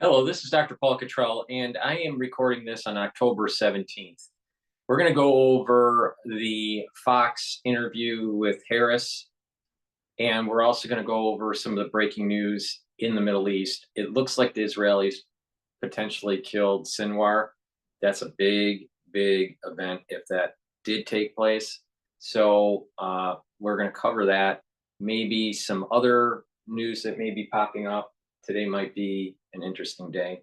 Hello, this is Dr. Paul Cottrell, and I am recording this on October 17th. We're going to go over the Fox interview with Harris, and we're also going to go over some of the breaking news in the Middle East. It looks like the Israelis potentially killed Sinwar. That's a big, big event if that did take place. So we're going to cover that. Maybe some other news that may be popping up. Today might be an interesting day.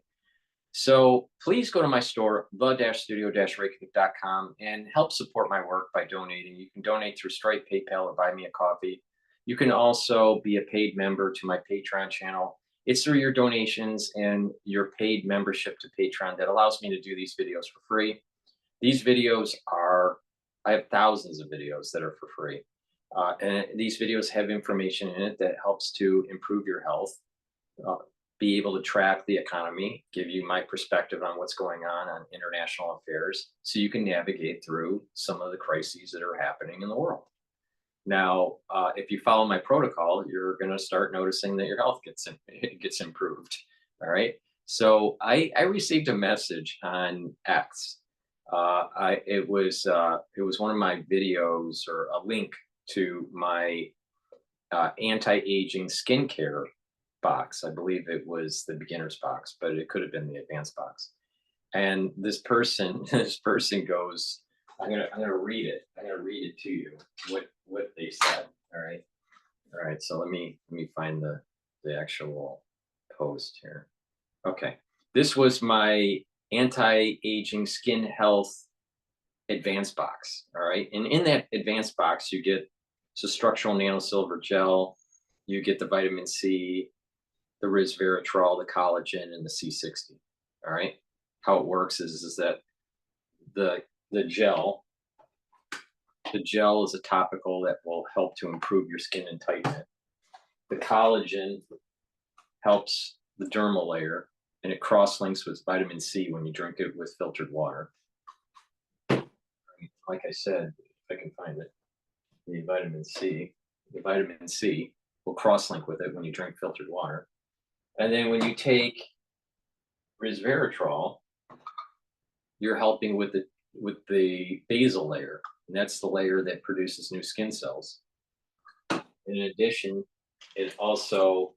So please go to my store, the-studio-reykjavik.com, and help support my work by donating. You can donate through Stripe, PayPal, or buy me a coffee. You can also be a paid member to my Patreon channel. It's through your donations and your paid membership to Patreon that allows me to do these videos for free. These videos I have thousands of videos that are for free. And these videos have information in it that helps to improve your health, be able to track the economy, give you my perspective on what's going on international affairs, so you can navigate through some of the crises that are happening in the world. Now, if you follow my protocol, you're going to start noticing that your health gets improved. All right. So I received a message on X. It was one of my videos, or a link to my anti-aging skincare box. I believe it was the beginner's box, but it could have been the advanced box. And this person goes, I'm gonna read it. I'm gonna read it to you, what they said. All right. So let me find the actual post here. Okay. This was my anti-aging skin health advanced box. All right. And in that advanced box, you get structural nanosilver gel, you get the vitamin C, the resveratrol, the collagen, and the C60. All right. How it works is that the gel is a topical that will help to improve your skin and tighten it. The collagen helps the dermal layer, and it cross-links with vitamin C when you drink it with filtered water. Like I said, if I can find it, the vitamin C will cross-link with it when you drink filtered water. And then when you take resveratrol, you're helping with the basal layer, and that's the layer that produces new skin cells. In addition, it also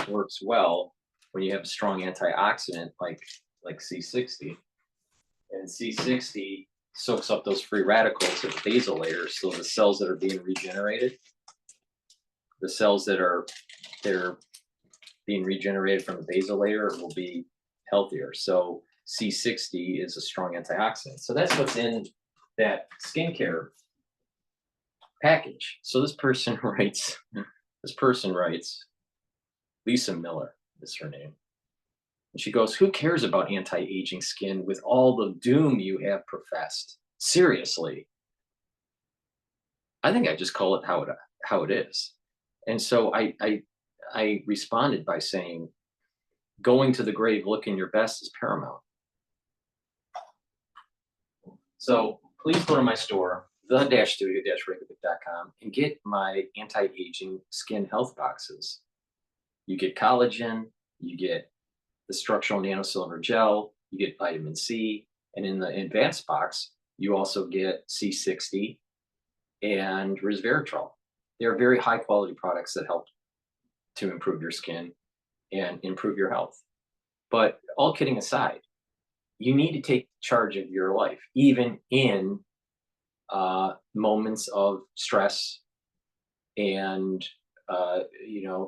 works well when you have a strong antioxidant like C60, and C60 soaks up those free radicals at the basal layer, so the cells that are being regenerated, the cells that are being regenerated from the basal layer will be healthier. So C60 is a strong antioxidant. So that's what's in that skincare package. So this person writes, Lisa Miller is her name. And she goes, "Who cares about anti-aging skin with all the doom you have professed? Seriously." I think I just call it how it is. And so I responded by saying, going to the grave looking your best is paramount. So please go to my store, the-studio-reykjavik.com, and get my anti-aging skin health boxes. You get collagen, you get the structural nanosilver gel, you get vitamin C, and in the advanced box, you also get C60 and resveratrol. They're very high quality products that help to improve your skin and improve your health. But all kidding aside, you need to take charge of your life, even in moments of stress and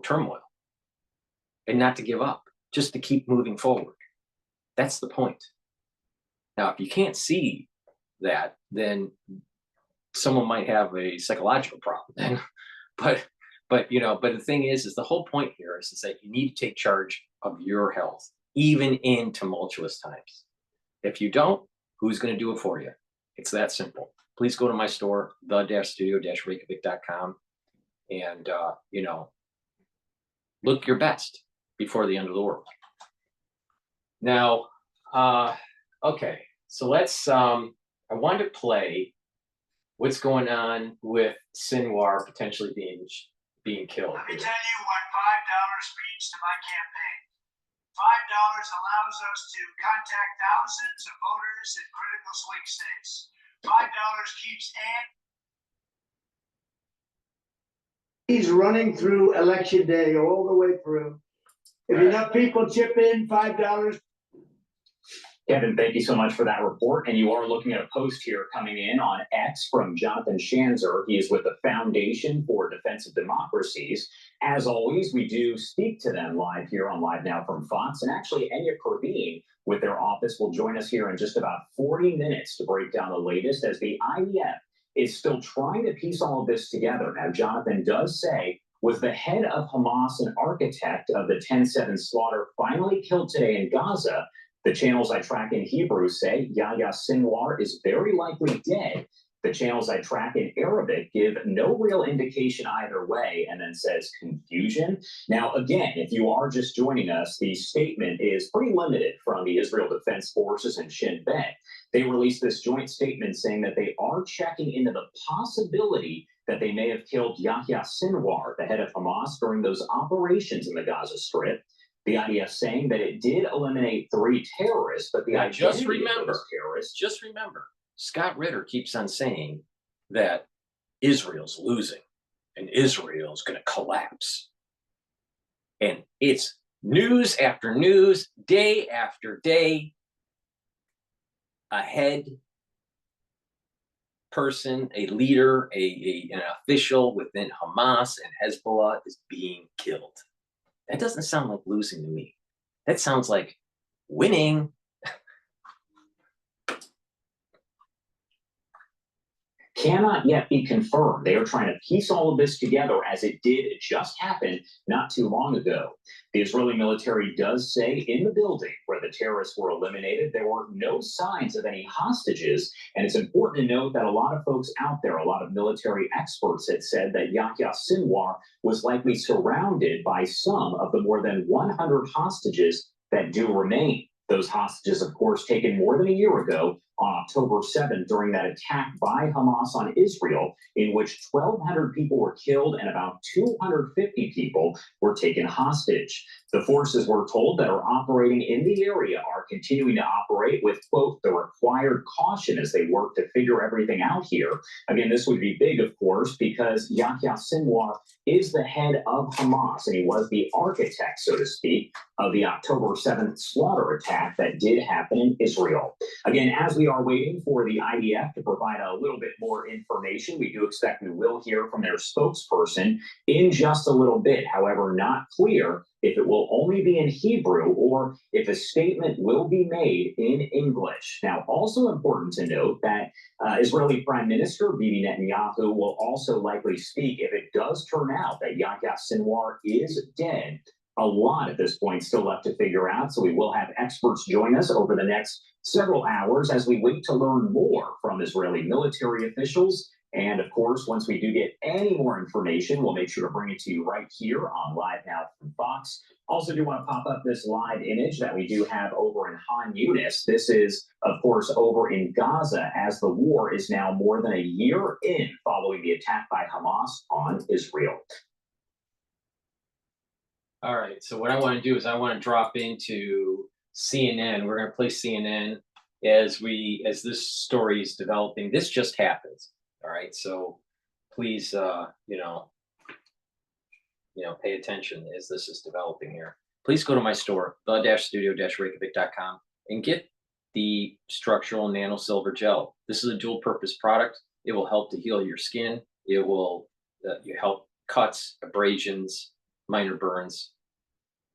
turmoil, and not to give up, just to keep moving forward. That's the point. Now, if you can't see that, then someone might have a psychological problem. but the thing is the whole point here is that you need to take charge of your health, even in tumultuous times. If you don't, who's going to do it for you? It's that simple. Please go to my store, the-studio-reykjavik.com, and look your best before the end of the world. Now, okay, so let's. I wanted to play what's going on with Sinwar potentially being killed. Let me tell you what $5 means to my campaign. allows us to contact thousands of voters in critical swing states. $5 keeps He's running through election day all the way through. If enough people chip in, $5. Kevin, thank you so much for that report. And you are looking at a post here coming in on X from Jonathan Schanzer. He is with the Foundation for Defense of Democracies. As always, we do speak to them live here on Live Now from Fox. And actually, Enya Corvine with their office will join us here in just about 40 minutes to break down the latest as the IDF is still trying to piece all of this together. Now, Jonathan does say, was the head of Hamas and architect of the 10-7 slaughter finally killed today in Gaza? The channels I track in Hebrew say Yahya Sinwar is very likely dead. The channels I track in Arabic give no real indication either way, and then says confusion. Now, again, if you are just joining us, the statement is pretty limited from the Israel Defense Forces and Shin Bet. They released this joint statement saying that they are checking into the possibility that they may have killed Yahya Sinwar, the head of Hamas, during those operations in the Gaza Strip. The IDF saying that it did eliminate 3 terrorists, but the just remember, Scott Ritter keeps on saying that Israel's losing and Israel's going to collapse. And it's news after news, day after day. A head person, a leader, an official within Hamas and Hezbollah is being killed. That doesn't sound like losing to me. That sounds like winning. Cannot yet be confirmed. They are trying to piece all of this together as it did just happen not too long ago. The Israeli military does say in the building where the terrorists were eliminated, there were no signs of any hostages. And it's important to note that a lot of folks out there, a lot of military experts had said that Yahya Sinwar was likely surrounded by some of the more than 100 hostages that do remain. Those hostages, of course, taken more than a year ago on October 7th during that attack by Hamas on Israel, in which 1,200 people were killed and about 250 people were taken hostage. The forces, we're told, that are operating in the area are continuing to operate with, quote, the required caution as they work to figure everything out here. Again, this would be big, of course, because Yahya Sinwar is the head of Hamas, and he was the architect, so to speak, of the October 7th slaughter attack that did happen in Israel. Again, as we are waiting for the IDF to provide a little bit more information, we do expect we will hear from their spokesperson in just a little bit. However, not clear if it will only be in Hebrew or if a statement will be made in English. Now, also important to note that Israeli Prime Minister Bibi Netanyahu will also likely speak if it does turn out that Yahya Sinwar is dead. A lot at this point still left to figure out, so we will have experts join us over the next several hours as we wait to learn more from Israeli military officials. And of course, once we do get any more information, we'll make sure to bring it to you right here on Live Now from Fox. Also do want to pop up this live image that we do have over in Han Yunis. This is, of course, over in Gaza as the war is now more than a year in following the attack by Hamas on Israel. All right, so what I want to do is I want to drop into CNN. We're going to play CNN as this story is developing. This just happened. All right, so please, pay attention as this is developing here. Please go to my store, the-studio-reykjavik.com, and get the structural nano silver gel. This is a dual purpose product. It will help to heal your skin. It will help cuts, abrasions, minor burns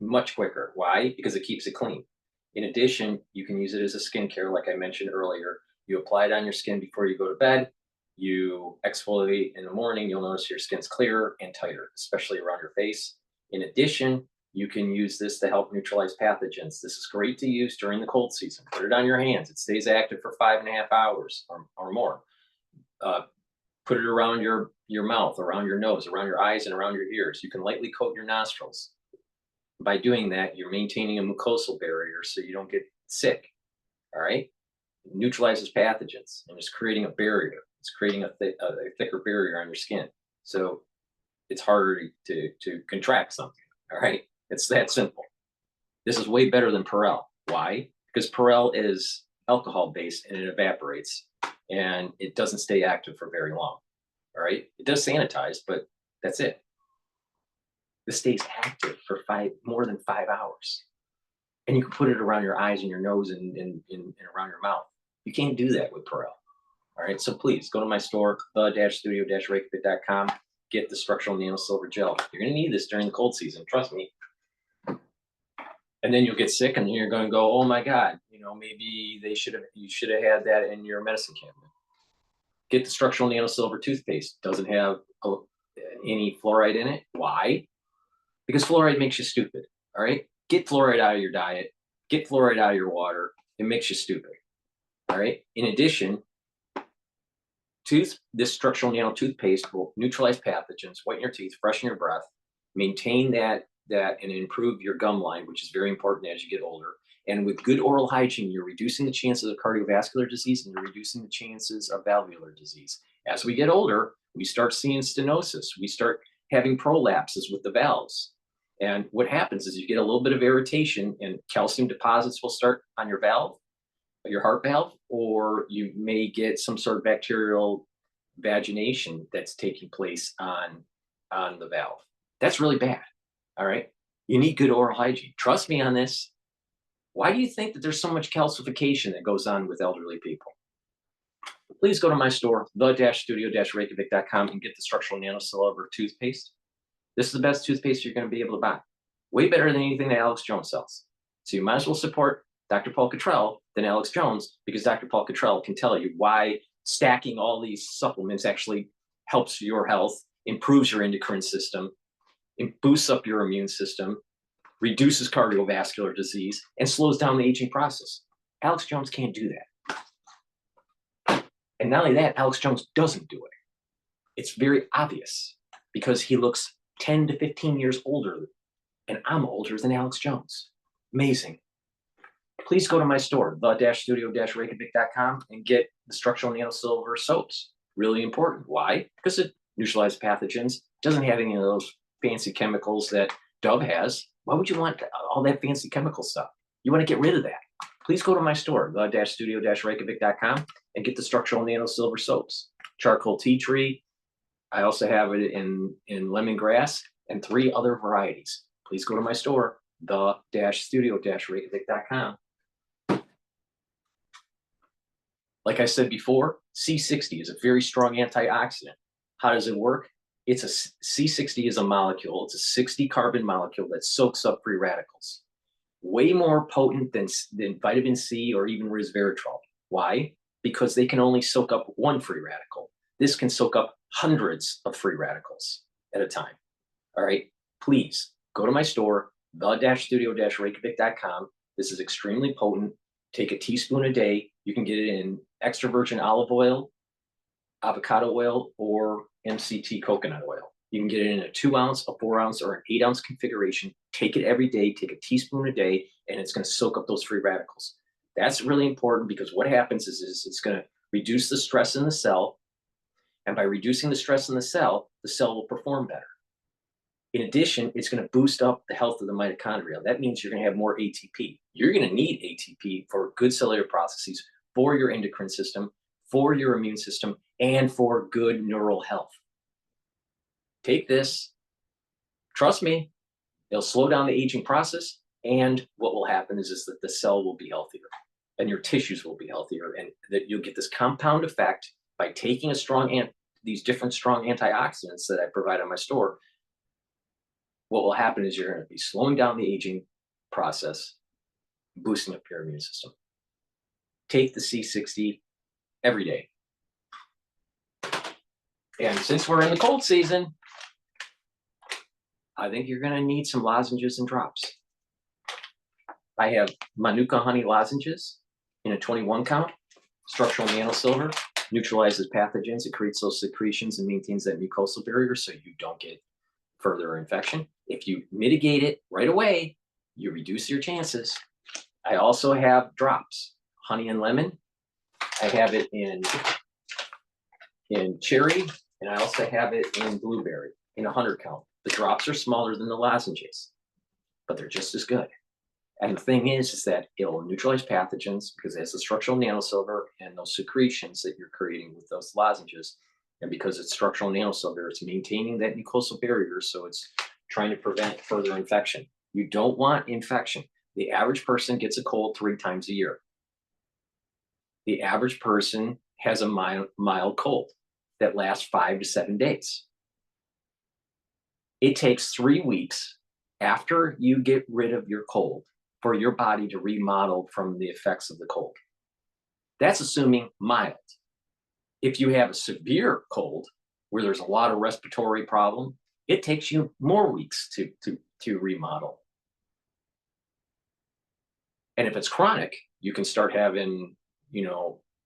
much quicker. Why? Because it keeps it clean. In addition, you can use it as a skincare, like I mentioned earlier. You apply it on your skin before you go to bed. You exfoliate in the morning. You'll notice your skin's clearer and tighter, especially around your face. In addition, you can use this to help neutralize pathogens. This is great to use during the cold season. Put it on your hands. It stays active for 5.5 hours or more. Put it around your mouth, around your nose, around your eyes, and around your ears. You can lightly coat your nostrils. By doing that, you're maintaining a mucosal barrier so you don't get sick. All right? It neutralizes pathogens and it's creating a barrier. It's creating a thicker barrier on your skin. So it's harder to contract something. All right? It's that simple. This is way better than Perel. Why? Because Perel is alcohol-based and it evaporates and it doesn't stay active for very long. All right. It does sanitize, but that's it. This stays active for more than 5 hours. And you can put it around your eyes and your nose and around your mouth. You can't do that with Perel. All right. So please go to my store, the-studio-reykjavik.com. Get the structural nano silver gel. You're going to need this during the cold season. Trust me. And then you'll get sick and you're going to go, oh my God, you know, maybe you should have had that in your medicine cabinet. Get the structural nano silver toothpaste. Doesn't have any fluoride in it. Why? Because fluoride makes you stupid. All right. Get fluoride out of your diet. Get fluoride out of your water. It makes you stupid. All right. In addition, this structural nano toothpaste will neutralize pathogens, whiten your teeth, freshen your breath, maintain that and improve your gum line, which is very important as you get older. And with good oral hygiene, you're reducing the chances of cardiovascular disease and you're reducing the chances of valvular disease. As we get older, we start seeing stenosis. We start having prolapses with the valves. And what happens is you get a little bit of irritation and calcium deposits will start on your valve, your heart valve, or you may get some sort of bacterial vagination that's taking place on the valve. That's really bad. All right. You need good oral hygiene. Trust me on this. Why do you think that there's so much calcification that goes on with elderly people? Please go to my store, the-studio-reykjavik.com, and get the structural nano silver toothpaste. This is the best toothpaste you're going to be able to buy. Way better than anything that Alex Jones sells. So you might as well support Dr. Paul Cottrell than Alex Jones, because Dr. Paul Cottrell can tell you why stacking all these supplements actually helps your health, improves your endocrine system, it boosts up your immune system, reduces cardiovascular disease, and slows down the aging process. Alex Jones can't do that. And not only that, Alex Jones doesn't do it. It's very obvious because he looks 10 to 15 years older, and I'm older than Alex Jones. Amazing. Please go to my store, the-studio-reykjavik.com, and get the structural nano silver soaps. Really important. Why? Because it neutralizes pathogens, doesn't have any of those fancy chemicals that Dove has. Why would you want all that fancy chemical stuff? You want to get rid of that. Please go to my store, the-studio-reykjavik.com, and get the structural nano silver soaps. Charcoal tea tree. I also have it in lemongrass and 3 other varieties. Please go to my store, the-studio-reykjavik.com. Like I said before, C60 is a very strong antioxidant. How does it work? C60 is a molecule. It's a 60 carbon molecule that soaks up free radicals. Way more potent than vitamin C or even resveratrol. Why? Because they can only soak up 1 free radical. This can soak up hundreds of free radicals at a time. All right, please go to my store, the-studio-reykjavik.com. This is extremely potent. Take a teaspoon a day. You can get it in extra virgin olive oil, avocado oil, or MCT coconut oil. You can get it in a 2 ounce, a 4 ounce, or an 8 ounce configuration. Take it every day, take a teaspoon a day, and it's going to soak up those free radicals. That's really important because what happens is it's going to reduce the stress in the cell. And by reducing the stress in the cell will perform better. In addition, it's going to boost up the health of the mitochondria. That means you're going to have more ATP. You're going to need ATP for good cellular processes, for your endocrine system, for your immune system, and for good neural health. Take this. Trust me, it'll slow down the aging process. And what will happen is that the cell will be healthier and your tissues will be healthier. And that you'll get this compound effect by taking these different strong antioxidants that I provide on my store. What will happen is you're going to be slowing down the aging process, boosting up your immune system. Take the C60 every day. And since we're in the cold season, I think you're going to need some lozenges and drops. I have Manuka honey lozenges in a 21 count, structural nano silver, neutralizes pathogens, it creates those secretions and maintains that mucosal barrier so you don't get further infection. If you mitigate it right away, you reduce your chances. I also have drops, honey and lemon. I have it in cherry, and I also have it in blueberry in a 100 count. The drops are smaller than the lozenges, but they're just as good. And the thing is that it'll neutralize pathogens because it has the structural nanosilver and those secretions that you're creating with those lozenges. And because it's structural nanosilver, it's maintaining that mucosal barrier. So it's trying to prevent further infection. You don't want infection. The average person gets a cold 3 times a year. The average person has a mild cold that lasts 5 to 7 days. It takes 3 weeks after you get rid of your cold for your body to remodel from the effects of the cold. That's assuming mild. If you have a severe cold where there's a lot of respiratory problem, it takes you more weeks to remodel. And if it's chronic, you can start having,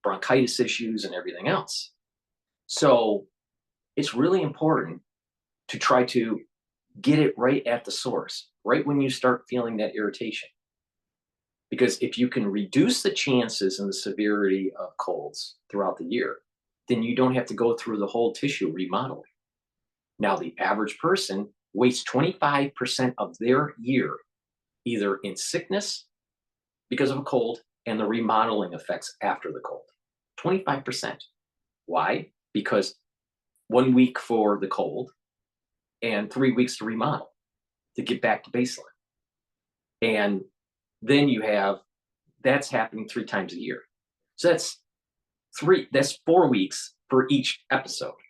bronchitis issues and everything else. So it's really important to try to get it right at the source, right when you start feeling that irritation. Because if you can reduce the chances and the severity of colds throughout the year, then you don't have to go through the whole tissue remodeling. Now, the average person wastes 25% of their year either in sickness because of a cold and the remodeling effects after the cold. 25%. Why? Because 1 week for the cold and 3 weeks to remodel to get back to baseline. And then that's happening 3 times a year. So that's 4 weeks for each episode.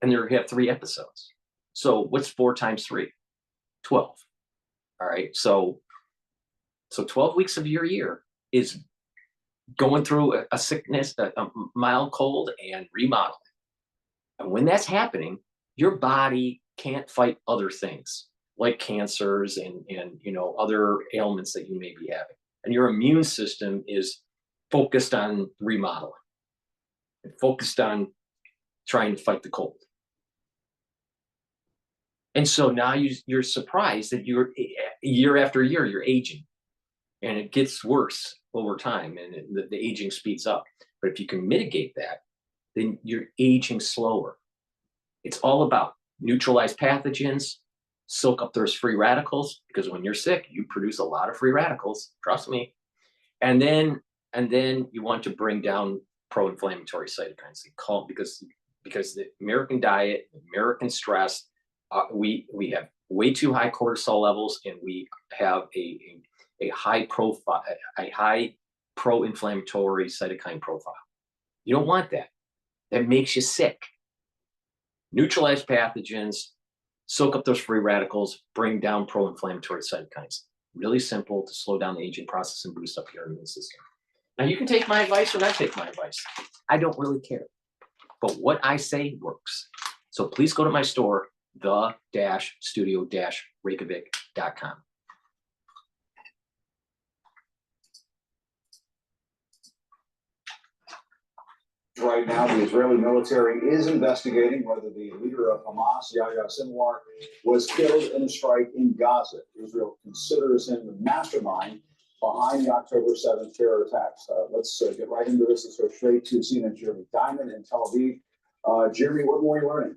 And there you have 3 episodes. So what's 4 times 3? 12. All right. So 12 weeks of your year is going through a sickness, a mild cold, and remodeling. And when that's happening, your body can't fight other things like cancers and other ailments that you may be having. And your immune system is focused on remodeling and focused on trying to fight the cold. And so now you're surprised that you're year after year, you're aging, and it gets worse over time, and the aging speeds up. But if you can mitigate that, then you're aging slower. It's all about neutralize pathogens, soak up those free radicals, because when you're sick, you produce a lot of free radicals, trust me. And then you want to bring down pro-inflammatory cytokines. Because the American diet, American stress, we have way too high cortisol levels, and we have a high profile, a high pro-inflammatory cytokine profile. You don't want that. That makes you sick. Neutralize pathogens, soak up those free radicals, bring down pro-inflammatory cytokines. Really simple to slow down the aging process and boost up your immune system. Now, you can take my advice or not take my advice. I don't really care. But what I say works. So please go to my store, the-studio-reykjavik.com. Right now, the Israeli military is investigating whether the leader of Hamas, Yahya Sinwar, was killed in a strike in Gaza. Israel considers him the mastermind behind the October 7th terror attacks. Let's get right into this. Let's go straight to CNN Jeremy Diamond in Tel Aviv. Jeremy, what more are you learning?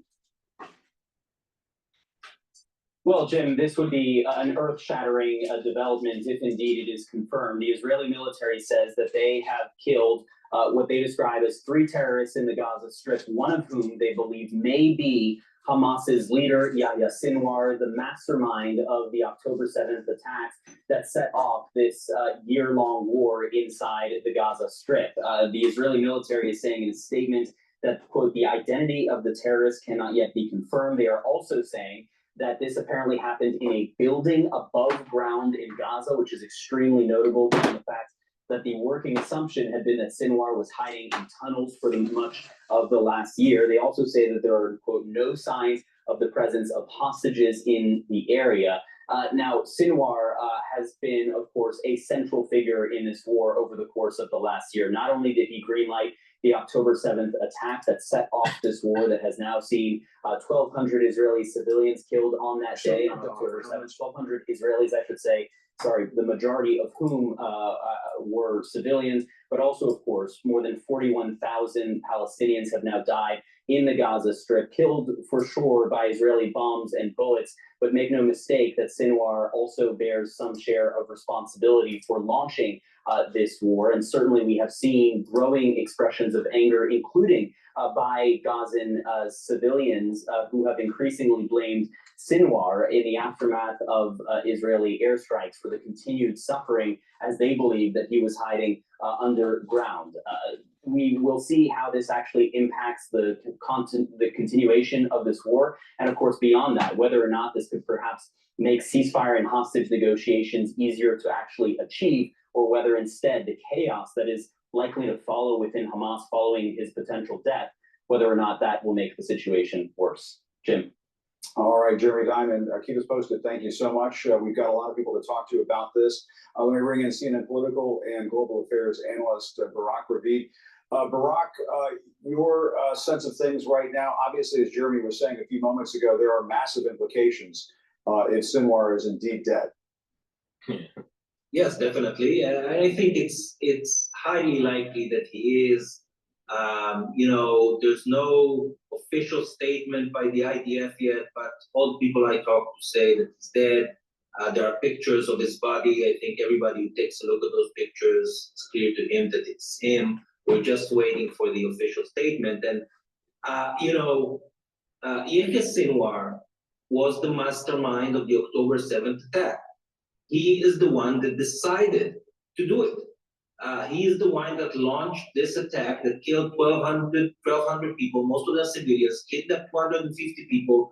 Well, Jim, this would be an earth-shattering development if indeed it is confirmed. The Israeli military says that they have killed what they describe as 3 terrorists in the Gaza Strip, one of whom they believe may be Hamas's leader, Yahya Sinwar, the mastermind of the October 7th attacks that set off this year-long war inside the Gaza Strip. The Israeli military is saying in a statement that, quote, the identity of the terrorists cannot yet be confirmed. They are also saying that this apparently happened in a building above ground in Gaza, which is extremely notable given the fact that the working assumption had been that Sinwar was hiding in tunnels for much of the last year. They also say that there are, quote, no signs of the presence of hostages in the area. Now, Sinwar has been, of course, a central figure in this war over the course of the last year. Not only did he greenlight the October 7th attack that set off this war that has now seen 1,200 Israeli civilians killed on that day, on October 7th, 1,200 Israelis, I should say, sorry, the majority of whom were civilians, but also, of course, more than 41,000 Palestinians have now died in the Gaza Strip, killed for sure by Israeli bombs and bullets. But make no mistake that Sinwar also bears some share of responsibility for launching this war. And certainly we have seen growing expressions of anger, including by Gazan civilians who have increasingly blamed Sinwar in the aftermath of Israeli airstrikes for the continued suffering, as they believe that he was hiding underground. We will see how this actually impacts the continuation of this war, and of course beyond that, whether or not this could perhaps make ceasefire and hostage negotiations easier to actually achieve, or whether instead the chaos that is likely to follow within Hamas following his potential death, whether or not that will make the situation worse. Jim. All right, Jeremy Diamond, keep us posted. Thank you so much. We've got a lot of people to talk to about this. Let me bring in CNN political and global affairs analyst Barak Ravid. Barak, your sense of things right now, obviously, as Jeremy was saying a few moments ago, there are massive implications if Sinwar is indeed dead. Yes, definitely. And I think it's highly likely that he is. There's no official statement by the IDF yet, but all the people I talk to say that he's dead. There are pictures of his body. I think everybody who takes a look at those pictures, it's clear to him that it's him. We're just waiting for the official statement. And, Yahya Sinwar was the mastermind of the October 7th attack. He is the one that decided to do it. He is the one that launched this attack that killed 1,200 people, most of them civilians, kidnapped 250 people.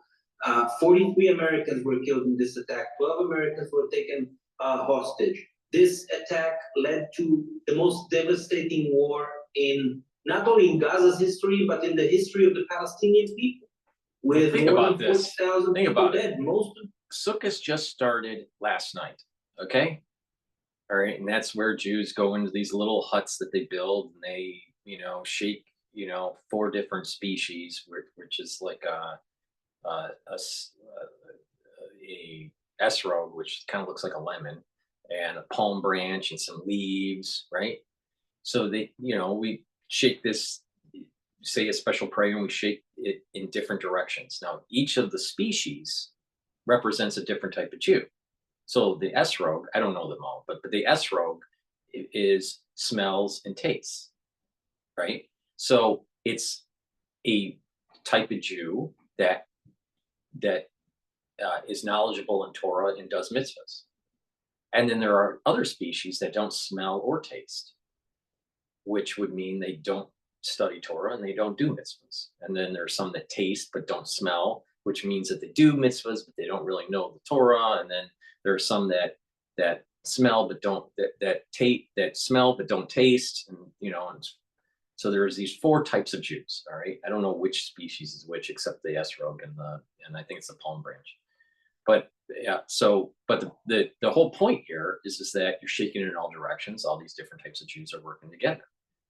43 Americans were killed in this attack. 12 Americans were taken hostage. This attack led to the most devastating war in not only in Gaza's history, but in the history of the Palestinian people. With Think more about than this. 40,000 Think people about it. dead. Sukkot just started last night, okay? All right, and that's where Jews go into these little huts that they build, and they, shake, 4 different species, which is like a esrog, which kind of looks like a lemon, and a palm branch and some leaves, right? So they, we shake this, say a special prayer, and we shake it in different directions. Now, each of the species represents a different type of Jew. So the esrog, I don't know them all, but the esrog is smells and tastes, right? So it's a type of Jew that is knowledgeable in Torah and does mitzvahs. And then there are other species that don't smell or taste, which would mean they don't study Torah and they don't do mitzvahs. And then there's some that taste but don't smell, which means that they do mitzvahs, but they don't really know the Torah. And then there are some that smell but don't that smell but don't taste, and and so there's these 4 types of Jews. All right, I don't know which species is which, except the esrog and I think it's the palm branch. But yeah, but the whole point here is that you're shaking it in all directions. All these different types of Jews are working together.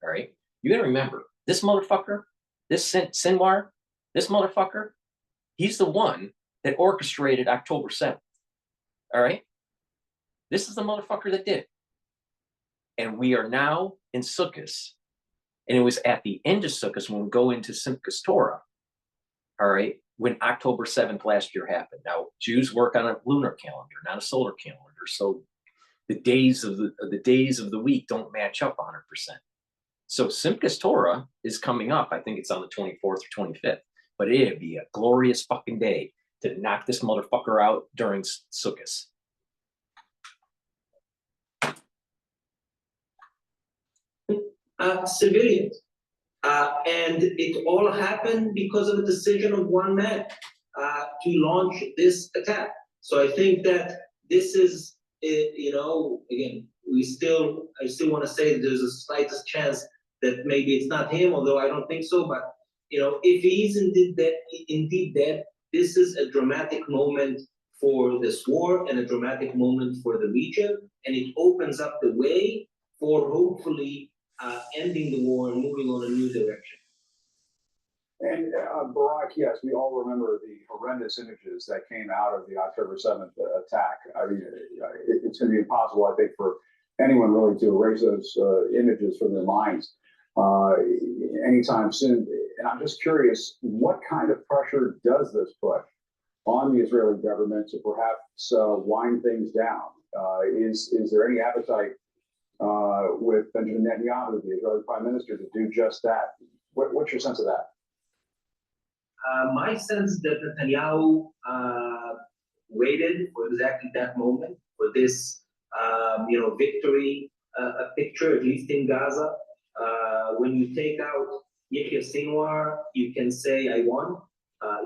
All right, you got to remember this motherfucker, this Sinwar, this motherfucker. He's the one that orchestrated October 7th. All right, this is the motherfucker that did it. And we are now in Sukkot, and it was at the end of Sukkot when we go into Simchas Torah. All right, when October 7th last year happened. Now, Jews work on a lunar calendar, not a solar calendar, so the days of the week don't match up 100%. So Simchas Torah is coming up. I think it's on the 24th or 25th, but it'd be a glorious fucking day to knock this motherfucker out during Sukkot. Civilians. And it all happened because of the decision of one man to launch this attack. So I think that this is, again, I still want to say that there's a slightest chance that maybe it's not him, although I don't think so. But, if he is indeed dead, this is a dramatic moment for this war and a dramatic moment for the region. And it opens up the way for hopefully ending the war and moving on a new direction. And Barak, yes, we all remember the horrendous images that came out of the October 7th attack. I mean, it's going to be impossible, I think, for anyone really to erase those images from their minds. anytime soon. And I'm just curious, what kind of pressure does this put on the Israeli government to perhaps wind things down? Is there any appetite with Benjamin Netanyahu, the Israeli Prime Minister, to do just that? What's your sense of that? My sense that Netanyahu waited for exactly that moment, for this, victory picture, at least in Gaza. When you take out Yahya Sinwar, you can say I won,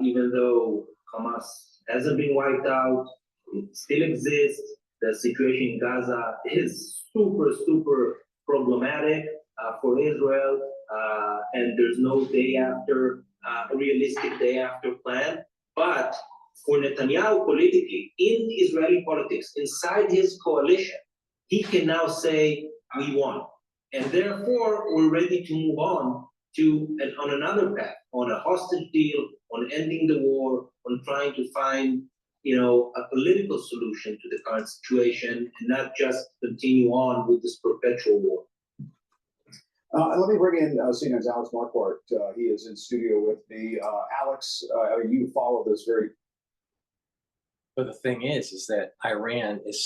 even though Hamas hasn't been wiped out, it still exists. The situation in Gaza is super, super problematic for Israel, and there's no day after, realistic day after plan. But for Netanyahu politically, in Israeli politics, inside his coalition, he can now say, we won. And therefore, we're ready to move on another path, on a hostage deal, on ending the war, on trying to find, a political solution to the current situation, and not just continue on with this perpetual war. Let me bring in CNN's Alex Marquardt. He is in studio with me. Alex, you follow this very. But the thing is that Iran is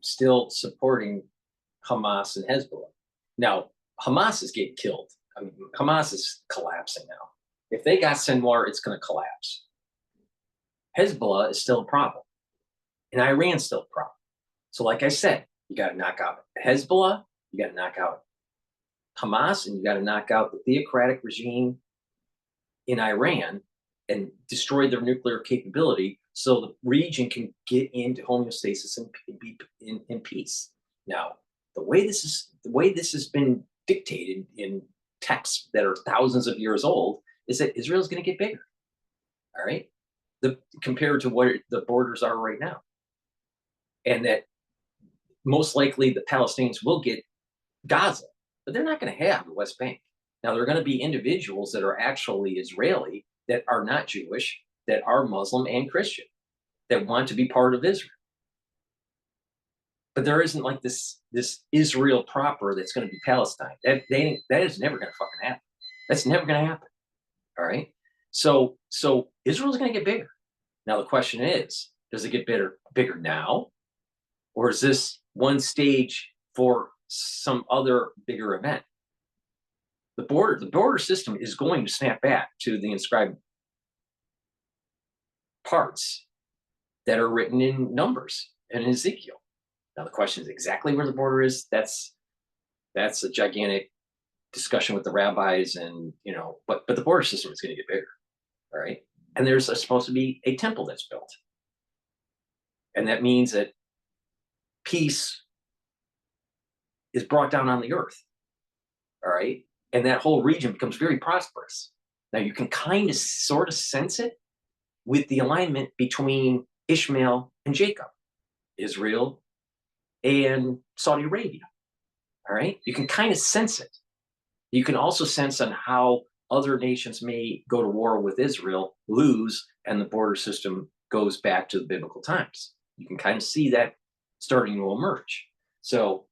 still supporting Hamas and Hezbollah. Now, Hamas is getting killed. I mean, Hamas is collapsing now. If they got Sinwar, it's going to collapse. Hezbollah is still a problem, and Iran's still a problem. So, like I said, you got to knock out Hezbollah, you got to knock out Hamas, and you got to knock out the theocratic regime in Iran and destroy their nuclear capability so the region can get into homeostasis and be in peace. Now, the way this has been dictated in texts that are thousands of years old is that Israel's going to get bigger. All right, compared to what the borders are right now, and that most likely the Palestinians will get Gaza, but they're not going to have the West Bank. Now, there are going to be individuals that are actually Israeli that are not Jewish, that are Muslim and Christian, that want to be part of Israel. But there isn't like this Israel proper that's going to be Palestine. That is never going to fucking happen. That's never going to happen. All right. So Israel's going to get bigger. Now the question is, does it get bigger now, or is this one stage for some other bigger event? The border system is going to snap back to the inscribed parts that are written in Numbers and Ezekiel. Now the question is exactly where the border is. That's a gigantic discussion with the rabbis, and but the border system is going to get bigger. All right, and there's supposed to be a temple that's built, and that means that peace is brought down on the earth. All right, and that whole region becomes very prosperous. Now you can kind of sort of sense it with the alignment between Ishmael and Jacob, Israel and Saudi Arabia. All right, you can kind of sense it. You can also sense on how other nations may go to war with Israel, lose, and the border system goes back to the biblical times. You can kind of see that starting to emerge. So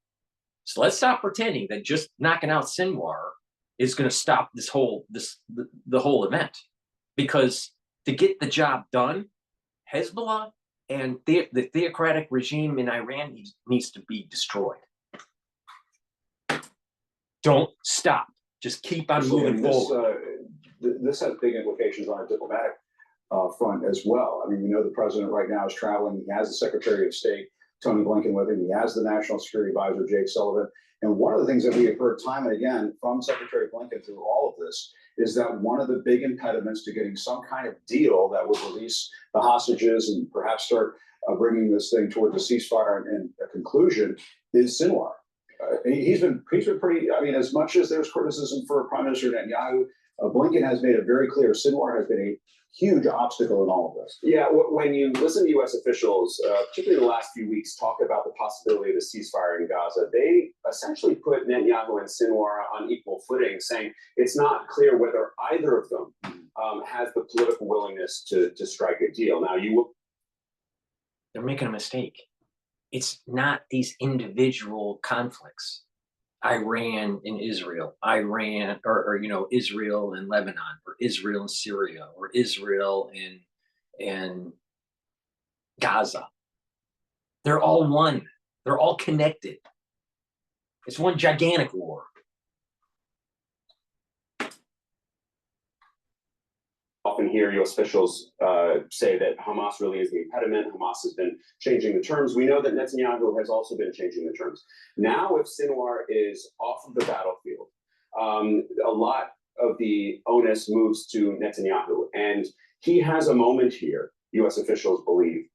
let's stop pretending that just knocking out Sinwar is going to stop the whole event, because to get the job done, Hezbollah and the theocratic regime in Iran needs to be destroyed. Don't stop. Just keep on moving forward. This has big implications on our diplomatic front as well. I mean, we know the president right now is traveling. He has the Secretary of State, Tony Blinken, with him. He has the National Security Advisor, Jake Sullivan. And one of the things that we have heard time and again from Secretary Blinken through all of this is that one of the big impediments to getting some kind of deal that would release the hostages and perhaps start bringing this thing toward the ceasefire and a conclusion is Sinwar. He's been pretty. I mean, as much as there's criticism for Prime Minister Netanyahu, Blinken has made it very clear Sinwar has been a huge obstacle in all of this. Yeah, when you listen to U.S. officials, particularly the last few weeks, talk about the possibility of a ceasefire in Gaza, they essentially put Netanyahu and Sinwar on equal footing, saying it's not clear whether either of them has the political willingness to strike a deal. Now, They're making a mistake. It's not these individual conflicts. Iran and Israel, Iran or Israel and Lebanon, or Israel and Syria, or Israel and Gaza. They're all one. They're all connected. It's one gigantic war. Often hear U.S. officials say that Hamas really is the impediment. Hamas has been changing the terms. We know that Netanyahu has also been changing the terms. Now, if Sinwar is off of the battlefield, a lot of the onus moves to Netanyahu. And he has a moment here, U.S. officials believe,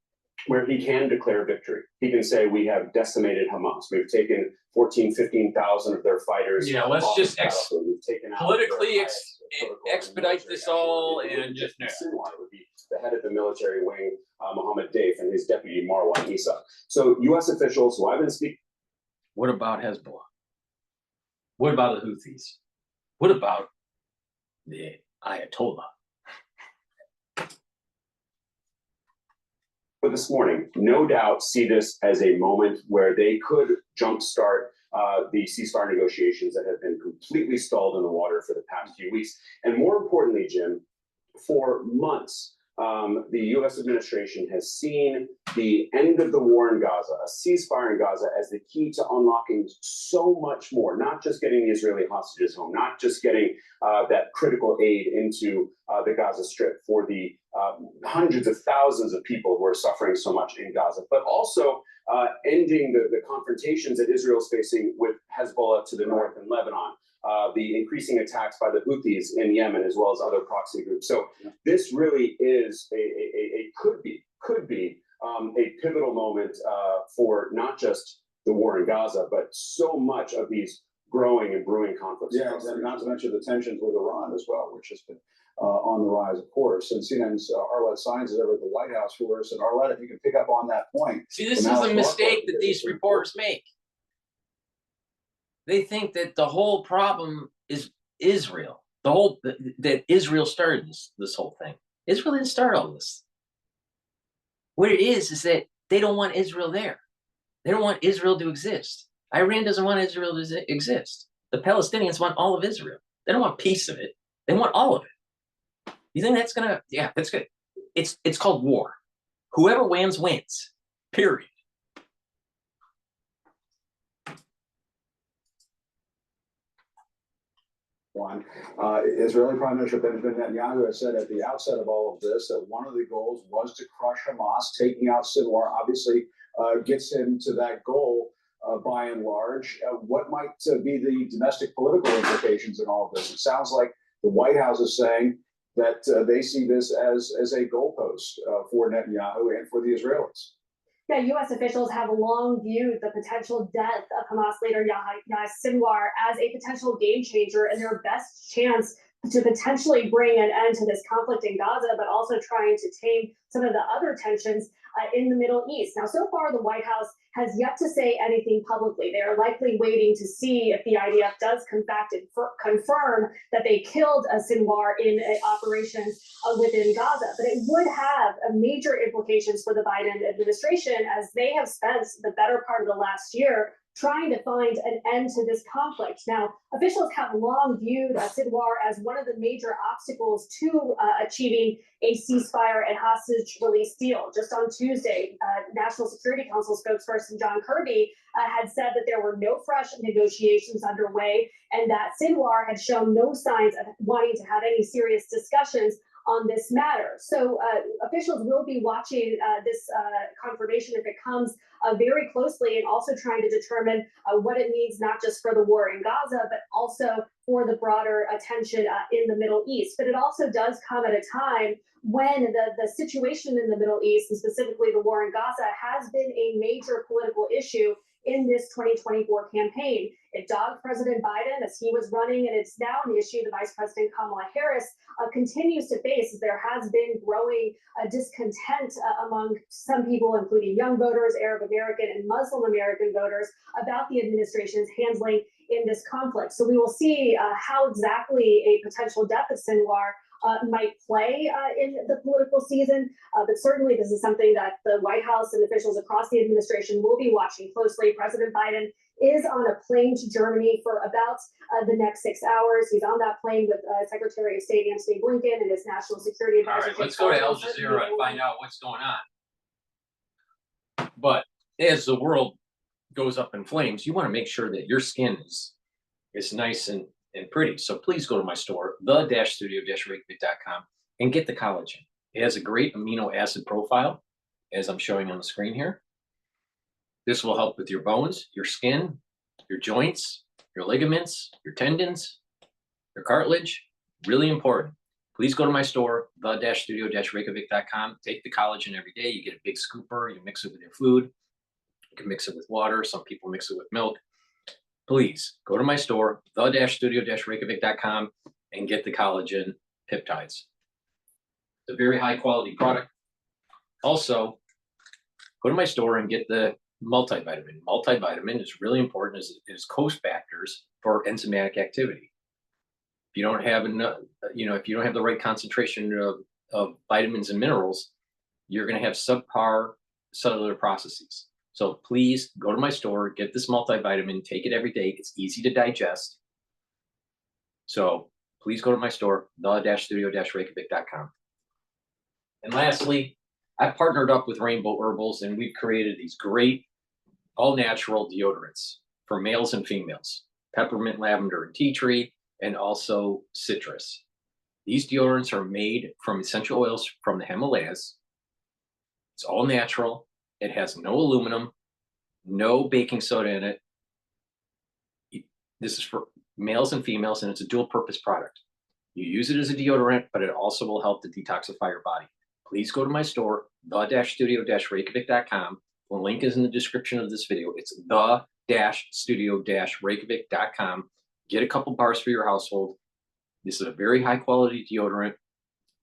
where he can declare victory. He can say, we have decimated Hamas. We've taken 14, 15,000 of their fighters. Yeah, let's just We've taken out politically their highest political and expedite military this all effort. and just Sinwar would be the head of the military wing, Mohammed Deif, and his deputy Marwan Issa. So U.S. officials who I've been speaking. What about Hezbollah? What about the Houthis? What about the Ayatollah? But this morning, no doubt see this as a moment where they could jumpstart the ceasefire negotiations that have been completely stalled in the water for the past few weeks. And more importantly, Jim, for months, the U.S. administration has seen the end of the war in Gaza, a ceasefire in Gaza, as the key to unlocking so much more, not just getting the Israeli hostages home, not just getting that critical aid into the Gaza Strip for the hundreds of thousands of people who are suffering so much in Gaza, but also ending the confrontations that Israel is facing with Hezbollah to the north in Lebanon, the increasing attacks by the Houthis in Yemen, as well as other proxy groups. So this really is could be a pivotal moment for not just the war in Gaza, but so much of these growing and brewing conflicts. Yeah, and not to mention the tensions with Iran as well, which has been on the rise, of course. And CNN's Arlette Saenz is over at the White House for us. And Arlette, if you can pick up on that point. See, this is the mistake that these reporters make. They think that the whole problem is Israel. That Israel started this whole thing. Israel didn't start all this. What it is that they don't want Israel there. They don't want Israel to exist. Iran doesn't want Israel to exist. The Palestinians want all of Israel. They don't want a piece of it. They want all of it. You think that's gonna? Yeah, that's good. It's called war. Whoever wins, wins. Period. One, Israeli Prime Minister Benjamin Netanyahu has said at the outset of all of this that one of the goals was to crush Hamas. Taking out Sinwar obviously gets him to that goal by and large. What might be the domestic political implications in all of this? It sounds like the White House is saying that they see this as a goalpost for Netanyahu and for the Israelis. Yeah, U.S. officials have long viewed the potential death of Hamas leader Yahya Sinwar as a potential game changer and their best chance to potentially bring an end to this conflict in Gaza, but also trying to tame some of the other tensions in the Middle East. Now, so far, the White House has yet to say anything publicly. They are likely waiting to see if the IDF does confirm that they killed Sinwar in operations within Gaza. But it would have major implications for the Biden administration, as they have spent the better part of the last year trying to find an end to this conflict. Now, officials have long viewed Sinwar as one of the major obstacles to achieving a ceasefire and hostage release deal. Just on Tuesday, National Security Council spokesperson John Kirby had said that there were no fresh negotiations underway and that Sinwar had shown no signs of wanting to have any serious discussions on this matter. So officials will be watching this confirmation if it comes very closely, and also trying to determine what it means not just for the war in Gaza, but also for the broader tension in the Middle East. But it also does come at a time when the situation in the Middle East, and specifically the war in Gaza, has been a major political issue in this 2024 campaign. It dogged President Biden as he was running, and it's now an issue the Vice President Kamala Harris continues to face, as there has been growing discontent among some people, including young voters, Arab American and Muslim American voters, about the administration's handling in this conflict. So we will see how exactly a potential death of Sinwar might play in the political season. But certainly this is something that the White House and officials across the administration will be watching closely. President Biden is on a plane to Germany for about the next 6 hours. He's on that plane with Secretary of State Antony Blinken and his national security All advisor. right, let's go to Al Jazeera and find out what's going on. But as the world goes up in flames, you want to make sure that your skin is nice and pretty. So please go to my store, the-studio-reykjavik.com, and get the collagen. It has a great amino acid profile, as I'm showing on the screen here. This will help with your bones, your skin, your joints, your ligaments, your tendons, your cartilage. Really important. Please go to my store, the-studio-reykjavik.com. Take the collagen every day. You get a big scooper. You mix it with your food. You can mix it with water. Some people mix it with milk. Please go to my store, the-studio-reykjavik.com, and get the collagen peptides. It's a very high quality product. Also, go to my store and get the multivitamin. Multivitamin is really important as cofactors for enzymatic activity. If you don't have enough, if you don't have the right concentration of vitamins and minerals, you're going to have subpar cellular processes. So please go to my store, get this multivitamin, take it every day. It's easy to digest. So please go to my store, the-studio-reykjavik.com. And lastly, I've partnered up with Rainbow Herbals, and we've created these great all-natural deodorants for males and females, peppermint, lavender, and tea tree, and also citrus. These deodorants are made from essential oils from the Himalayas. It's all natural. It has no aluminum, no baking soda in it. This is for males and females, and it's a dual purpose product. You use it as a deodorant, but it also will help to detoxify your body. Please go to my store, the-studio-reykjavik.com. The link is in the description of this video. It's the-studio-reykjavik.com. Get a couple bars for your household. This is a very high quality deodorant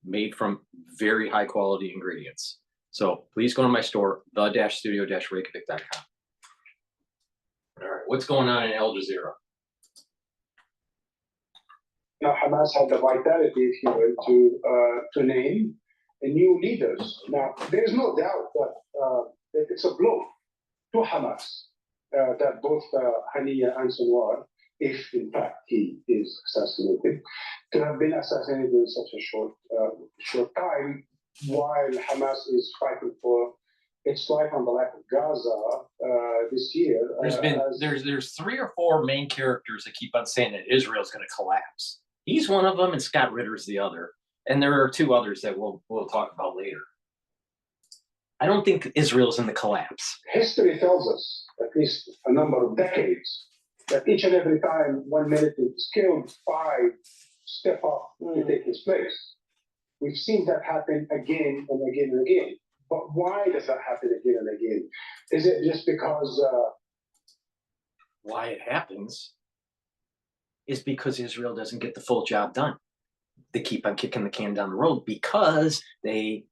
made from very high quality ingredients. So please go to my store, the-studio-reykjavik.com. All right, what's going on in Al Jazeera? Now, Hamas had the vitality, if you will, to name new leaders. Now, there is no doubt that it's a blow to Hamas that both Haniya and Sinwar, if in fact he is assassinated, to have been assassinated in such a short time, while Hamas is fighting for its life on the life of Gaza this year. There's 3 or 4 main characters that keep on saying that Israel's going to collapse. He's one of them, and Scott Ritter's the other. And there are 2 others that we'll talk about later. I don't think Israel's in the collapse. History tells us, at least a number of decades, that each and every time one militant is killed, 5 step up to take his place. We've seen that happen again and again and again. But why does that happen again and again? Is it just because... Why it happens is because Israel doesn't get the full job done. They keep on kicking the can down the road because they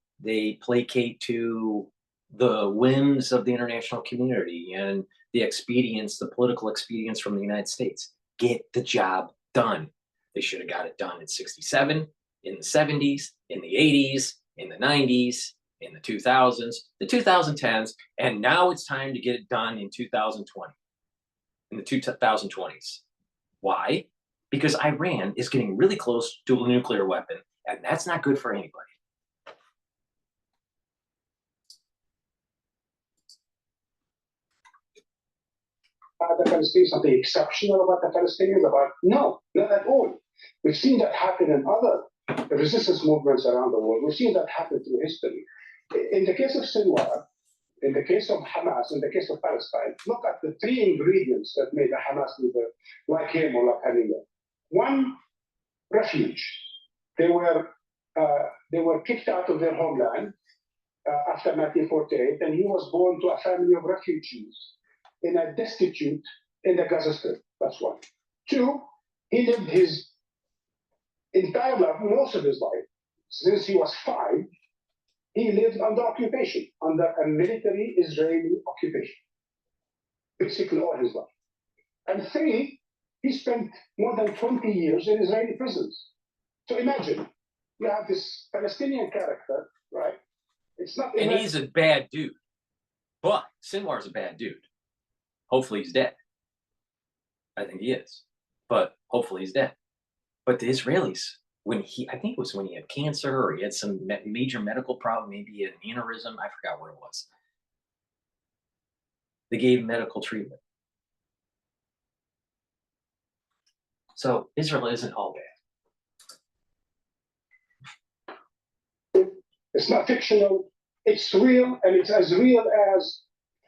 placate to the whims of the international community and the expedience, the political expedience from the United States. Get the job done. They should have got it done in 67, in the 70s, in the 80s, in the 90s, in the 2000s, the 2010s, and now it's time to get it done in 2020, in the 2020s. Why? Because Iran is getting really close to a nuclear weapon, and that's not good for anybody. The Palestinians, something exceptional about the Palestinians? No, not at all. We've seen that happen in other resistance movements around the world. We've seen that happen through history. In the case of Sinwar, in the case of Hamas, in the case of Palestine, look at the 3 ingredients that made a Hamas leader like him or like Haniya. 1, refuge. They were kicked out of their homeland after 1948, and he was born to a family of refugees in a destitute in the Gaza Strip. That's 1. 2, he lived his entire life, most of his life, since he was 5, he lived under occupation, under a military Israeli occupation, basically all his life. And 3, he spent more than 20 years in Israeli prisons. So imagine, you have this Palestinian character, right? It's not. And he's a bad dude. But Sinwar's a bad dude. Hopefully he's dead. I think he is. But hopefully he's dead. But the Israelis, I think it was when he had cancer or he had some major medical problem, maybe he had an aneurysm, I forgot what it was. They gave medical treatment. So Israel isn't all bad. It's not fictional. It's real, and it's as real as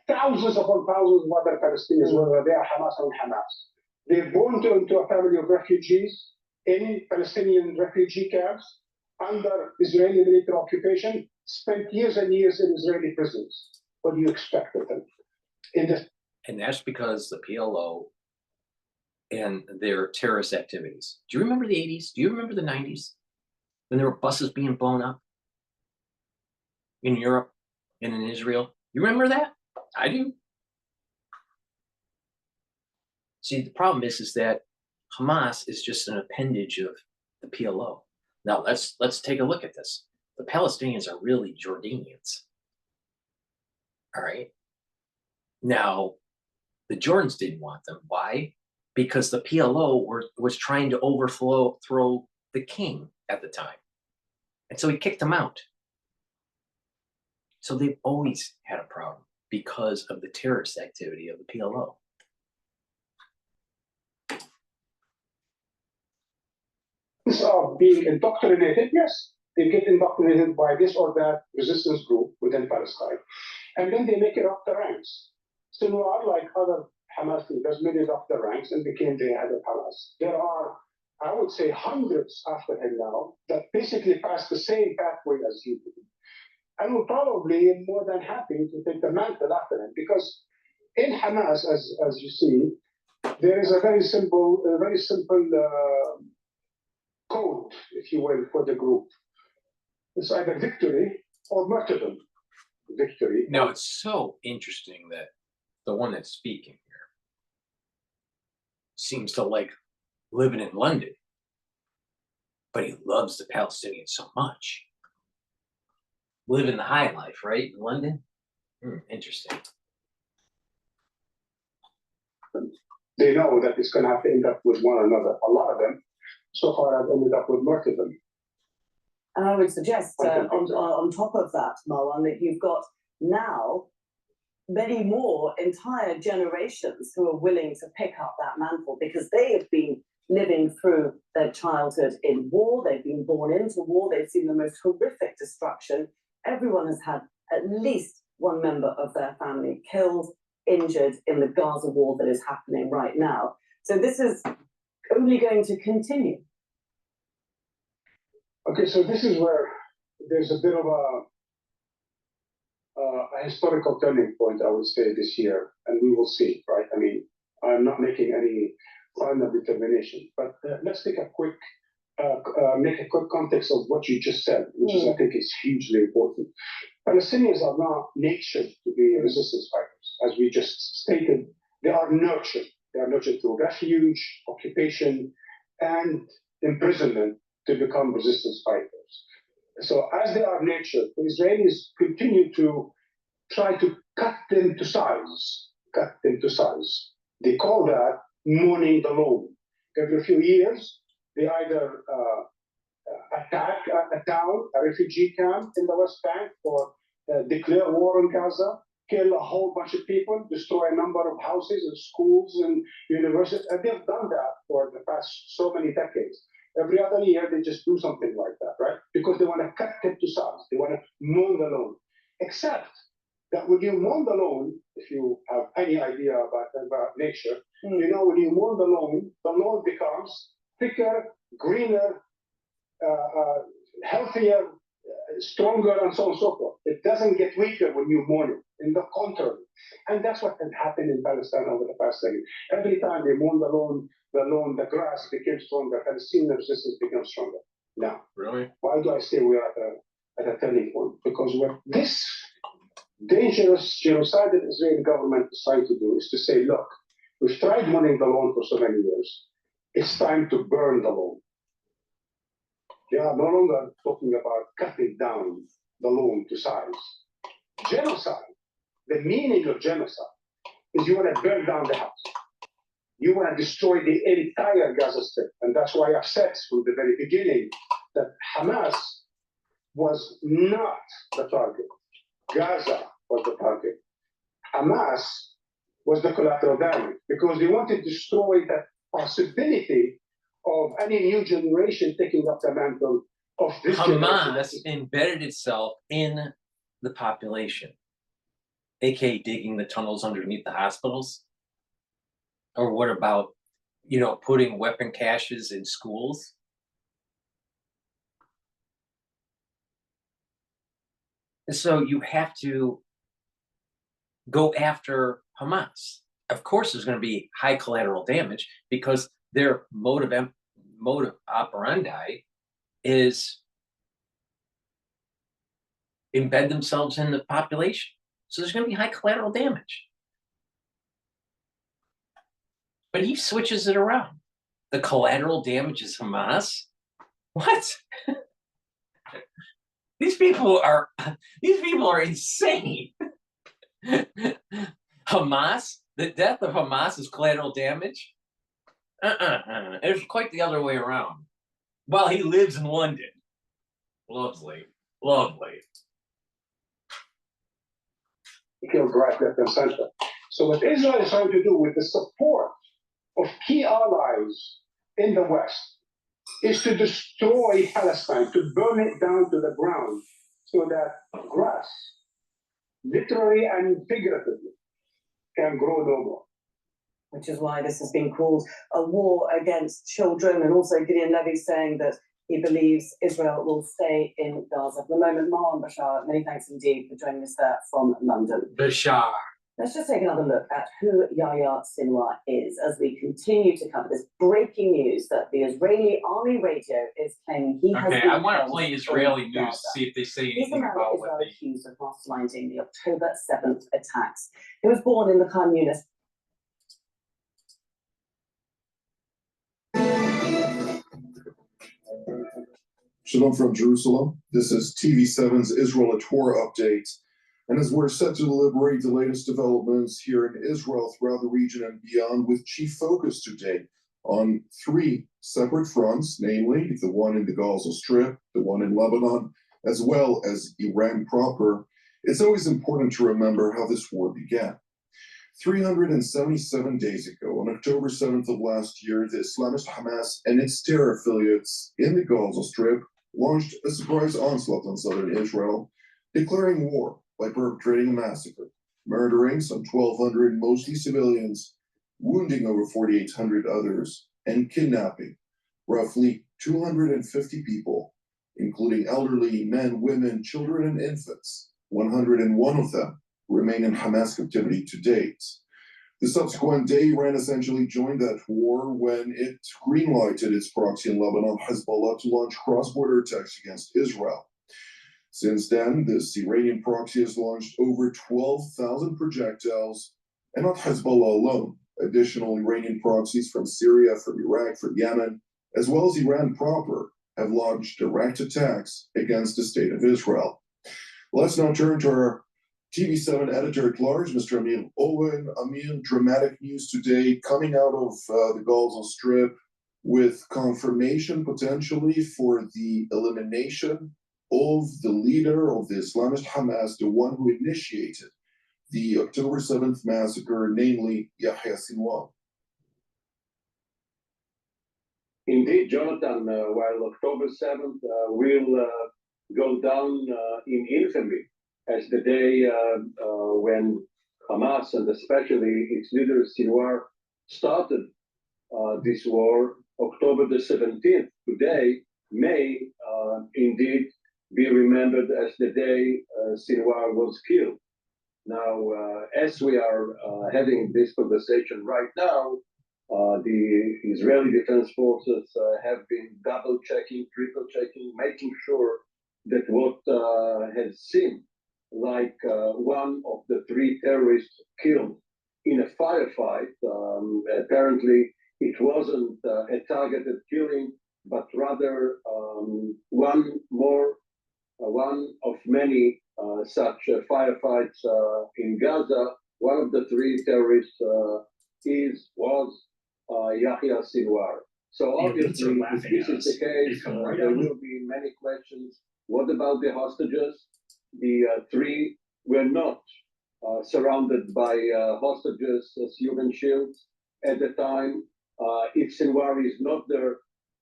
thousands upon thousands of other Palestinians, whether they are Hamas or Hamas. They're born into a family of refugees in Palestinian refugee camps under Israeli military occupation, spent years and years in Israeli prisons. What do you expect of them? And that's because the PLO and their terrorist activities. Do you remember the 80s? Do you remember the 90s? When there were buses being blown up in Europe and in Israel? You remember that? I do. See, the problem is that Hamas is just an appendage of the PLO. Now let's take a look at this. The Palestinians are really Jordanians. All right. Now, the Jordans didn't want them. Why? Because the PLO was trying to overthrow the king at the time. And so he kicked them out. So they've always had a problem because of the terrorist activity of the PLO. Are being indoctrinated, yes, they get indoctrinated by this or that resistance group within Palestine, and then they make it up the ranks. Sinwar, like other Hamas leaders, made it up the ranks and became the head of Hamas. There are, I would say, hundreds after him now that basically pass the same pathway as he did, and will probably be more than happy to take the mantle after him, because in Hamas, as you see, there is a very simple code, if you will, for the group. It's either victory or martyrdom. Victory. Now, it's so interesting that the one that's speaking here seems to like living in London, but he loves the Palestinians so much. Living the high life, right, in London? Interesting. They know that it's going to have to end up with one another. A lot of them so far have ended up with martyrdom. And I would suggest on top of that, Marwan, that you've got now many more entire generations who are willing to pick up that mantle, because they have been living through their childhood in war. They've been born into war. They've seen the most horrific destruction. Everyone has had at least one member of their family killed, injured in the Gaza war that is happening right now. So this is only going to continue. Okay, so this is where there's a bit of a historical turning point, I would say, this year, and we will see, right? I mean, I'm not making any final determination, but let's take a quick, make a quick context of what you just said, which is, I think, is hugely important. Palestinians are not natured to be resistance fighters, as we just stated. They are nurtured. They are nurtured through refuge, occupation, and imprisonment to become resistance fighters. So as they are nurtured, the Israelis continue to try to cut them to size, They call that mowing the lawn. Every few years, they either attack a town, a refugee camp in the West Bank, or declare war on Gaza, kill a whole bunch of people, destroy a number of houses and schools and universities. And they've done that for the past so many decades. Every other year, they just do something like that, right? Because they want to cut them to size. They want to mow the lawn. Except that when you mow the lawn, if you have any idea about nature, you know, when you mow the lawn becomes thicker, greener, healthier, stronger, and so on and so forth. It doesn't get weaker when you mow it. In the contrary. And that's what had happened in Palestine over the past decade. Every time they mow the grass became stronger, Palestinian resistance becomes stronger. Now, really, why do I say we are at a turning point? Because what this dangerous genocidal Israeli government is trying to do is to say, look, we've tried mowing the lawn for so many years. It's time to burn the lawn. They are no longer talking about cutting down the lawn to size. Genocide, the meaning of genocide is you want to burn down the house. You want to destroy the entire Gaza Strip. And that's why I've said from the very beginning that Hamas was not the target. Gaza was the target. Hamas was the collateral damage because they wanted to destroy that possibility of any new generation taking up the mantle of this Hamas embedded itself in the population, aka digging the tunnels underneath the hospitals. Or what about, putting weapon caches in schools? And so you have to go after Hamas. Of course, there's going to be high collateral damage because their mode of operandi is embed themselves in the population. So there's going to be high collateral damage. But he switches it around. The collateral damage is Hamas? What? These people are insane. Hamas? The death of Hamas is collateral damage? It's quite the other way around. Well, he lives in London. Lovely. Killed right, left, and center. So what Israel is trying to do with the support of key allies in the West is to destroy Palestine, to burn it down to the ground so that grass, literally and figuratively, can grow no more. Which is why this has been called a war against children, and also Gideon Levy saying that he believes Israel will stay in Gaza. For the moment, Marwan Bashar, many thanks indeed for joining us there from London. Bashar. Let's just take another look at who Yahya Sinwar is as we continue to cover this breaking news that the Israeli army radio is claiming he has been I want to killed play in Israeli news, Gaza. see if they say He's the anything man about that what Israel they... accused of masterminding the October 7th attacks. He was born in the Khan Yunis. Shalom from Jerusalem. This is TV7's Israel at War update. And as we're set to deliberate the latest developments here in Israel throughout the region and beyond, with chief focus today on 3 separate fronts, namely the one in the Gaza Strip, the one in Lebanon, as well as Iran proper, it's always important to remember how this war began. 377 days ago, on October 7th of last year, the Islamist Hamas and its terror affiliates in the Gaza Strip launched a surprise onslaught on southern Israel, declaring war by perpetrating a massacre, murdering some 1,200 mostly civilians, wounding over 4,800 others, and kidnapping roughly 250 people, including elderly men, women, children, and infants. 101 of them remain in Hamas captivity to date. The subsequent day, Iran essentially joined that war when it greenlighted its proxy in Lebanon, Hezbollah, to launch cross-border attacks against Israel. Since then, this Iranian proxy has launched over 12,000 projectiles, and not Hezbollah alone. Additional Iranian proxies from Syria, from Iraq, from Yemen, as well as Iran proper, have launched direct attacks against the state of Israel. Let's now turn to our TV7 editor-at-large, Mr. Amir Owen. Amir, dramatic news today coming out of the Gaza Strip with confirmation potentially for the elimination of the leader of the Islamist Hamas, the one who initiated the October 7th massacre, namely Yahya Sinwar. Indeed, Jonathan, while October 7th will go down in infamy as the day when Hamas and especially its leader Sinwar started this war, October the 17th, today may indeed be remembered as the day Sinwar was killed. Now, as we are having this conversation right now, the Israeli Defense Forces have been double-checking, triple-checking, making sure that what has seemed like one of the 3 terrorists killed in a firefight, apparently it wasn't a targeted killing, but rather one of many such firefights in Gaza. One of the three terrorists was Yahya Sinwar. So obviously, if this is the case, there will be many questions. What about the hostages? The three were not surrounded by hostages as human shields at the time. If Sinwar is not there,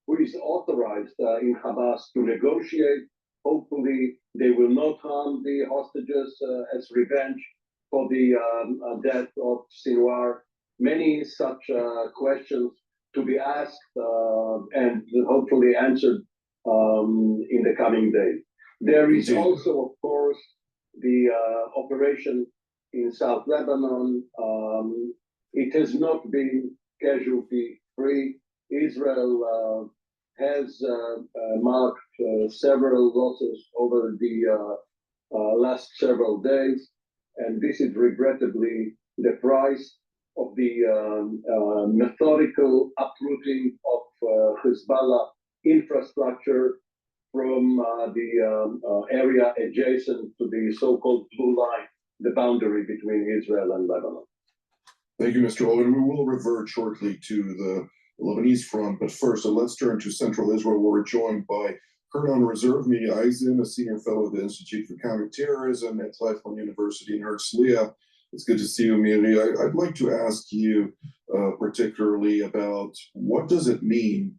who is authorized in Hamas to negotiate? Hopefully, they will not harm the hostages as revenge for the death of Sinwar. Many such questions to be asked and hopefully answered in the coming days. There is also, of course, the operation in South Lebanon. It has not been casualty-free. Israel has marked several losses over the last several days, and this is regrettably the price of the methodical uprooting of Hezbollah infrastructure from the area adjacent to the so-called blue line, the boundary between Israel and Lebanon. Thank you, Mr. Olin. We will revert shortly to the Lebanese front, but first, let's turn to Central Israel, where we're joined by Colonel on Reserve Miri Eisen, a senior fellow at the Institute for Counterterrorism at Lifelong University in Herzliya. It's good to see you, Miri. I'd like to ask you particularly about what does it mean,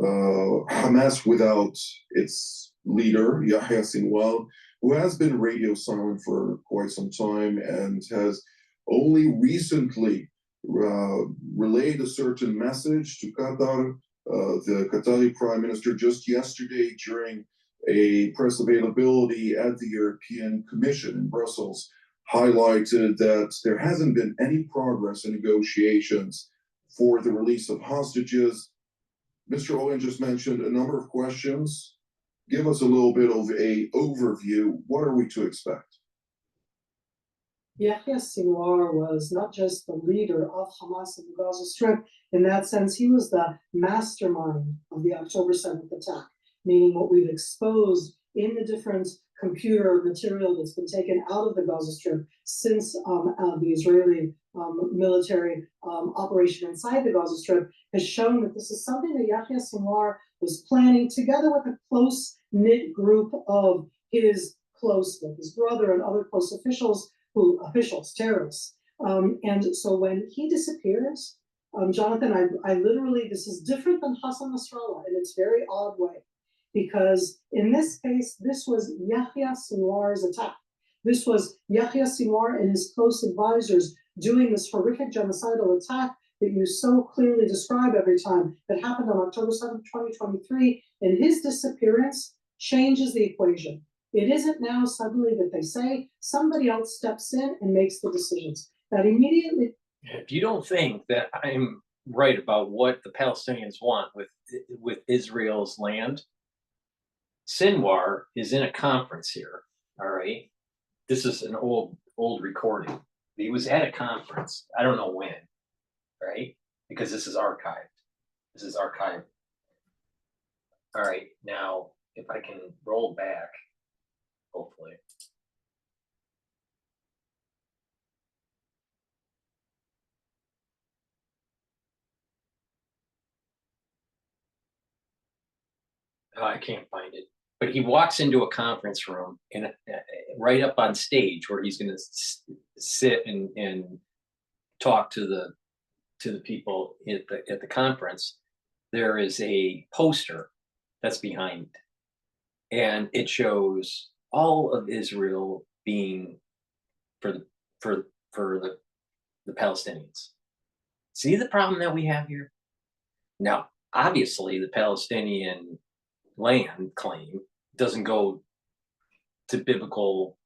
Hamas without its leader, Yahya Sinwar, who has been radio silent for quite some time and has only recently relayed a certain message to Qatar. The Qatari Prime Minister just yesterday during a press availability at the European Commission in Brussels highlighted that there hasn't been any progress in negotiations for the release of hostages. Mr. Olin just mentioned a number of questions. Give us a little bit of an overview. What are we to expect? Yahya Sinwar was not just the leader of Hamas in the Gaza Strip. In that sense, he was the mastermind of the October 7th attack, meaning what we've exposed in the different computer material that's been taken out of the Gaza Strip since the Israeli military operation inside the Gaza Strip has shown that this is something that Yahya Sinwar was planning together with a close-knit group of his his brother and other close officials, terrorists. And so when he disappears, Jonathan, I literally, this is different than Hassan Nasrallah in its very odd way, because in this case, this was Yahya Sinwar's attack. This was Yahya Sinwar and his close advisors doing this horrific genocidal attack that you so clearly describe every time that happened on October 7th, 2023, and his disappearance changes the equation. It isn't now suddenly that they say somebody else steps in and makes the decisions. That immediately. If you don't think that I'm right about what the Palestinians want with Israel's land, Sinwar is in a conference here. All right, this is an old recording. He was at a conference. I don't know when, right? Because this is archived. This is archived. All right, now if I can roll back. Hopefully. I can't find it. But he walks into a conference room and right up on stage where he's going to sit and talk to the people at the conference. There is a poster that's behind it, and it shows all of Israel being for the Palestinians. See the problem that we have here? Now, obviously, the Palestinian land claim doesn't go to biblical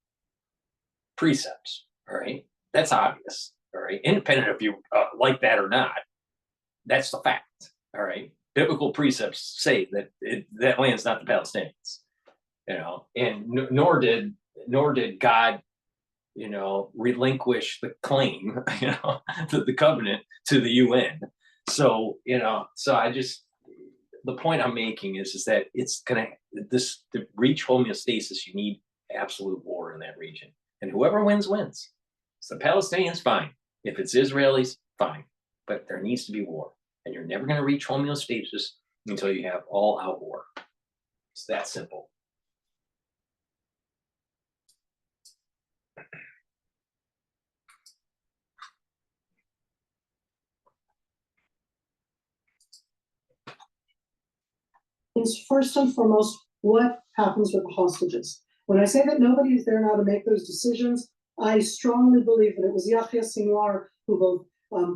precepts, all right? That's obvious, all right? Independent if you like that or not, that's the fact, all right? Biblical precepts say that that land's not the Palestinians. You know, and nor did God, you know, relinquish the claim, you know, the covenant to the UN. So, you know, so the point I'm making is that it's gonna to reach homeostasis, you need absolute war in that region, and whoever wins wins. So the Palestinians, fine. If it's Israelis, fine. But there needs to be war, and you're never going to reach homeostasis until you have all-out war. It's that simple. Is first and foremost what happens with the hostages. When I say that nobody is there now to make those decisions, I strongly believe that it was Yahya Sinwar who both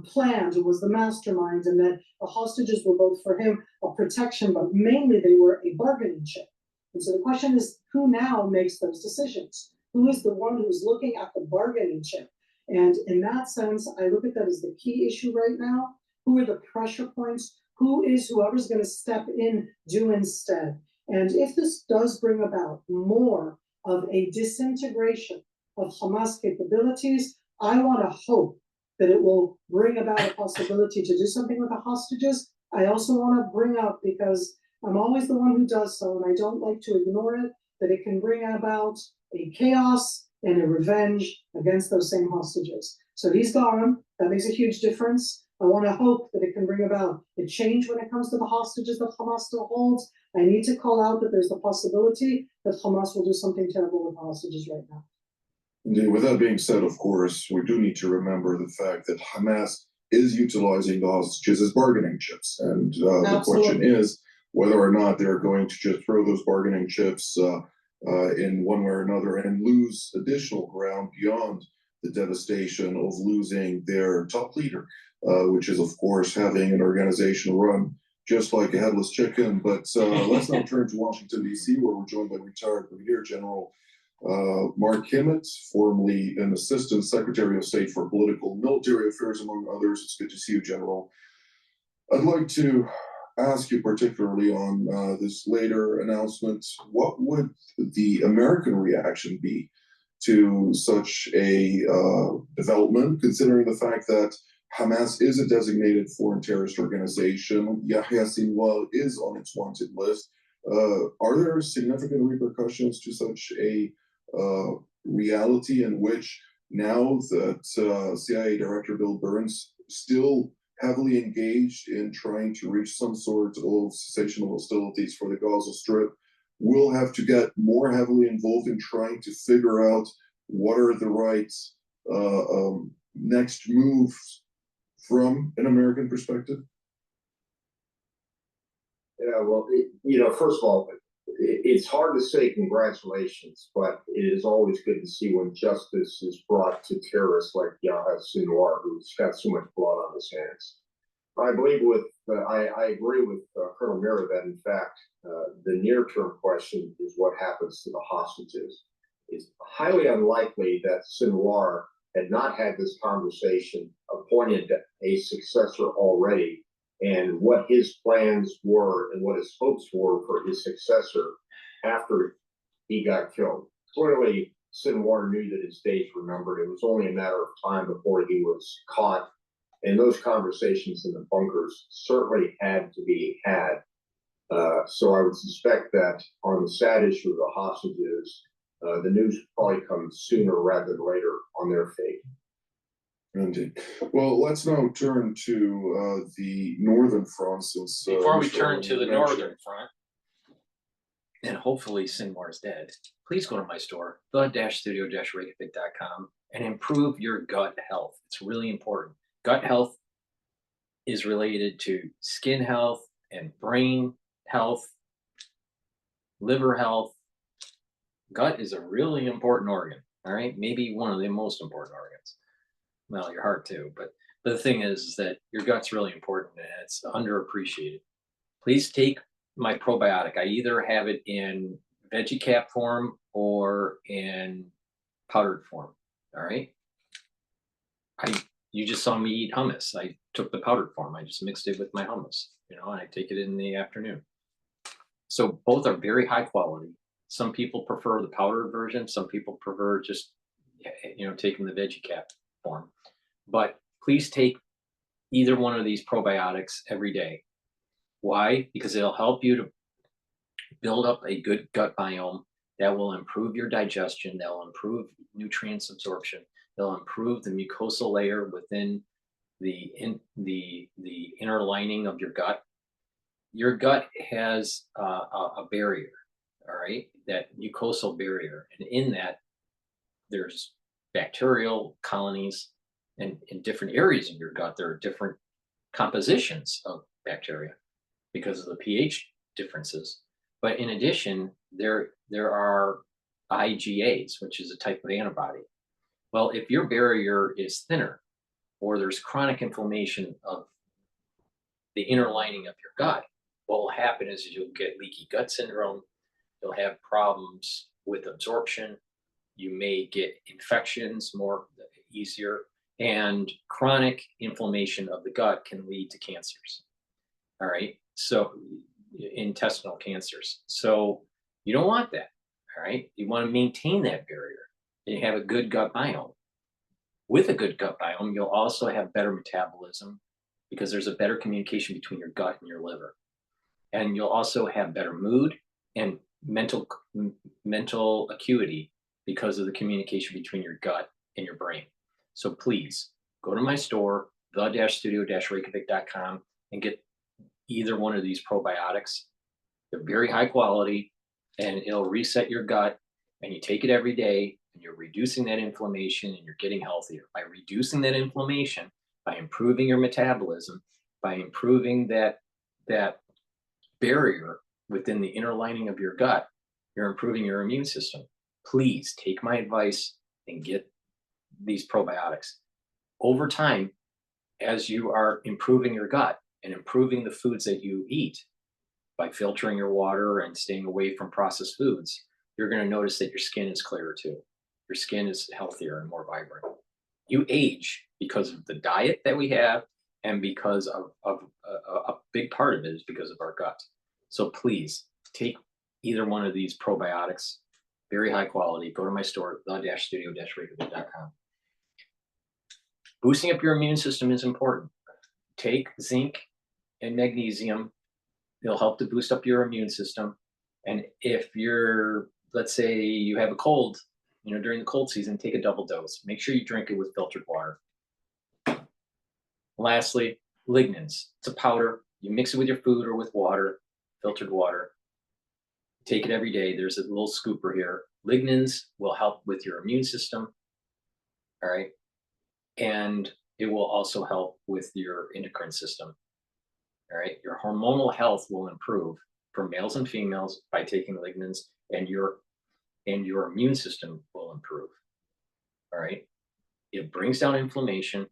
planned, who was the mastermind, and that the hostages were both for him a protection, but mainly they were a bargaining chip. And so the question is, who now makes those decisions? Who is the one who's looking at the bargaining chip? And in that sense, I look at that as the key issue right now. Who are the pressure points? Who is whoever's going to step in, do instead? And if this does bring about more of a disintegration of Hamas capabilities, I want to hope that it will bring about a possibility to do something with the hostages. I also want to bring up, because I'm always the one who does so, and I don't like to ignore it, that it can bring about a chaos and a revenge against those same hostages. So he's gone. That makes a huge difference. I want to hope that it can bring about a change when it comes to the hostages that Hamas still holds. I need to call out that there's the possibility that Hamas will do something terrible with the hostages right now. Indeed. With that being said, of course, we do need to remember the fact that Hamas is utilizing the hostages as bargaining chips. And the question is whether or not they're going to just throw those bargaining chips in one way or another and lose additional ground beyond the devastation of losing their top leader, which is, of course, having an organization run just like a headless chicken. But let's now turn to Washington, D.C., where we're joined by retired Brigadier General Mark Kimmett, formerly an Assistant Secretary of State for Political and Military Affairs, among others. It's good to see you, General. I'd like to ask you particularly on this later announcement, what would the American reaction be to such a development, considering the fact that Hamas is a designated foreign terrorist organization, Yahya Sinwar is on its wanted list? Are there significant repercussions to such a reality in which now that CIA Director Bill Burns still heavily engaged in trying to reach some sort of cessation of hostilities for the Gaza Strip, will have to get more heavily involved in trying to figure out what are the right next moves from an American perspective? Yeah, well, first of all, it's hard to say congratulations, but it is always good to see when justice is brought to terrorists like Yahya Sinwar, who's got so much blood on his hands. I agree with Colonel Mira that, in fact, the near-term question is what happens to the hostages. It's highly unlikely that Sinwar had not had this conversation, appointed a successor already, and what his plans were and what his hopes were for his successor after he got killed. Clearly, Sinwar knew that his days were numbered. It was only a matter of time before he was caught, and those conversations in the bunkers certainly had to be had. So I would suspect that on the sad issue of the hostages, the news probably comes sooner rather than later on their fate. Indeed. Well, let's now turn to the northern front. Since before we turn to the northern front, and hopefully Sinwar is dead, please go to my store, the-studio-reykjavik.com, and improve your gut health. It's really important. Gut health is related to skin health and brain health, liver health. Gut is a really important organ, all right? Maybe one of the most important organs. Well, your heart too, but the thing is that your gut's really important and it's underappreciated. Please take my probiotic. I either have it in veggie cap form or in powdered form, all right? You just saw me eat hummus. I took the powdered form. I just mixed it with my hummus, and I take it in the afternoon. So both are very high quality. Some people prefer the powdered version. Some people prefer just, taking the veggie cap form. But please take either one of these probiotics every day. Why? Because it'll help you to build up a good gut biome that will improve your digestion, that will improve nutrients absorption, they'll improve the mucosal layer within the inner lining of your gut. Your gut has a barrier, all right, that mucosal barrier, and in that there's bacterial colonies, and in different areas of your gut there are different compositions of bacteria because of the pH differences. But in addition, there are IgAs, which is a type of antibody. Well, if your barrier is thinner, or there's chronic inflammation of the inner lining of your gut, what will happen is you'll get leaky gut syndrome, you'll have problems with absorption, you may get infections more easier, and chronic inflammation of the gut can lead to cancers. All right, so intestinal cancers. So you don't want that. All right, you want to maintain that barrier and you have a good gut biome. With a good gut biome, you'll also have better metabolism because there's a better communication between your gut and your liver. And you'll also have better mood and mental acuity because of the communication between your gut and your brain. So please go to my store, the-studio-reykjavik.com, and get either one of these probiotics. They're very high quality and it'll reset your gut, and you take it every day and you're reducing that inflammation and you're getting healthier. By reducing that inflammation, by improving your metabolism, by improving that barrier within the inner lining of your gut, you're improving your immune system. Please take my advice and get these probiotics. Over time, as you are improving your gut and improving the foods that you eat by filtering your water and staying away from processed foods, you're going to notice that your skin is clearer too. Your skin is healthier and more vibrant. You age because of the diet that we have, and because of a big part of it is because of our gut. So please take either one of these probiotics, very high quality. Go to my store, the-studio-reykjavik.com. Boosting up your immune system is important. Take zinc and magnesium. It'll help to boost up your immune system. And if you're, let's say you have a cold, during the cold season, take a double dose. Make sure you drink it with filtered water. Lastly, lignans. It's a powder. You mix it with your food or with water, filtered water. Take it every day. There's a little scooper here. Lignans will help with your immune system. All right. And it will also help with your endocrine system. All right. Your hormonal health will improve for males and females by taking lignans, and your immune system will improve. All right. It brings down inflammation,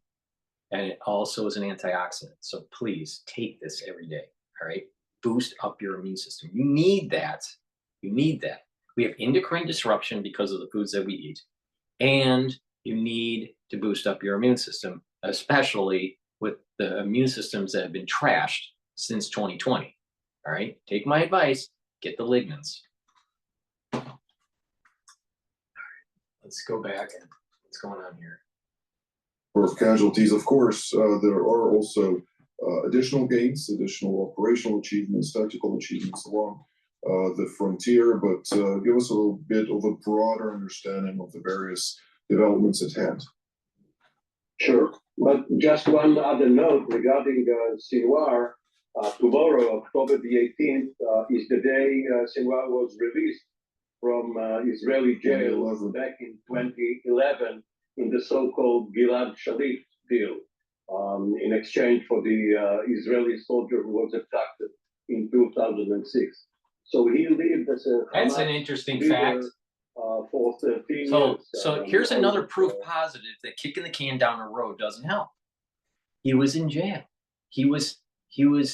and it also is an antioxidant. So please take this every day. All right. Boost up your immune system. You need that. You need that. We have endocrine disruption because of the foods that we eat, and you need to boost up your immune system, especially with the immune systems that have been trashed since 2020. All right. Take my advice. Get the lignans. All right. Let's go back and what's going on here. For casualties, of course, there are also additional gains, additional operational achievements, tactical achievements along the frontier, but give us a little bit of a broader understanding of the various developments at hand. Sure, but just one other note regarding Sinwar. Tomorrow, October the 18th, is the day Sinwar was released from Israeli jail back in 2011 in the so-called Gilad Shalit deal, in exchange for the Israeli soldier who was abducted in 2006. So he lived as a That's Hamas an interesting leader, fact. For 13 years. So here's another proof positive that kicking the can down the road doesn't help. He was in jail. He was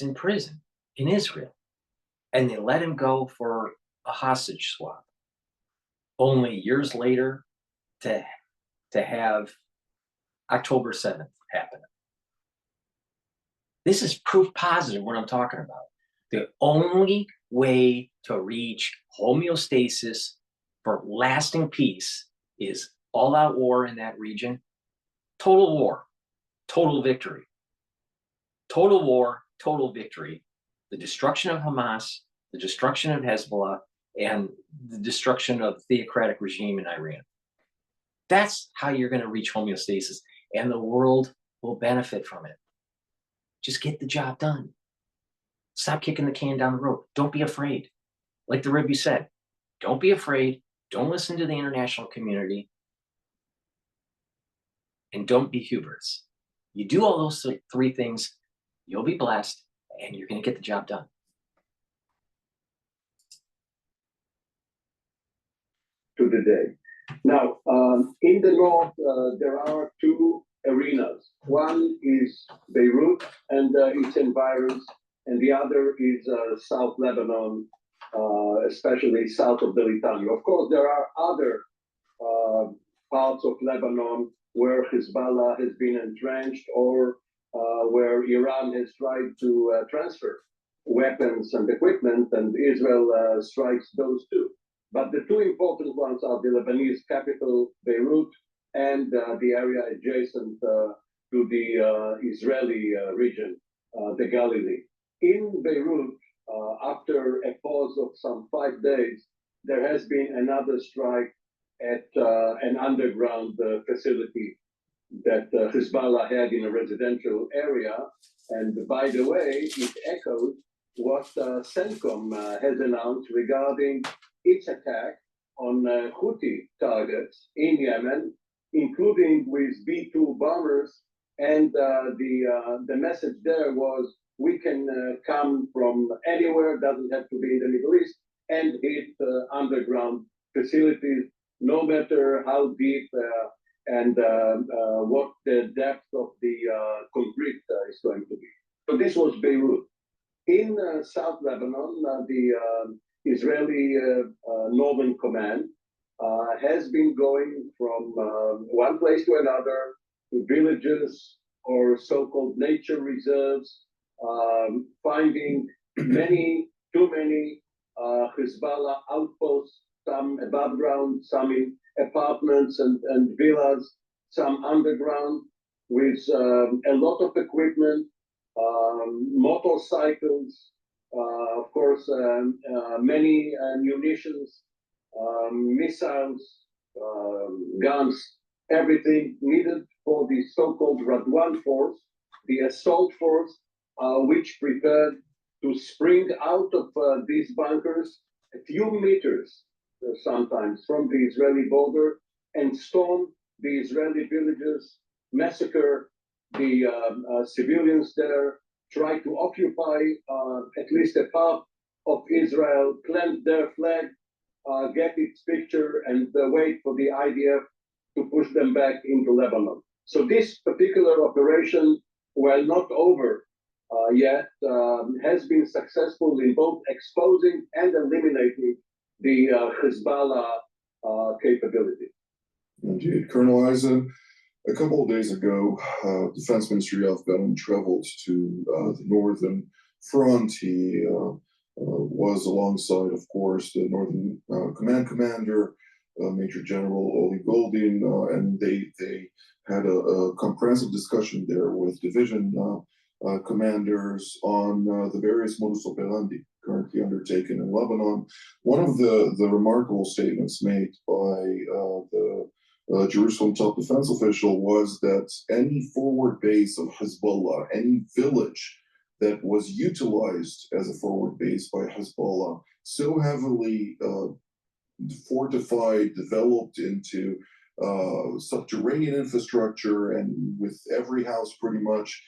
in prison in Israel, and they let him go for a hostage swap. Only years later to have October 7th happen. This is proof positive what I'm talking about. The only way to reach homeostasis for lasting peace is all-out war in that region, total war, total victory. Total war, total victory. the destruction of Hamas, the destruction of Hezbollah, and the destruction of the theocratic regime in Iran. That's how you're going to reach homeostasis, and the world will benefit from it. Just get the job done. Stop kicking the can down the road. Don't be afraid. Like the Rebbe said, don't be afraid. Don't listen to the international community. And don't be hubris. You do all those three things, you'll be blessed, and you're going to get the job done. To the day. Now, in the north, there are two arenas. One is Beirut and its environs, and the other is South Lebanon, especially south of the Litani. Of course, there are other parts of Lebanon where Hezbollah has been entrenched, or where Iran has tried to transfer weapons and equipment, and Israel strikes those two. But the two important ones are the Lebanese capital, Beirut, and the area adjacent to the Israeli region, the Galilee. In Beirut, after a pause of some 5 days, there has been another strike at an underground facility that Hezbollah had in a residential area. And by the way, it echoed what CENTCOM has announced regarding its attack on Houthi targets in Yemen, including with B-2 bombers. And the message there was, we can come from anywhere, doesn't have to be in the Middle East, and hit underground facilities, no matter how deep and what the depth of the concrete is going to be. So this was Beirut. In South Lebanon, the Israeli Northern Command has been going from one place to another, to villages or so-called nature reserves, finding too many Hezbollah outposts, some above ground, some in apartments and villas, some underground, with a lot of equipment, motorcycles, of course, many munitions, missiles, guns, everything needed for the so-called Radwan force, the assault force, which prepared to spring out of these bunkers a few meters sometimes from the Israeli border and storm the Israeli villages, massacre the civilians there, try to occupy at least a part of Israel, plant their flag, get its picture, and wait for the IDF to push them back into Lebanon. So this particular operation, while not over yet, has been successful in both exposing and eliminating the Hezbollah capability. Indeed. Colonel Eisen, a couple of days ago, Defense Minister Yoav Gallant traveled to the northern front. He was alongside, of course, the Northern Command Commander, Major General Oli Goldin, and they had a comprehensive discussion there with division commanders on the various modus operandi currently undertaken in Lebanon. One of the remarkable statements made by the Jerusalem top defense official was that any forward base of Hezbollah, any village that was utilized as a forward base by Hezbollah, so heavily fortified, developed into subterranean infrastructure, and with every house pretty much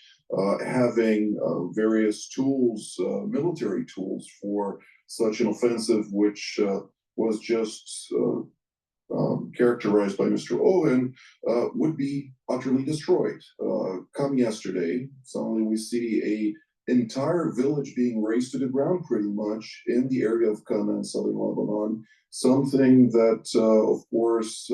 having various tools, military tools for such an offensive, which was just characterized by Mr. Owen, would be utterly destroyed. Come yesterday, suddenly we see a entire village being razed to the ground pretty much in the area of Kamala in southern Lebanon, something that, of course,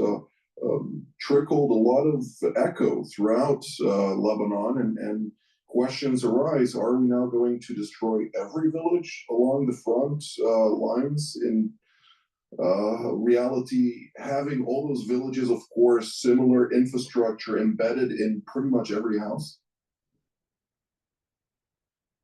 trickled a lot of echo throughout Lebanon, and questions arise. Are we now going to destroy every village along the front lines? In reality, having all those villages, of course, similar infrastructure embedded in pretty much every house?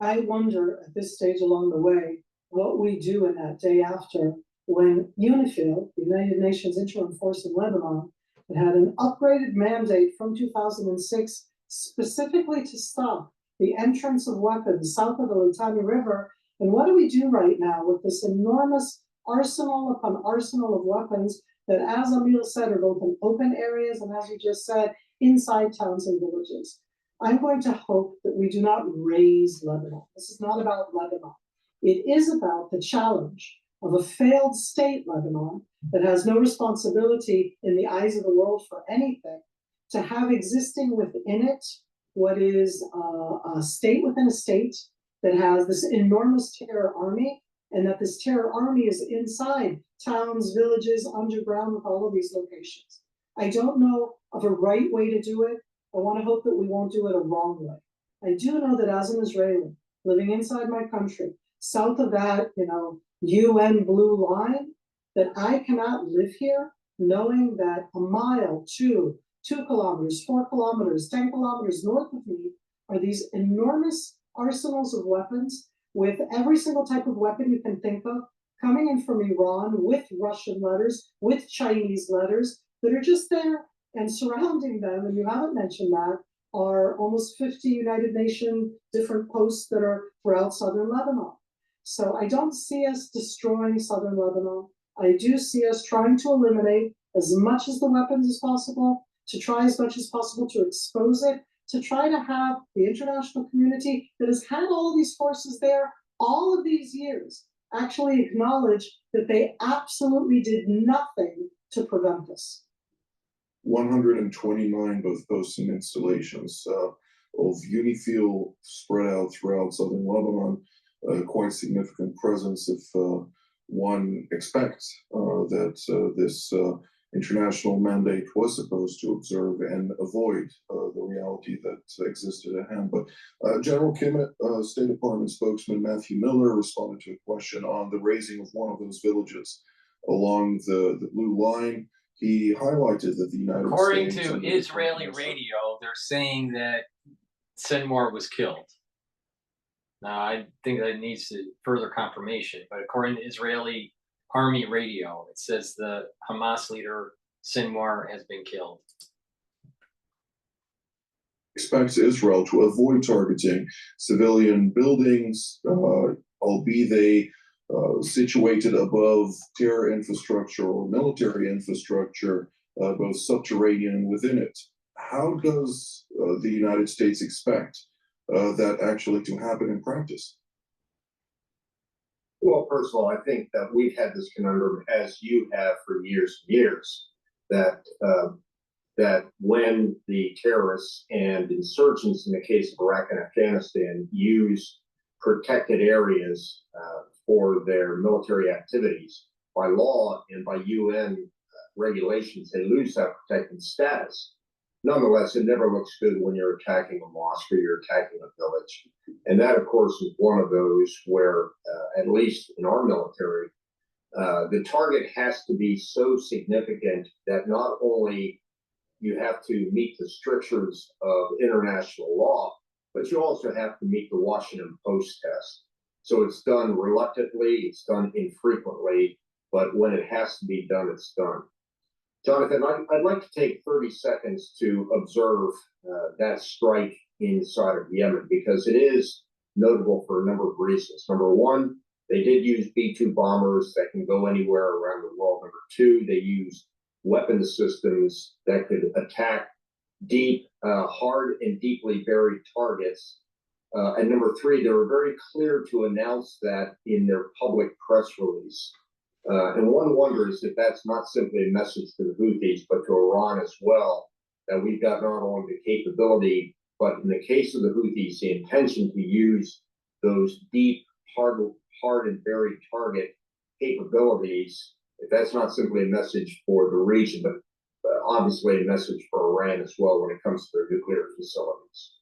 I wonder at this stage along the way what we do in that day after when UNIFIL, the United Nations Interim Force in Lebanon, had an upgraded mandate from 2006 specifically to stop the entrance of weapons south of the Litani River. And what do we do right now with this enormous arsenal upon arsenal of weapons that, as Emil said, are both in open areas and, as you just said, inside towns and villages? I'm going to hope that we do not raise Lebanon. This is not about Lebanon. It is about the challenge of a failed state, Lebanon, that has no responsibility in the eyes of the world for anything, to have existing within it what is a state within a state that has this enormous terror army, and that this terror army is inside towns, villages, underground with all of these locations. I don't know of a right way to do it. I want to hope that we won't do it a wrong way. I do know that as an Israeli living inside my country, south of that, UN blue line, that I cannot live here knowing that a mile, 2 kilometers, 4 kilometers, 10 kilometers north of me are these enormous arsenals of weapons with every single type of weapon you can think of coming in from Iran with Russian letters, with Chinese letters that are just there, and surrounding them, and you haven't mentioned that, are almost 50 United Nations different posts that are throughout southern Lebanon. So I don't see us destroying southern Lebanon. I do see us trying to eliminate as much as the weapons as possible, to try as much as possible to expose it, to try to have the international community that has had all of these forces there all of these years actually acknowledge that they absolutely did nothing to prevent this. 129 both posts and installations of UNIFIL spread out throughout southern Lebanon. Quite significant presence if one expects that this international mandate was supposed to observe and avoid the reality that existed at hand. But General Kimmett, State Department spokesman Matthew Miller, responded to a question on the raising of one of those villages along the blue line. He highlighted that the United According States... to Israeli radio, they're saying that Sinwar was killed. Now, I think that needs further confirmation, but according to Israeli Army radio, it says the Hamas leader Sinwar has been killed. Expects Israel to avoid targeting civilian buildings, albeit they situated above terror infrastructure or military infrastructure, both subterranean and within it. How does the United States expect that actually to happen in practice? Well, first of all, I think that we've had this conundrum, as you have for years and years, that when the terrorists and insurgents, in the case of Iraq and Afghanistan, use protected areas for their military activities, by law and by UN regulations, they lose that protected status. Nonetheless, it never looks good when you're attacking a mosque or you're attacking a village. And that, of course, is one of those where, at least in our military, the target has to be so significant that not only you have to meet the strictures of international law, but you also have to meet the Washington Post test. So it's done reluctantly, it's done infrequently, but when it has to be done, it's done. Jonathan, I'd like to take 30 seconds to observe that strike inside of Yemen, because it is notable for a number of reasons. Number one, they did use B-2 bombers that can go anywhere around the world. Number two, they used weapon systems that could attack deep, hard and deeply buried targets. And number three, they were very clear to announce that in their public press release. And one wonders if that's not simply a message to the Houthis, but to Iran as well, that we've got not only the capability, but in the case of the Houthis, the intention to use those deep, hard and buried target capabilities. If that's not simply a message for the region, but obviously a message for Iran as well when it comes to their nuclear facilities.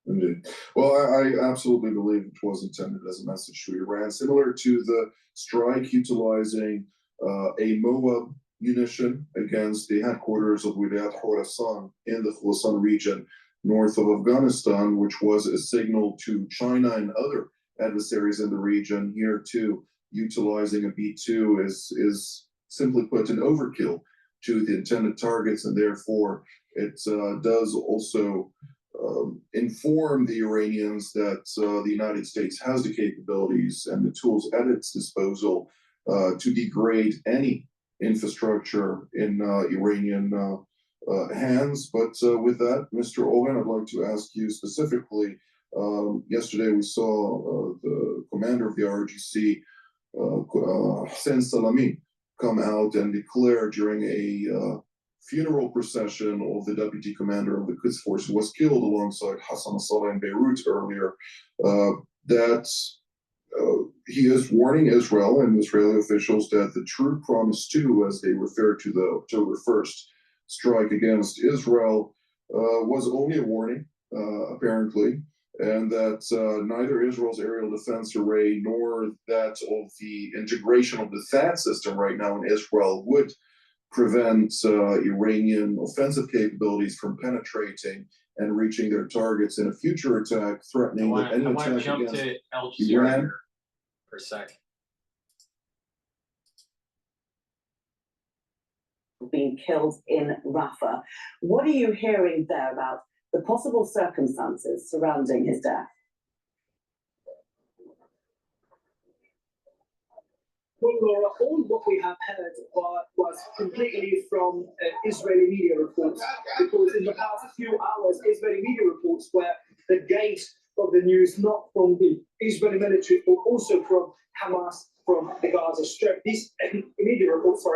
Indeed. Well, I absolutely believe it was intended as a message to Iran, similar to the strike utilizing a Moab munition against the headquarters of Wilayat Khorasan in the Khorasan region north of Afghanistan, which was a signal to China and other adversaries in the region. Here too, utilizing a B-2 is simply put an overkill to the intended targets, and therefore it does also inform the Iranians that the United States has the capabilities and the tools at its disposal to degrade any infrastructure in Iranian hands. But with that, Mr. Owen, I'd like to ask you specifically. Yesterday, we saw the commander of the RGC, Hussein Salami, come out and declare during a funeral procession of the deputy commander of the Quds Force, who was killed alongside Hassan Nasrallah in Beirut earlier, that he is warning Israel and Israeli officials that the true promise 2, as they refer to the October 1st strike against Israel, was only a warning, apparently, and that neither Israel's aerial defense array nor that of the integration of the THAAD system right now in Israel would prevent Iranian offensive capabilities from penetrating and reaching their targets in a future attack, threatening that any attack jump against to Al Jazeera Iran. here for a second. Being killed in Rafah. What are you hearing there about the possible circumstances surrounding his death? Well, Laura, all what we have heard was completely from Israeli media reports, because in the past few hours, Israeli media reports were the gate of the news, not from the Israeli military, but also from Hamas, from the Gaza Strip. These media reports,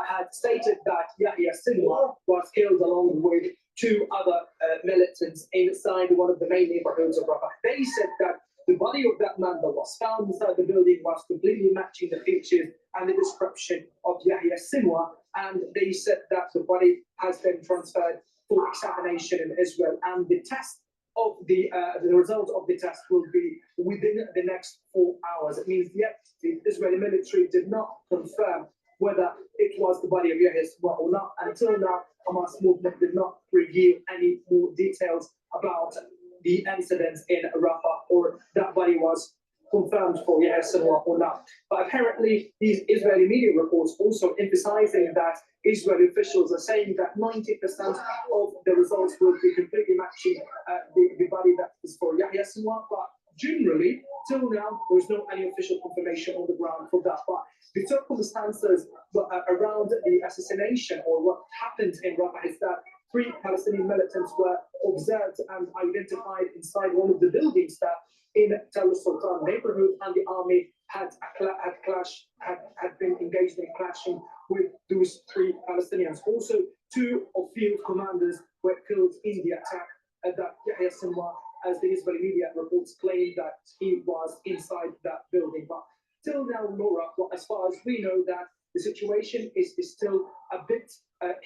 had stated that Yahya Sinwar was killed along with 2 other militants inside one of the main neighborhoods of Rafah. They said that the body of that man that was found inside the building was completely matching the features and the description of Yahya Sinwar, and they said that the body has been transferred for examination in Israel, and the test of the result of the test will be within the next 4 hours. It means yet the Israeli military did not confirm whether it was the body of Yahya Sinwar or not. Until now, Hamas movement did not reveal any more details about the incidents in Rafah, or that body was confirmed for Yahya Sinwar or not. But apparently, these Israeli media reports also emphasizing that Israeli officials are saying that 90% of the results will be completely matching the body that is for Yahya Sinwar. But generally, till now, there's no any official confirmation on the ground for that. But the circumstances around the assassination, or what happened in Rafah, is that 3 Palestinian militants were observed and identified inside one of the buildings that in Tel Sultan neighborhood, and the army had been engaged in clashing with those 3 Palestinians. Also, 2 of field commanders were killed in the attack that Yahya Sinwar, as the Israeli media reports, claim that he was inside that building. But till now, Laura, as far as we know, that the situation is still a bit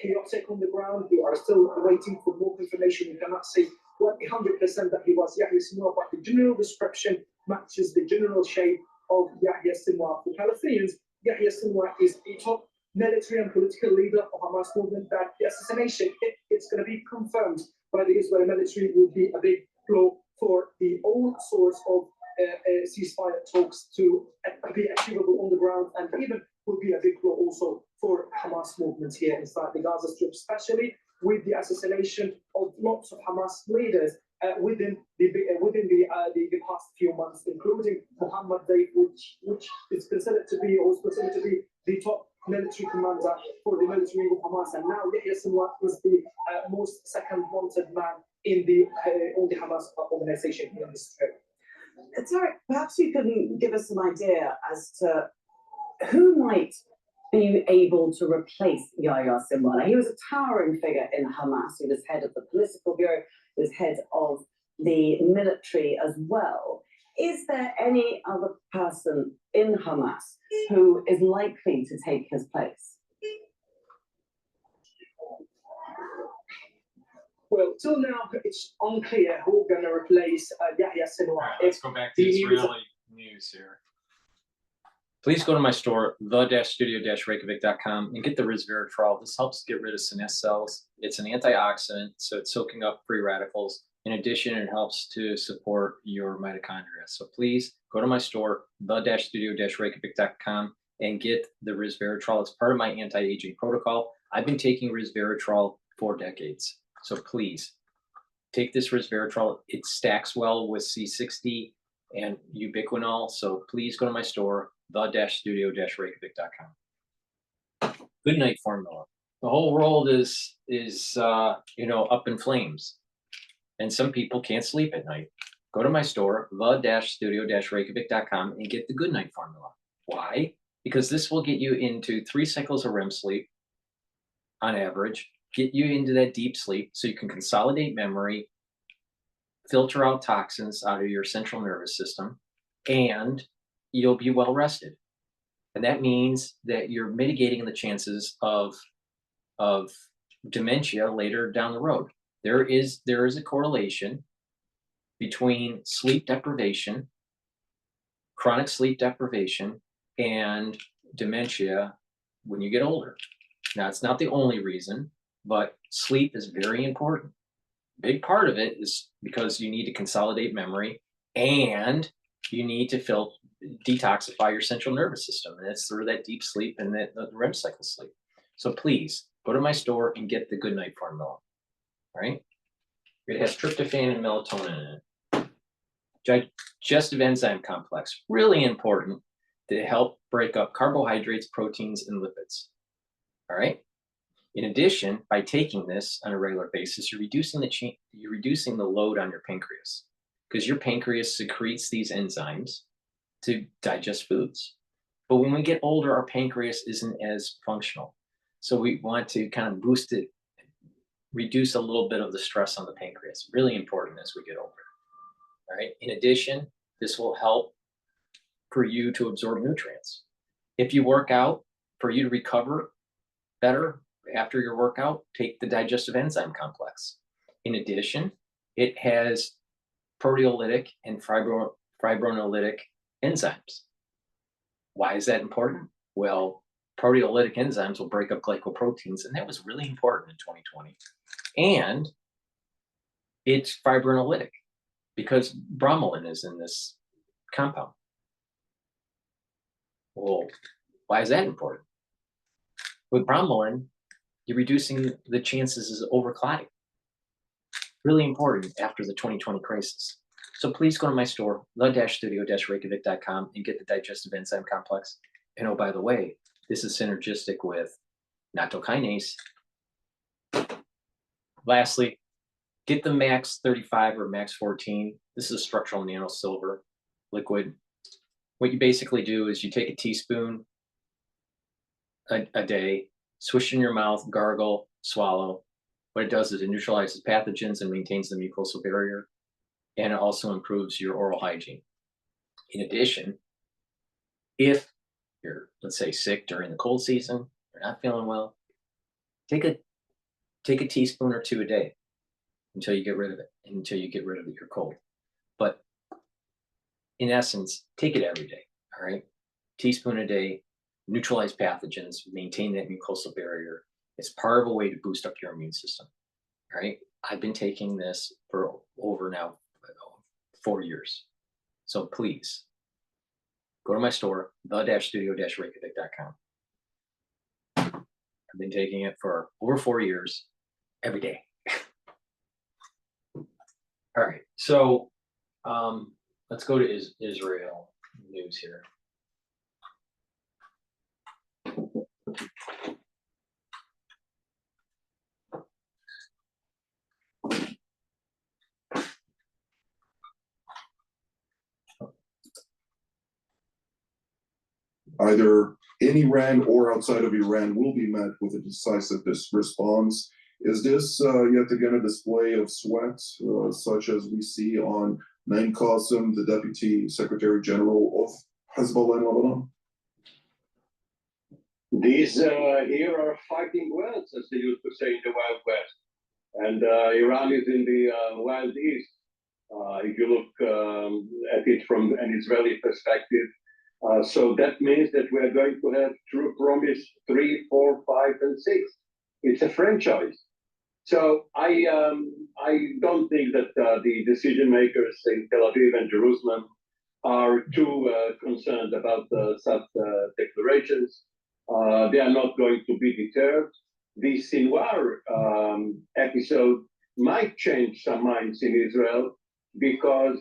chaotic on the ground. We are still waiting for more confirmation. We cannot say 100% that he was Yahya Sinwar, but the general description matches the general shape of Yahya Sinwar. For Palestinians, Yahya Sinwar is a top military and political leader of Hamas movement. That the assassination, if it's going to be confirmed by the Israeli military, would be a big blow for the all sorts of ceasefire talks to be achievable on the ground, and even would be a big blow also for Hamas movements here inside the Gaza Strip, especially with the assassination of lots of Hamas leaders within the past few months, including Mohammed Deif, which is considered to be, or is considered to be, the top military commander for the military of Hamas, and now Yahya Sinwar is the most second wanted man in the Hamas organization here in the Strip. Tarek, perhaps you can give us an idea as to who might be able to replace Yahya Sinwar. He was a towering figure in Hamas. He was head of the political bureau, he was head of the military as well. Is there any other person in Hamas who is likely to take his place? Well, till now, it's unclear who's going to replace Yahya Sinwar. All right, let's go back to Israeli news here. please go to my store, the-studio-reykjavik.com, and get the resveratrol. This helps get rid of senescent cells. It's an antioxidant, so it's soaking up free radicals. In addition, it helps to support your mitochondria. So please go to my store, the-studio-reykjavik.com, and get the resveratrol. It's part of my anti-aging protocol. I've been taking resveratrol for decades. So please take this resveratrol. It stacks well with C60 and ubiquinol. So please go to my store, the-studio-reykjavik.com. Good night formula. The whole world is up in flames, and some people can't sleep at night. Go to my store, the-studio-reykjavik.com, and get the good night formula. Why? Because this will get you into 3 cycles of REM sleep on average, get you into that deep sleep so you can consolidate memory, filter out toxins out of your central nervous system, and you'll be well rested. And that means that you're mitigating the chances of dementia later down the road. There is a correlation between sleep deprivation, chronic sleep deprivation, and dementia when you get older. Now, it's not the only reason, but sleep is very important. Big part of it is because you need to consolidate memory and you need to detoxify your central nervous system. And it's through that deep sleep and the REM cycle sleep. So please go to my store and get the good night formula. All right? It has tryptophan and melatonin in it. Digestive enzyme complex, really important to help break up carbohydrates, proteins, and lipids. All right? In addition, by taking this on a regular basis, you're reducing the load on your pancreas, because your pancreas secretes these enzymes to digest foods. But when we get older, our pancreas isn't as functional. So we want to kind of boost it, reduce a little bit of the stress on the pancreas. Really important as we get older. All right. In addition, this will help for you to absorb nutrients. If you work out, for you to recover better after your workout, take the digestive enzyme complex. In addition, it has proteolytic and fibrinolytic enzymes. Why is that important? Well, proteolytic enzymes will break up glycoproteins, and that was really important in 2020. And it's fibrinolytic because bromelain is in this compound. Well, why is that important? With bromelain, you're reducing the chances of overclotting. Really important after the 2020 crisis. So please go to my store, the-studio-reykjavik.com, and get the digestive enzyme complex. And oh, by the way, this is synergistic with nattokinase. Lastly, get the Max 35 or Max 14. This is a structural nano silver liquid. What you basically do is you take a teaspoon a day, swish in your mouth, gargle, swallow. What it does is it neutralizes pathogens and maintains the mucosal barrier, and it also improves your oral hygiene. In addition, if you're, let's say, sick during the cold season, you're not feeling well, take a teaspoon or 2 a day until you get rid of it, until you get rid of your cold. But in essence, take it every day, all right? Teaspoon a day, neutralize pathogens, maintain that mucosal barrier. It's part of a way to boost up your immune system, all right? I've been taking this for over now 4 years. So please, go to my store, the-studio-reykjavik.com. I've been taking it for over 4 years, every day. All right, so let's go to Israel news here. Either in Iran or outside of Iran will be met with a decisive response. Is this yet again a display of sweat, such as we see on Naim Qassem, the Deputy Secretary General of Hezbollah in Lebanon? These here are fighting words, as they used to say in the Wild West. And Iran is in the Wild East. If you look at it from an Israeli perspective, So that means that we are going to have True Promise 3, 4, 5, and 6. It's a franchise. So I don't think that the decision makers in Tel Aviv and Jerusalem are too concerned about such declarations. They are not going to be deterred. The Sinwar episode might change some minds in Israel because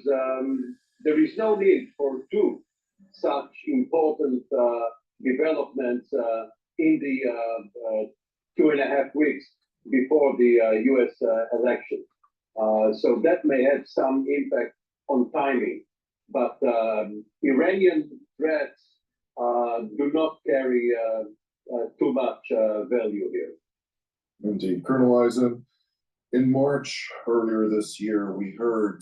there is no need for two such important developments in the 2.5 weeks before the US election. So that may have some impact on timing, but Iranian threats do not carry too much value here. Indeed. Colonel Eisen, in March earlier this year, we heard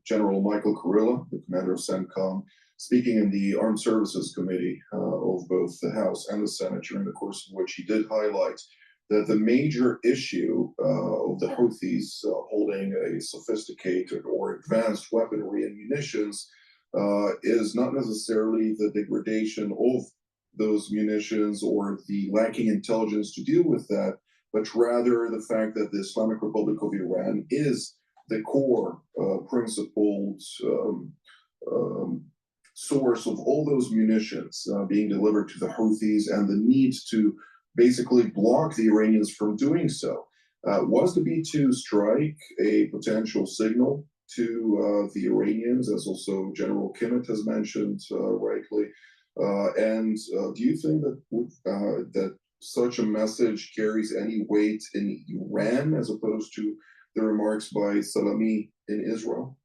General Michael Kurilla, the commander of CENTCOM, speaking in the Armed Services Committee of both the House and the Senate, during the course of which he did highlight that the major issue of the Houthis holding a sophisticated or advanced weaponry and munitions is not necessarily the degradation of those munitions or the lacking intelligence to deal with that, but rather the fact that the Islamic Republic of Iran is the core principled source of all those munitions being delivered to the Houthis, and the need to basically block the Iranians from doing so. Was the B-2 strike a potential signal to the Iranians, as also General Kimmett has mentioned rightly? And do you think that that such a message carries any weight in Iran as opposed to the remarks by Salami in Israel?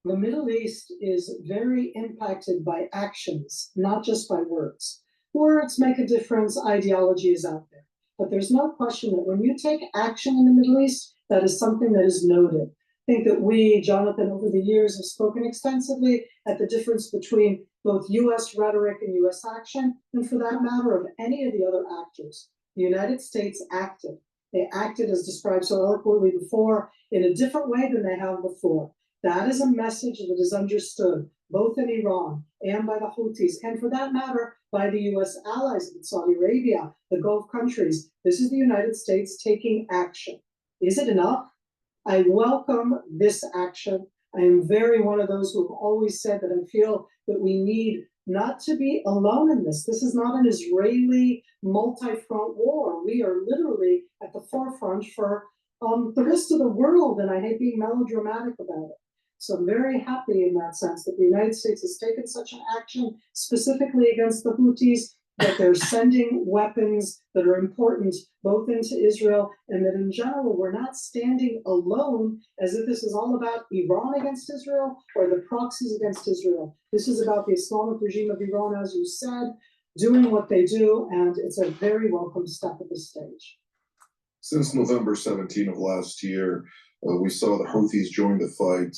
The Middle East is very impacted by actions, not just by words. Words make a difference, ideology is out there. But there's no question that when you take action in the Middle East, that is something that is noted. I think that we, Jonathan, over the years have spoken extensively at the difference between both US rhetoric and US action, and for that matter, of any of the other actors. The United States acted. They acted, as described so eloquently before, in a different way than they have before. That is a message that is understood both in Iran and by the Houthis, and for that matter, by the US allies in Saudi Arabia, the Gulf countries. This is the United States taking action. Is it enough? I welcome this action. I am very one of those who have always said that I feel that we need not to be alone in this. This is not an Israeli multi-front war. We are literally at the forefront for the rest of the world, and I hate being melodramatic about it. So I'm very happy in that sense that the United States has taken such an action specifically against the Houthis, that they're sending weapons that are important both into Israel, and that in general, we're not standing alone as if this is all about Iran against Israel or the proxies against Israel. This is about the Islamic regime of Iran, as you said, doing what they do, and it's a very welcome step at this stage. Since November 17 of last year, we saw the Houthis join the fight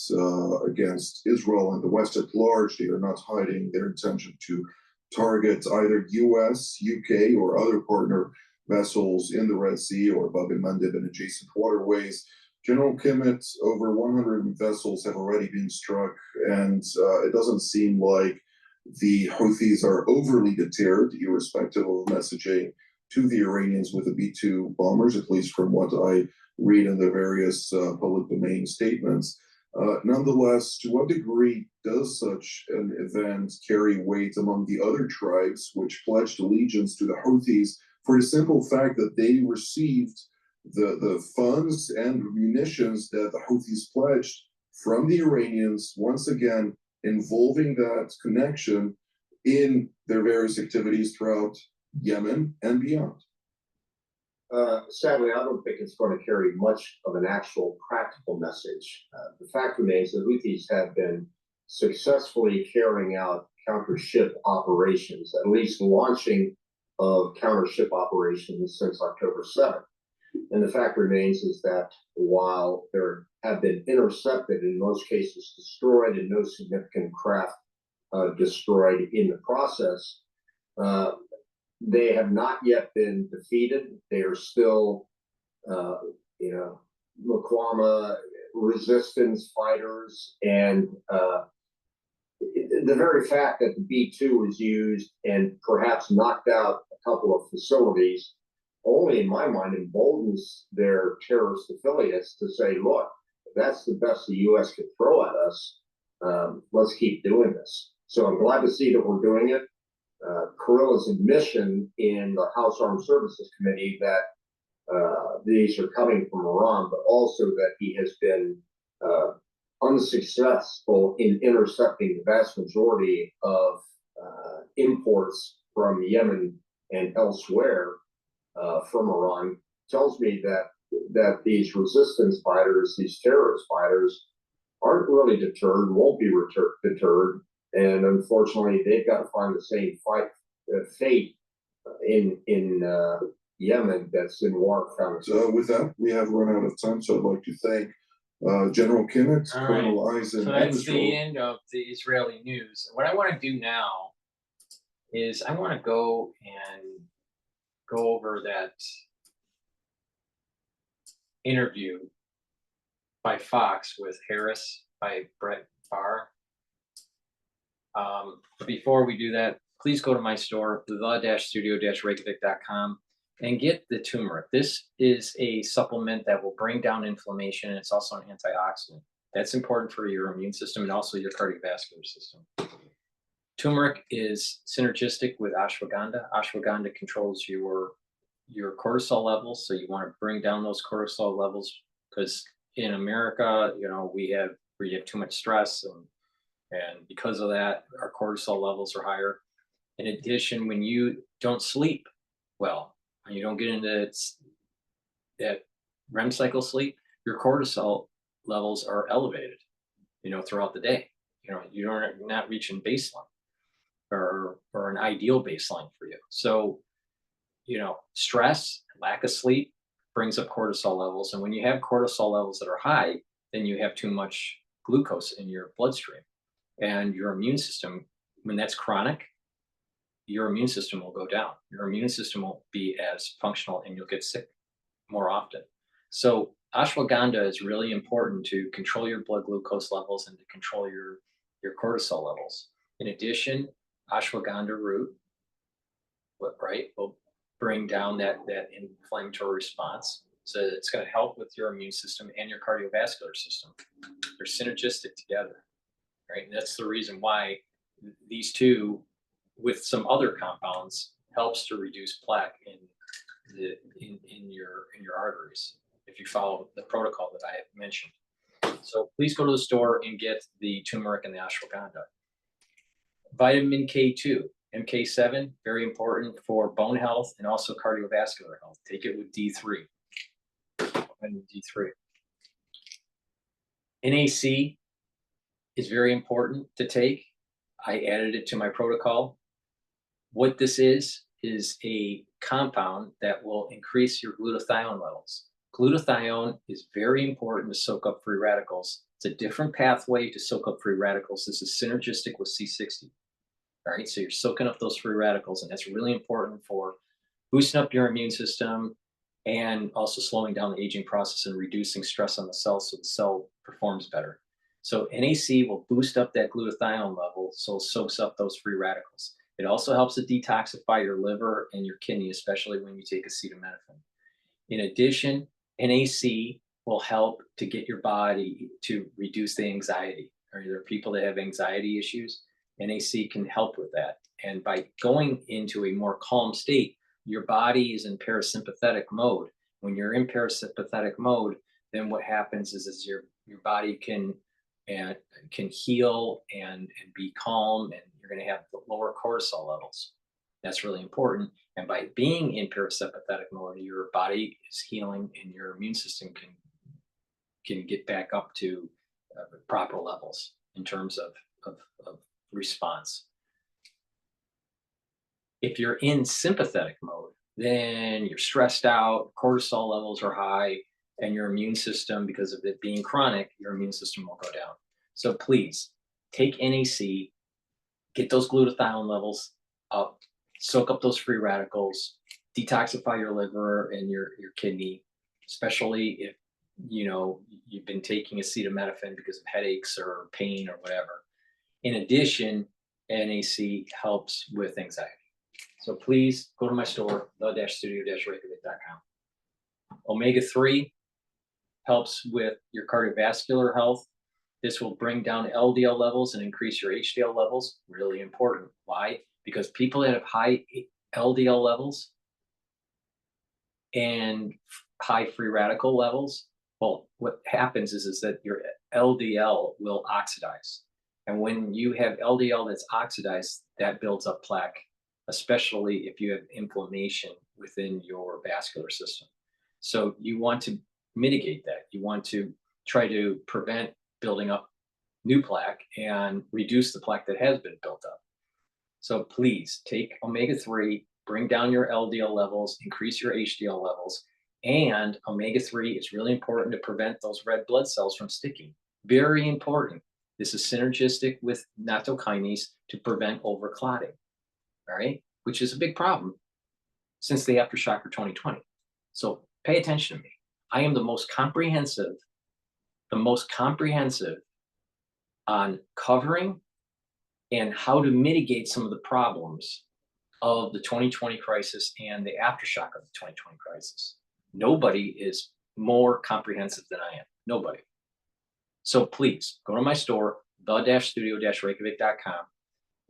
against Israel and the West at large. They are not hiding their intention to target either US, UK, or other partner vessels in the Red Sea or Bab el-Mandeb and adjacent waterways. General Kimmett, over 100 vessels have already been struck, and it doesn't seem like the Houthis are overly deterred, irrespective of messaging to the Iranians with the B-2 bombers, at least from what I read in the various public domain statements. Nonetheless, to what degree does such an event carry weight among the other tribes which pledged allegiance to the Houthis for the simple fact that they received the funds and munitions that the Houthis pledged from the Iranians, once again involving that connection in their various activities throughout Yemen and beyond? Sadly, I don't think it's going to carry much of an actual practical message. The fact remains that Houthis have been successfully carrying out counter-ship operations, at least launching of counter-ship operations since October 7th. And the fact remains is that while there have been intercepted, in most cases destroyed, and no significant craft destroyed in the process, they have not yet been defeated. They are still, Muqawama resistance fighters, and the very fact that the B2 was used and perhaps knocked out a couple of facilities only, in my mind, emboldens their terrorist affiliates to say, look, if that's the best the U.S. could throw at us, let's keep doing this. So I'm glad to see that we're doing it. Kurilla's admission in the House Armed Services Committee that these are coming from Iran, but also that he has been unsuccessful in intercepting the vast majority of imports from Yemen and elsewhere from Iran, tells me that these resistance fighters, these terrorist fighters, aren't really deterred, won't be deterred, and unfortunately, they've got to find the same fate in Yemen that Sinwar found. So with that, we have run out of time, so I'd like to thank General Kimmett, All Colonel right. Eisen, So and that's the end of the Israeli news. What I want to do now is I want to go over that interview by Fox with Harris by Brett Barr. But before we do that, please go to my store, the-studio-reykjavik.com, and get the turmeric. This is a supplement that will bring down inflammation, and it's also an antioxidant. That's important for your immune system and also your cardiovascular system. Turmeric is synergistic with ashwagandha. Ashwagandha controls your cortisol levels, so you want to bring down those cortisol levels because in America, we have too much stress, and because of that, our cortisol levels are higher. In addition, when you don't sleep well, and you don't get into that REM cycle sleep, your cortisol levels are elevated, throughout the day. You're not reaching baseline or an ideal baseline for you. So, stress, lack of sleep brings up cortisol levels. And when you have cortisol levels that are high, then you have too much glucose in your bloodstream. And your immune system, when that's chronic, your immune system will go down. Your immune system won't be as functional and you'll get sick more often. So ashwagandha is really important to control your blood glucose levels and to control your cortisol levels. In addition, ashwagandha root, will bring down that inflammatory response. So it's going to help with your immune system and your cardiovascular system. They're synergistic together, right? And that's the reason why these two, with some other compounds, helps to reduce plaque in your arteries if you follow the protocol that I have mentioned. So please go to the store and get the turmeric and the ashwagandha. Vitamin K2, MK7, very important for bone health and also cardiovascular health. Take it with D3. Vitamin D3. NAC is very important to take. I added it to my protocol. What this is a compound that will increase your glutathione levels. Glutathione is very important to soak up free radicals. It's a different pathway to soak up free radicals. This is synergistic with C60. All right, so you're soaking up those free radicals, and that's really important for boosting up your immune system and also slowing down the aging process and reducing stress on the cell so the cell performs better. So NAC will boost up that glutathione level so it soaks up those free radicals. It also helps to detoxify your liver and your kidney, especially when you take acetaminophen. In addition, NAC will help to get your body to reduce the anxiety. Or there are people that have anxiety issues. NAC can help with that. And by going into a more calm state, your body is in parasympathetic mode. When you're in parasympathetic mode, then what happens is your body can heal and be calm, and you're going to have lower cortisol levels. That's really important. And by being in parasympathetic mode, your body is healing and your immune system can get back up to proper levels in terms of response. If you're in sympathetic mode, then you're stressed out, cortisol levels are high, and your immune system, because of it being chronic, your immune system will go down. So please take NAC, get those glutathione levels up, soak up those free radicals, detoxify your liver and your kidney, especially if you've been taking acetaminophen because of headaches or pain or whatever. In addition, NAC helps with anxiety. So please go to my store, the-studio-reykjavik.com. Omega-3 helps with your cardiovascular health. This will bring down LDL levels and increase your HDL levels. Really important. Why? Because people that have high LDL levels and high free radical levels, well, what happens is that your LDL will oxidize. And when you have LDL that's oxidized, that builds up plaque, especially if you have inflammation within your vascular system. So you want to mitigate that. You want to try to prevent building up new plaque and reduce the plaque that has been built up. So please take omega-3, bring down your LDL levels, increase your HDL levels, and omega-3 is really important to prevent those red blood cells from sticking. Very important. This is synergistic with nattokinase to prevent overclotting, all right? Which is a big problem since the aftershock of 2020. So pay attention to me. I am the most comprehensive on covering and how to mitigate some of the problems of the 2020 crisis and the aftershock of the 2020 crisis. Nobody is more comprehensive than I am. Nobody. So please go to my store, the-studio-reykjavik.com,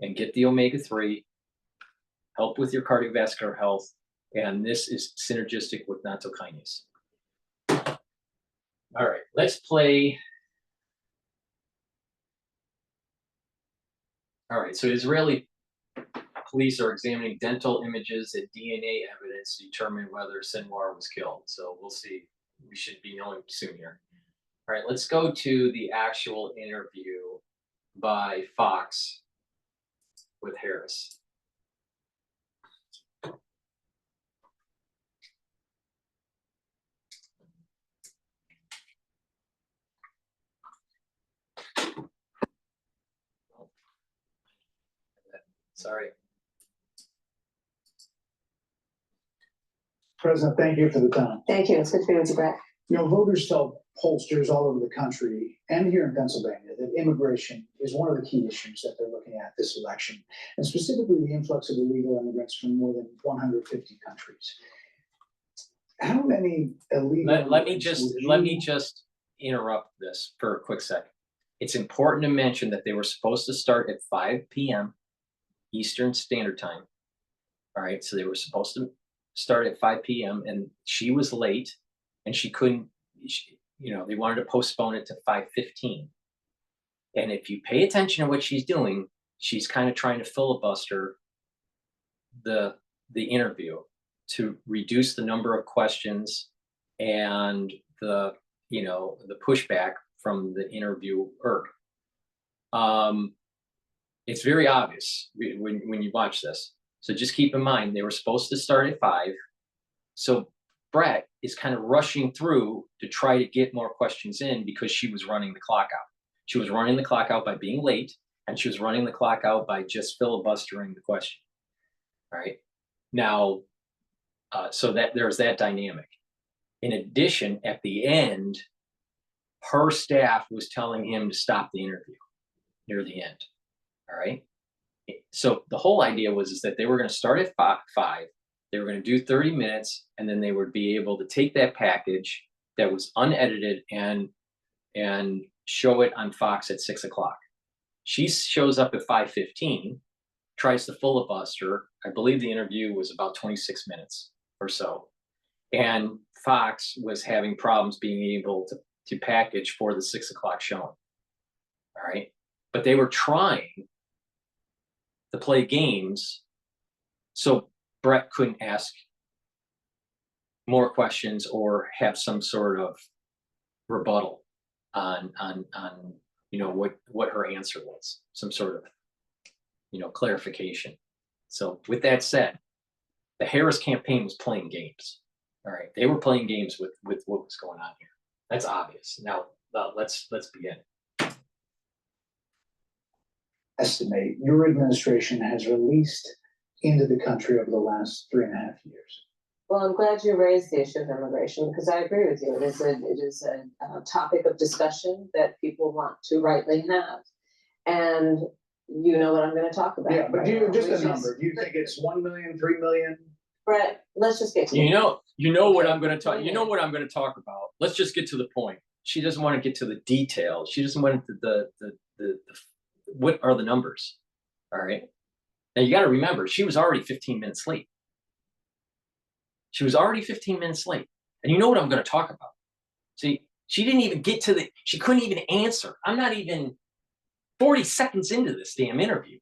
and get the omega-3, help with your cardiovascular health, and this is synergistic with nattokinase. All right, let's play. All right, so Israeli police are examining dental images and DNA evidence to determine whether Sinwar was killed. So we'll see. We should be knowing soon here. All right, let's go to the actual interview by Fox with Harris. Sorry. President, thank you for the time. Thank you. It's good to be with you, Brett. You know, voters tell pollsters all over the country and here in Pennsylvania that immigration is one of the key issues that they're looking at this election, and specifically the influx of illegal immigrants from more than 150 countries. How many illegal? Let me just interrupt this for a quick second. It's important to mention that they were supposed to start at 5 p.m. Eastern Standard Time. All right, so they were supposed to start at 5 p.m. and she was late, and she couldn't. They wanted to postpone it to 5:15. And if you pay attention to what she's doing, she's kind of trying to filibuster the interview to reduce the number of questions and the pushback from the interviewer. It's very obvious when you watch this. So just keep in mind, they were supposed to start at 5. So Brett is kind of rushing through to try to get more questions in because she was running the clock out. She was running the clock out by being late, and she was running the clock out by just filibustering the question. All right. Now, so that there's that dynamic. In addition, at the end, her staff was telling him to stop the interview near the end. All right. So the whole idea was that they were going to start at 5. They were going to do 30 minutes, and then they would be able to take that package that was unedited and show it on Fox at 6 o'clock. She shows up at 5:15, tries to filibuster. I believe the interview was about 26 minutes or so. And Fox was having problems being able to package for the 6 o'clock showing. All right. But they were trying to play games so Brett couldn't ask more questions or have some sort of rebuttal on what her answer was, some sort of clarification. So with that said, the Harris campaign was playing games. All right, they were playing games with what was going on here. That's obvious. Now let's begin. Estimate your administration has released into the country over the last 3.5 years? Well, I'm glad you raised the issue of immigration because I agree with you. It is a topic of discussion that people want to rightly have. And you know what I'm gonna talk about. Yeah, but do you, right just now, a which number, do you think it's 1 million, 3 million? Brett, let's just get to You know what Okay, I'm going to talk. go You know ahead. what I'm going to talk about. Let's just get to the point. She doesn't want to get to the details. She doesn't want to the what are the numbers. All right. Now you got to remember, she was already 15 minutes late. She was already 15 minutes late. And you know what I'm going to talk about. See, she didn't even get to she couldn't even answer. I'm not even 40 seconds into this damn interview,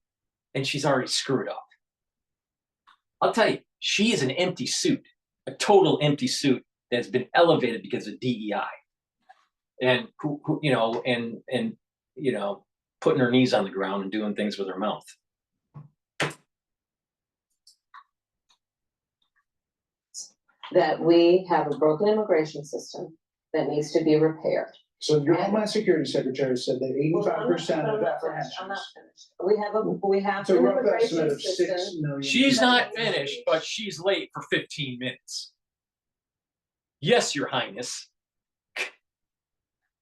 and she's already screwed up. I'll tell you, she is an empty suit, a total empty suit that's been elevated because of DEI. And who you know, and you know, putting her knees on the ground and doing things with her mouth. That we have a broken immigration system that needs to be repaired. So your Homeland Security Secretary said that 85% of apprehensions. I'm not finished. We have It's a an rough estimate immigration of 6 system. million. She's not finished, but she's late for 15 minutes. Yes, Your Highness.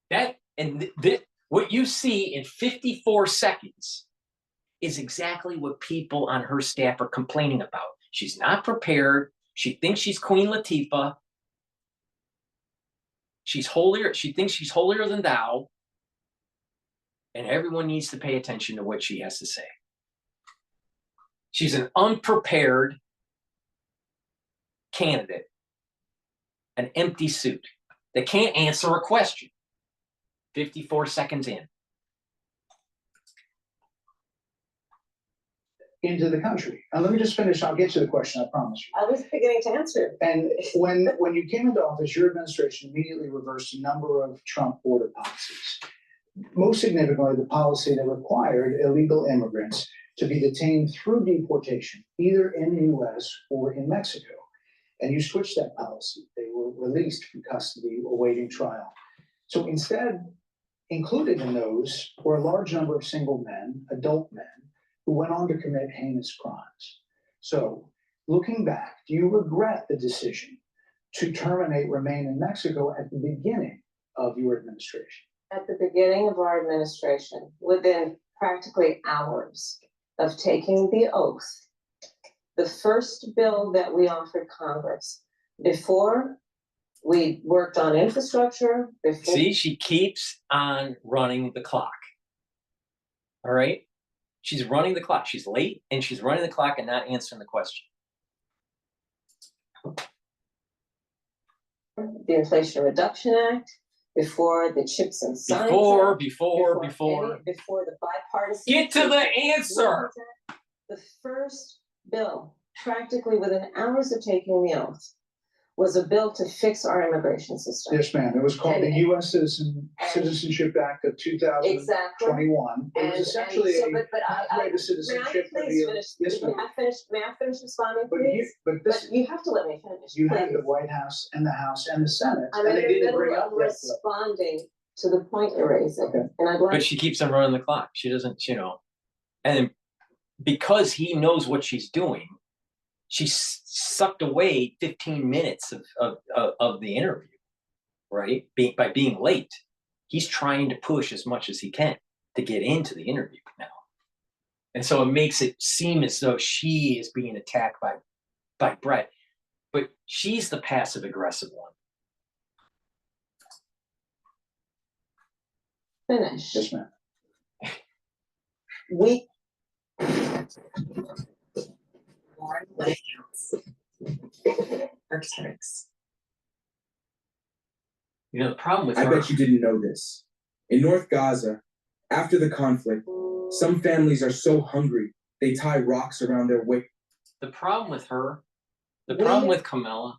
That and what you see in 54 seconds is exactly what people on her staff are complaining about. She's not prepared. She thinks she's Queen Latifah. She's holier. She thinks she's holier than thou. And everyone needs to pay attention to what she has to say. She's an unprepared candidate, an empty suit that can't answer a question. 54 seconds in. Into the country. And let me just finish, I'll get to the question, I promise you. I was beginning to answer. And when you came into office, your administration immediately reversed a number of Trump border policies. Most significantly, the policy that required illegal immigrants to be detained through deportation, either in the US or in Mexico. And you switched that policy. They were released from custody awaiting trial. So instead, included in those were a large number of single men, adult men, who went on to commit heinous crimes. So, looking back, do you regret the decision to terminate Remain in Mexico at the beginning of your administration? At the beginning of our administration, within practically hours of taking the oath, the first bill that we offered Congress, before we worked on infrastructure, before. See, she keeps on running the clock. All right? She's running the clock. She's late and she's running the clock and not answering the question. The Inflation Reduction Act, before the CHIPS and Science Act, Before. before the bipartisan. Get to the answer. The first bill, practically within hours of taking the oath, was a bill to fix our immigration system. Yes, ma'am. It was called the U.S. Citizenship Act of 2021. Exactly. It was essentially so, a pathway to citizenship for please the. finish? Yes, ma'am. May I finish responding, But please? this, you have to let me finish. you please. had the White House and the House and the Senate, I'm and in they the didn't middle bring of up that. responding to the point you're raising, Okay. and I'd like. But she keeps on running the clock. She doesn't, you know, and because he knows what she's doing, she sucked away 15 minutes of the interview, right? By being late. He's trying to push as much as he can to get into the interview now. And so it makes it seem as though she is being attacked by Brett, but she's the passive aggressive one. Finish. Yes, ma'am. We. Architects. You know, the problem with I her. bet you didn't know this. In North Gaza, after the conflict, some families are so hungry they tie rocks around their waist. The problem with her, the problem with Kamala,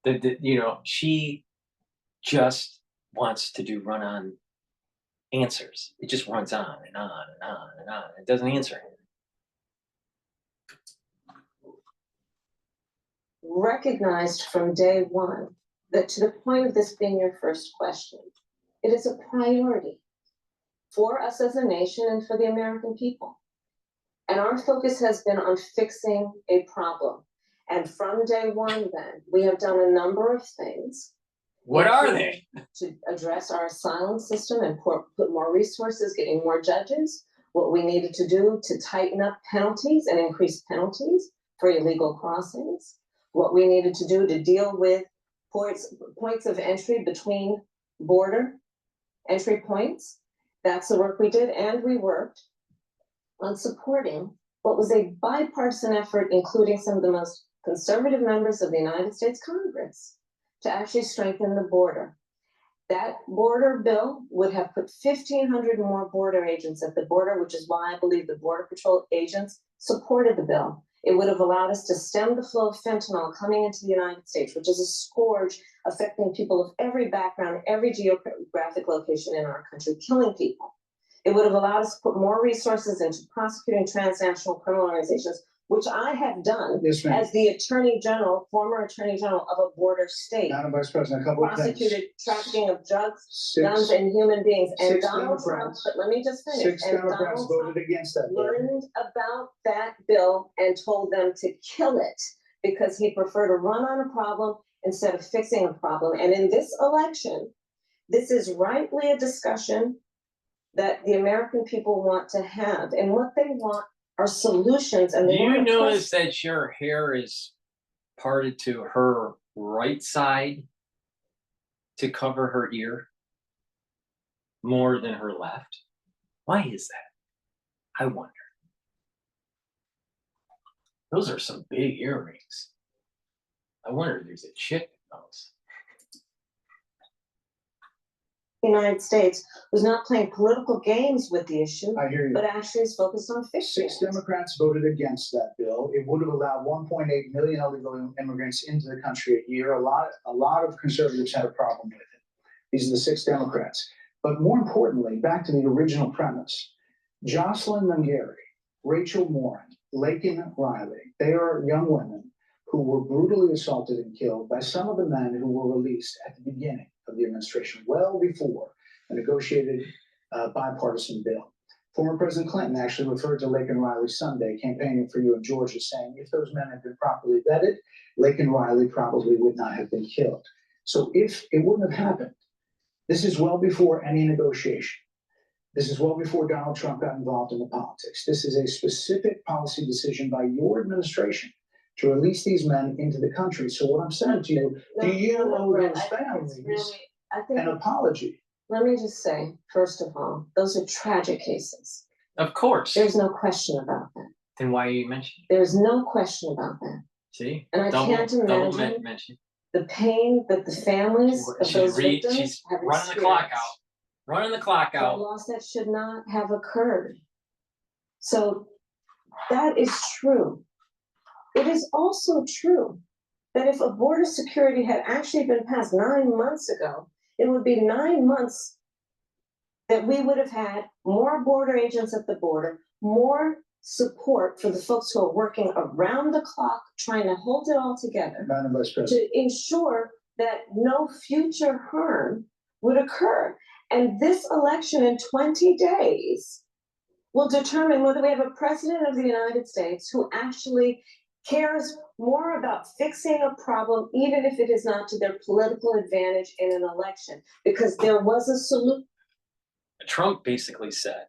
you know, she just wants to do run-on answers. It just runs on and on and on and on. It doesn't answer anything. Recognized from day one that, to the point of this being your first question, it is a priority for us as a nation and for the American people. And our focus has been on fixing a problem. And from day one, then, we have done a number of things What are they? To address our asylum system and put more resources, getting more judges. What we needed to do to tighten up penalties and increase penalties for illegal crossings. What we needed to do to deal with points of entry between border entry points. That's the work we did, and we worked on supporting what was a bipartisan effort, including some of the most conservative members of the United States Congress, to actually strengthen the border. That border bill would have put 1,500 more border agents at the border, which is why I believe the Border Patrol agents supported the bill. It would have allowed us to stem the flow of fentanyl coming into the United States, which is a scourge affecting people of every background, every geographic location in our country, killing people. It would have allowed us to put more resources into prosecuting transnational criminal organizations, which I have done as the Attorney General, former Attorney General of a border state. Madam Vice President, a couple of things. Prosecuted trafficking of drugs, guns, and human beings. And Donald Trump, but let me just finish. Six Democrats voted against that bill. Learned about that bill and told them to kill it because he preferred to run on a problem instead of fixing a problem. And in this election, this is rightly a discussion that the American people want to have. And what they want are solutions. And do you notice that your hair is parted to her right side to cover her ear more than her left? Why is that? I wonder. Those are some big earrings. I wonder if there's a chick in those. The United States was not playing political games with the issue, I hear you. but actually is focused on fixing Six Democrats voted against that bill. It would have allowed 1.8 million illegal immigrants into the country a year. A lot of conservatives had a problem with it. These are the six Democrats. But more importantly, back to the original premise, Jocelyn Mungari, Rachel Morin, Laken Riley, they are young women who were brutally assaulted and killed by some of the men who were released at the beginning of the administration, well before a negotiated bipartisan bill. Former President Clinton actually referred to Laken Riley Sunday campaigning for you in Georgia, saying if those men had been properly vetted, Laken Riley probably would not have been killed. So if it wouldn't have happened, this is well before any negotiation. This is well before Donald Trump got involved in the politics. This is a specific policy decision by your administration to release these men into the country. So what I'm saying to you, do you owe those families an apology? Let me just say, first of all, those are tragic cases. Of course. There's no question about that. Then why are you mentioning? There's no question about that. See? And I can't imagine mention. the pain that the families of those victims she's have running the clock out. Running the clock a out. loss that should not have occurred. So that is true. It is also true that if a border security had actually been passed 9 months ago, it would be 9 months that we would have had more border agents at the border, more support for the folks who are working around the clock, trying to hold it all together Madam Vice President, to ensure that no future harm would occur. And this election in 20 days will determine whether we have a president of the United States who actually cares more about fixing a problem, even if it is not to their political advantage in an election, because there was a solution. Trump basically said,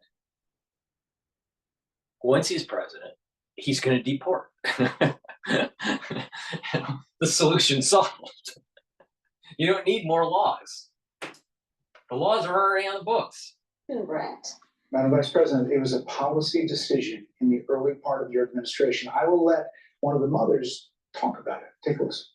once he's president, he's going to deport. The solution solved. You don't need more laws. The laws are already on the books. Brett. Madam Vice President, it was a policy decision in the early part of your administration. I will let one of the mothers talk about it. Take a listen.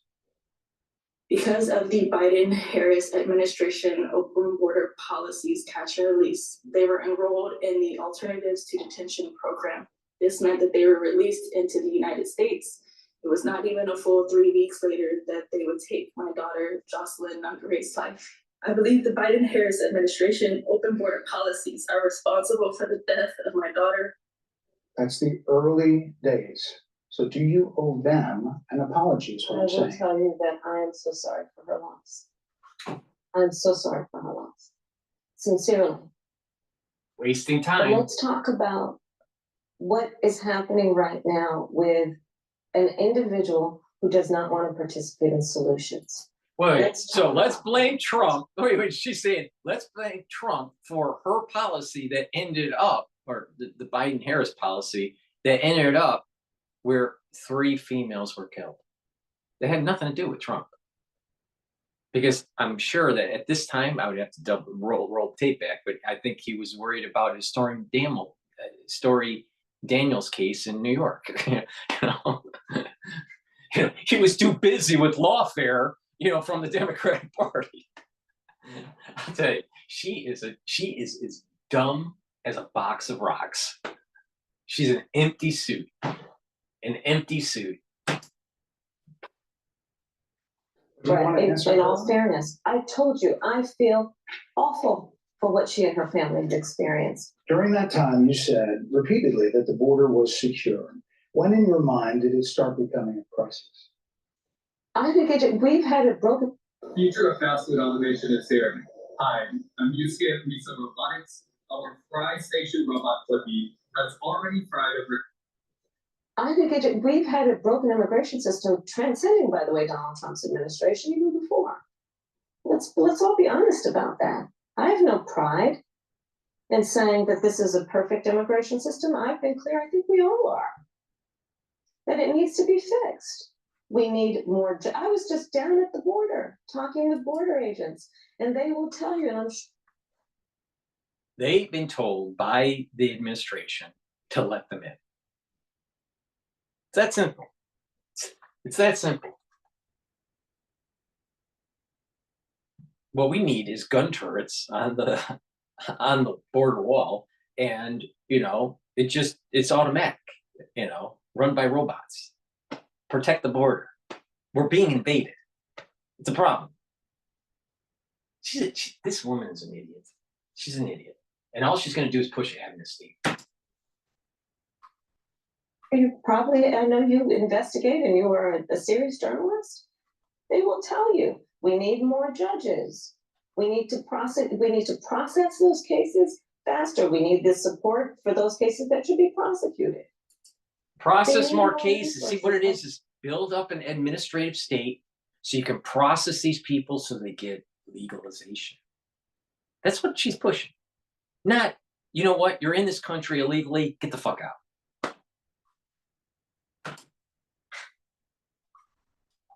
Because of the Biden-Harris administration open border policies catch and release, they were enrolled in the Alternatives to Detention program. This meant that they were released into the United States. It was not even a full 3 weeks later that they would take my daughter, Jocelyn Nungari's life. I believe the Biden-Harris administration open border policies are responsible for the death of my daughter. That's the early days. So do you owe them an apology is what I I'm will saying. tell you that I am so sorry for her loss. I'm so sorry for her loss. Sincerely. Wasting But time. let's talk about what is happening right now with an individual who does not want to participate in solutions. Wait, so let's blame Trump. Wait, she's saying, let's blame Trump for her policy that ended up, or the Biden-Harris policy that ended up where 3 females were killed. They had nothing to do with Trump. Because I'm sure that at this time, I would have to roll tape back, but I think he was worried about his Stormy Daniels case in New York. He was too busy with lawfare, from the Democratic Party. I'll tell you, she is as dumb as a box of rocks. She's an empty suit. An empty suit. Right. In all fairness, I told you, I feel awful for what she and her family have experienced. During that time, you said repeatedly that the border was secure. When in your mind did it start becoming a crisis? I think we've had it broken. Future of fast food automation is here. Hi, I'm Yusuke from Misa Robotics. Our fry station robot Flippy has already fried over. I think we've had a broken immigration system transcending, by the way, Donald Trump's administration even before. Let's all be honest about that. I have no pride in saying that this is a perfect immigration system. I've been clear, I think we all are, that it needs to be fixed. We need more. I was just down at the border talking with border agents, and they will tell you, and they've been told by the administration to let them in. It's that simple. It's that simple. What we need is gun turrets on the border wall, and it's automatic. Run by robots. Protect the border. We're being invaded. It's a problem. This woman is an idiot. She's an idiot, and all she's going to do is push amnesty. I know you investigate and you are a serious journalist. They will tell you we need more judges. We need to process those cases faster. We need the support for those cases that should be prosecuted. Process more cases. See, what it is build up an administrative state so you can process these people so they get legalization. That's what she's pushing. Not, you know what, you're in this country illegally, get the fuck out.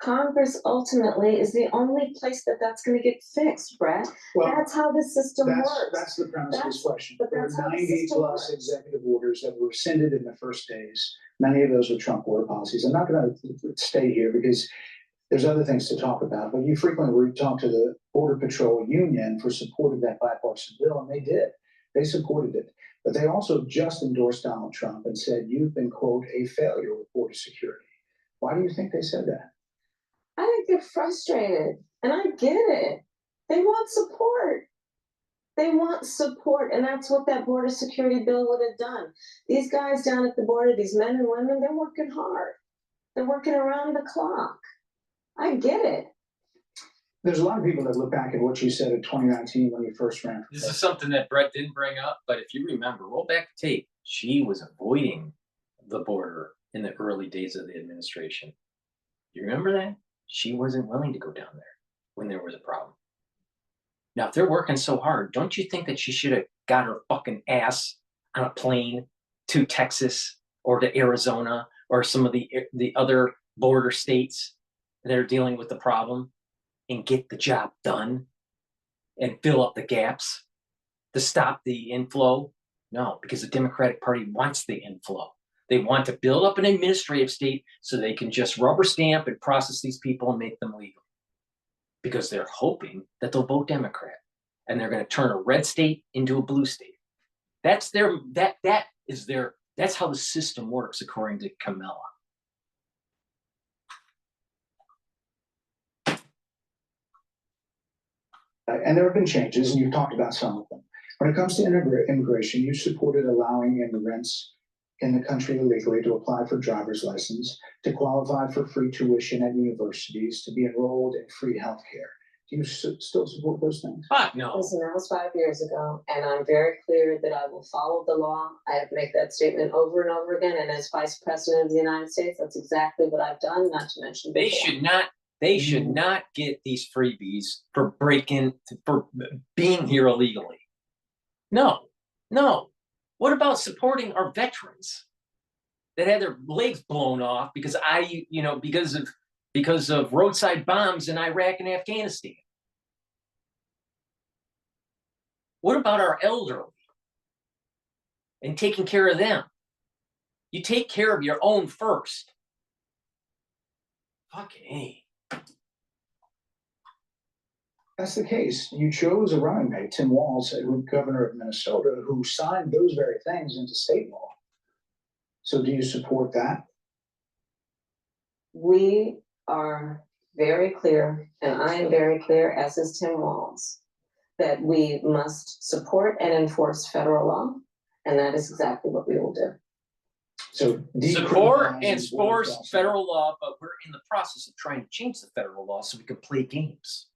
Congress ultimately is the only place that's going to get fixed, Brett. Well, that's how the system works. That's the premise of this question. But There that's were how the 90 system plus works. executive orders that were rescinded in the first days. Many of those were Trump border policies. I'm not going to stay here because there's other things to talk about, but you frequently talk to the Border Patrol Union for support of that bipartisan bill, and they did. They supported it. But they also just endorsed Donald Trump and said, you've been, quote, a failure with border security. Why do you think they said that? I think they're frustrated, and I get it. They want support. They want support, and that's what that border security bill would have done. These guys down at the border, these men and women, they're working hard. They're working around the clock. I get it. There's a lot of people that look back at what you said in 2019 when you first ran. This is something that Brett didn't bring up, but if you remember, roll back the tape. She was avoiding the border in the early days of the administration. You remember that? She wasn't willing to go down there when there was a problem. Now, if they're working so hard, don't you think that she should have got her fucking ass on a plane to Texas or to Arizona or some of the other border states that are dealing with the problem and get the job done and fill up the gaps to stop the inflow? No, because the Democratic Party wants the inflow. They want to build up an administrative state so they can just rubber stamp and process these people and make them legal. Because they're hoping that they'll vote Democrat and they're going to turn a red state into a blue state. That's how the system works, according to Kamala. And there have been changes, and you've talked about some of them. When it comes to immigration, you supported allowing immigrants in the country illegally to apply for driver's license, to qualify for free tuition at universities, to be enrolled in free healthcare. Do you still support those things? Fuck no. Listen, that was 5 years ago, and I'm very clear that I will follow the law. I have made that statement over and over again, and as Vice President of the United States, that's exactly what I've done, not to mention before. They should not get these freebies for for being here illegally. No, no. What about supporting our veterans that had their legs blown off because because of roadside bombs in Iraq and Afghanistan? What about our elderly and taking care of them? You take care of your own first. Fucking A. That's the case. You chose a running mate, Tim Walz, who governor of Minnesota, who signed those very things into state law. So do you support that? We are very clear, and I am very clear, as is Tim Walz, that we must support and enforce federal law, and that is exactly what we will do. So support and enforce federal law, but we're in the process of trying to change the federal law so we can play games.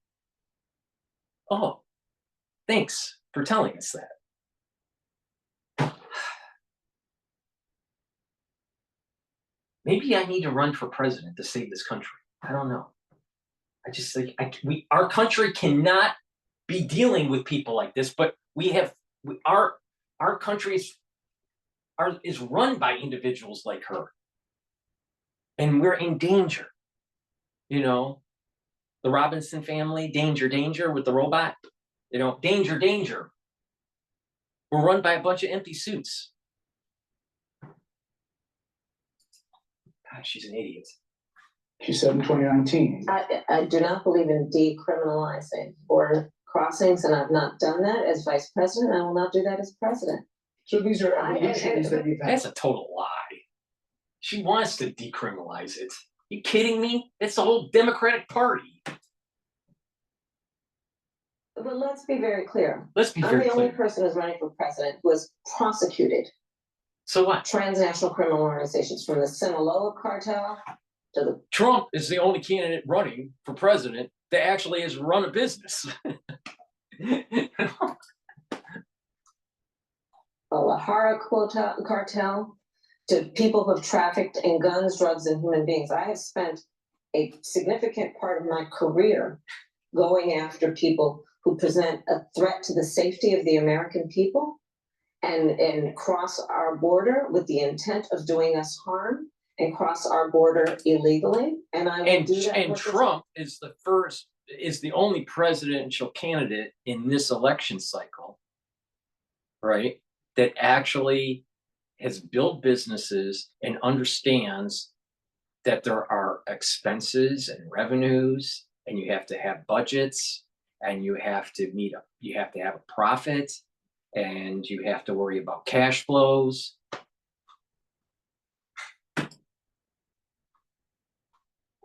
Oh, thanks for telling us that. Maybe I need to run for president to save this country. I don't know. I just think our country cannot be dealing with people like this, but our country is run by individuals like her, and we're in danger. You know, the Robinson family, danger, danger with the robot. You know, danger, danger. We're run by a bunch of empty suits. God, she's an idiot. She said in 2019. I do not believe in decriminalizing border crossings, and I've not done that as vice president. I will not do that as president. So these are evolutions that you've had. That's a total lie. She wants to decriminalize it. You kidding me? It's the whole Democratic Party. But let's be very clear. Let's be very I'm the clear. only person who's running for president who was prosecuted. So what? Transnational criminal organizations, from the Sinaloa cartel to the... Trump is the only candidate running for president that actually has run a business. Lahara cartel, to people who have trafficked in guns, drugs, and human beings. I have spent a significant part of my career going after people who present a threat to the safety of the American people and cross our border with the intent of doing us harm and cross our border illegally. And I will do that. And Trump is the only presidential candidate in this election cycle, right, that actually has built businesses and understands that there are expenses and revenues, and you have to have budgets, and you have to have a profit, and you have to worry about cash flows.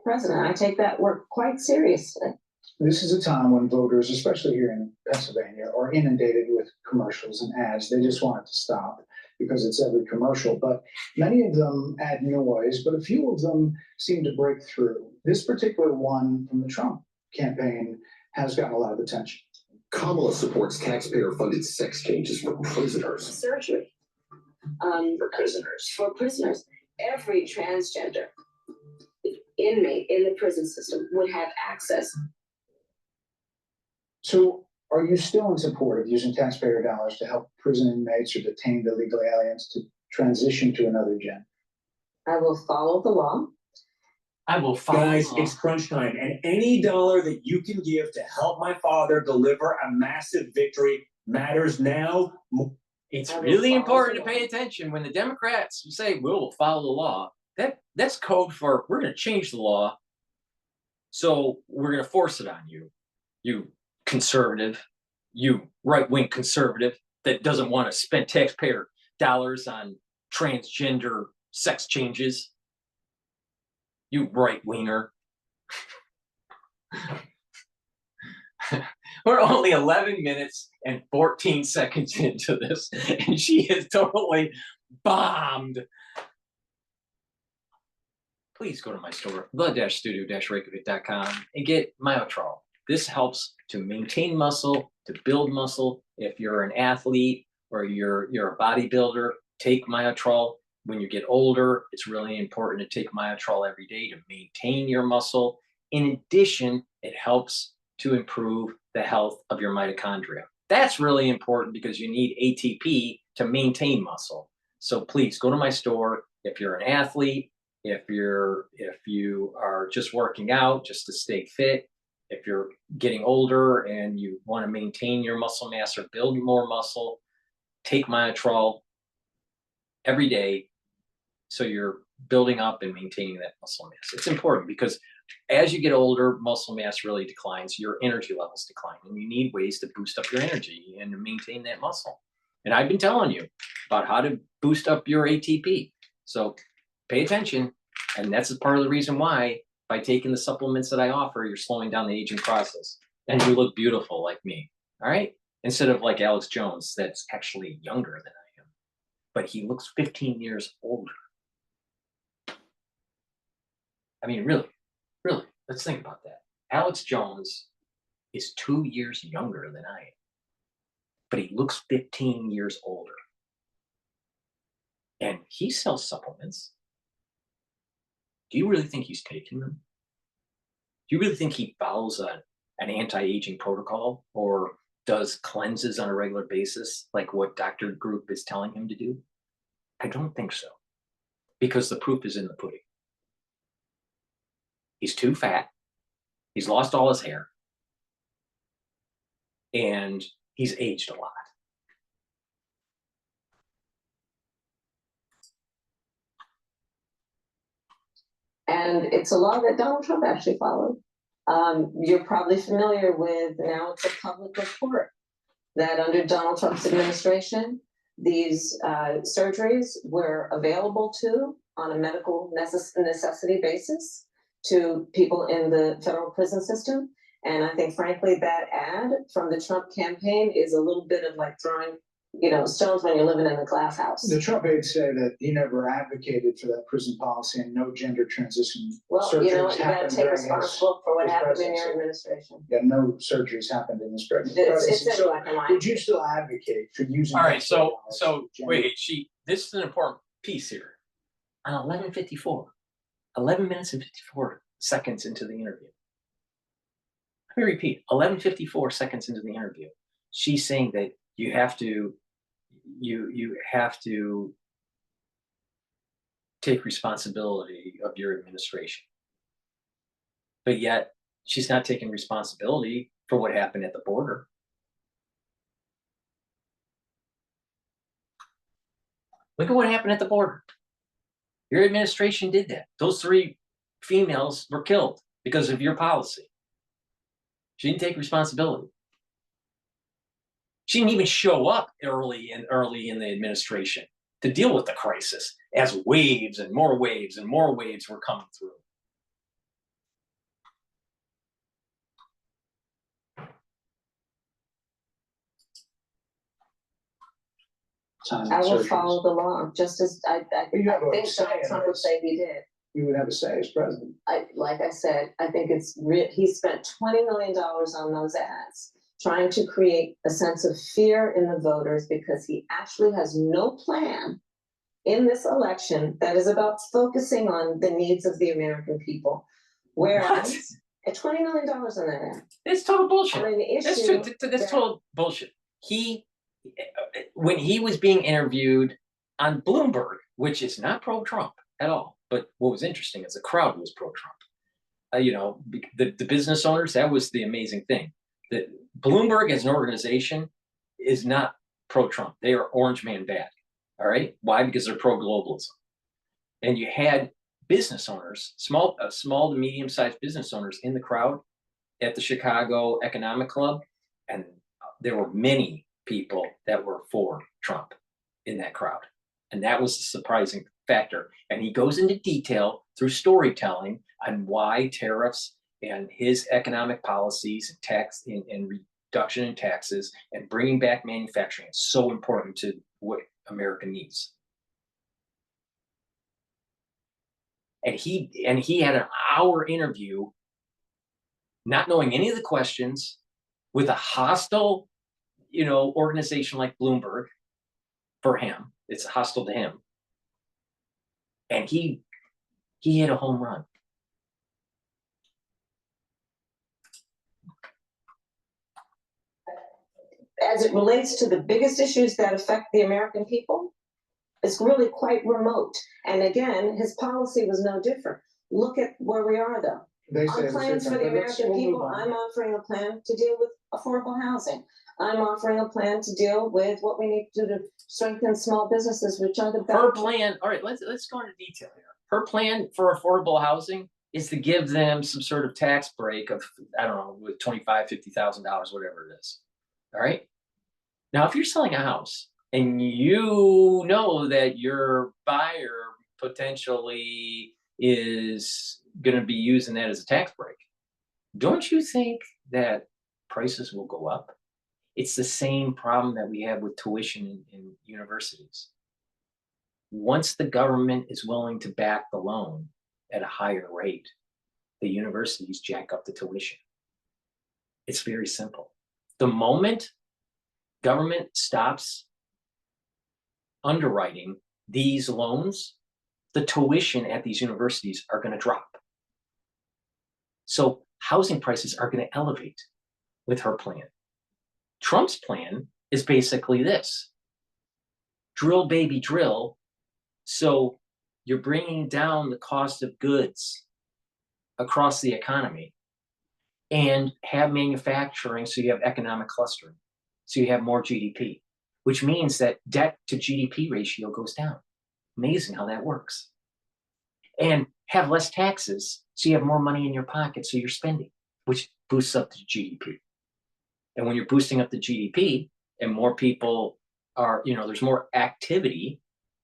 President, I take that work quite seriously. This is a time when voters, especially here in Pennsylvania, are inundated with commercials and ads. They just want it to stop because it's every commercial. But many of them add noise, but a few of them seem to break through. This particular one from the Trump campaign has gotten a lot of attention. Kamala supports taxpayer-funded sex changes for prisoners. Surgery. For prisoners. For prisoners. Every transgender inmate in the prison system would have access. So are you still in support of using taxpayer dollars to help prison inmates or detained illegal aliens to transition to another gender? I will follow the law. I will follow Guys, the law. it's crunch time, and any dollar that you can give to help my father deliver a massive victory matters now. It's really important to pay attention when the Democrats say we'll follow the law. That's code for we're going to change the law, so we're going to force it on you, you conservative, you right-wing conservative that doesn't want to spend taxpayer dollars on transgender sex changes. You right-winger. We're only 11 minutes and 14 seconds into this, and she is totally bombed. Please go to my store, the-studio-reykjavik.com, and get Myotrol. This helps to maintain muscle, to build muscle. If you're an athlete or you're a bodybuilder, take Myotrol. When you get older, it's really important to take Myotrol every day to maintain your muscle In addition, it helps to improve the health of your mitochondria. That's really important because you need ATP to maintain muscle. So please go to my store if you're an athlete, if you are just working out just to stay fit, if you're getting older and you want to maintain your muscle mass or build more muscle, take Myotrol every day so you're building up and maintaining that muscle mass. It's important because as you get older, muscle mass really declines, your energy levels decline, and you need ways to boost up your energy and to maintain that muscle. And I've been telling you about how to boost up your ATP. So pay attention. And that's part of the reason why by taking the supplements that I offer, you're slowing down the aging process and you look beautiful like me. All right. Instead of like Alex Jones, that's actually younger than I am, but he looks 15 years older. I mean, really, let's think about that. Alex Jones is 2 years younger than I am, but he looks 15 years older. And he sells supplements. Do you really think he's taking them? Do you really think he follows an anti-aging protocol or does cleanses on a regular basis like what Dr. Group is telling him to do? I don't think so, because the proof is in the pudding. He's too fat. He's lost all his hair. And he's aged a lot. And it's a law that Donald Trump actually followed. You're probably familiar with, now it's a public report, that under Donald Trump's administration, these surgeries were available on a medical necessity basis to people in the federal prison system. And I think, frankly, that ad from the Trump campaign is a little bit of like throwing, stones when you're living in a glass house. The Trump aide said that he never advocated for that prison policy and no gender transition well, surgeries you know what, you gotta happened take during responsibility for what his happened in presidency. your administration. Yeah, no surgeries happened in his It's presidency. in So black and white. would you still advocate for using? All right, that so technology? wait, this is an important piece here. On 11:54, 11 minutes and 54 seconds into the interview. Let me repeat, 11:54 seconds into the interview, she's saying that you have to take responsibility of your administration. But yet she's not taking responsibility for what happened at the border. Look at what happened at the border. Your administration did that. Those 3 females were killed because of your policy. She didn't take responsibility. She didn't even show up early in the administration to deal with the crisis as waves and more waves and more waves were coming through. I will follow the law, just as I think Donald Trump would say he did. You would have a say as president. Like I said, I think he spent $20 million on those ads, trying to create a sense of fear in the voters because he actually has no plan in this election that is about focusing on the needs of the American people. Whereas at $20 million on that ad. It's total bullshit. I mean, the issue that's total bullshit. When he was being interviewed on Bloomberg, which is not pro-Trump at all, but what was interesting is the crowd was pro-Trump. The business owners, that was the amazing thing. That Bloomberg as an organization is not pro-Trump. They are orange man bad. All right. Why? Because they're pro-globalism. And you had business owners, small to medium-sized business owners in the crowd at the Chicago Economic Club. And there were many people that were for Trump in that crowd. And that was the surprising factor. And he goes into detail through storytelling on why tariffs and his economic policies and tax and reduction in taxes and bringing back manufacturing is so important to what America needs. And he had an hour interview, not knowing any of the questions, with a hostile, organization like Bloomberg. For him, it's hostile to him, and he hit a home run. as it relates to the biggest issues that affect the American people, it's really quite remote. And again, his policy was no different. Look at where we are, though. They Our plans for the American people, I'm offering a plan to deal with affordable housing. I'm offering a plan to deal with what we need to do to strengthen small businesses, which are the Her backbone. plan, all right, let's go into detail here. Her plan for affordable housing is to give them some sort of tax break of, I don't know, with $25,000, $50,000, whatever it is. All right. Now, if you're selling a house and you know that your buyer potentially is going to be using that as a tax break, don't you think that prices will go up? It's the same problem that we have with tuition in universities. Once the government is willing to back the loan at a higher rate, the universities jack up the tuition. It's very simple. The moment government stops underwriting these loans, the tuition at these universities are going to drop. So housing prices are going to elevate with her plan. Trump's plan is basically this: drill, baby, drill. So you're bringing down the cost of goods across the economy and have manufacturing, so you have economic clustering, so you have more GDP, which means that debt to GDP ratio goes down. Amazing how that works. And have less taxes, so you have more money in your pocket, so you're spending, which boosts up the GDP. And when you're boosting up the GDP and more people are, there's more activity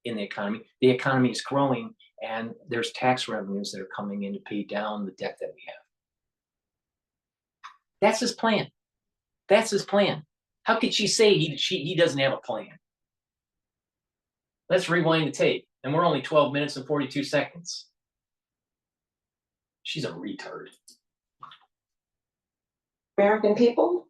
in the economy is growing, and there's tax revenues that are coming in to pay down the debt that we have. That's his plan. That's his plan. How could she say he doesn't have a plan? Let's rewind the tape. And we're only 12 minutes and 42 seconds. She's a retard. American people,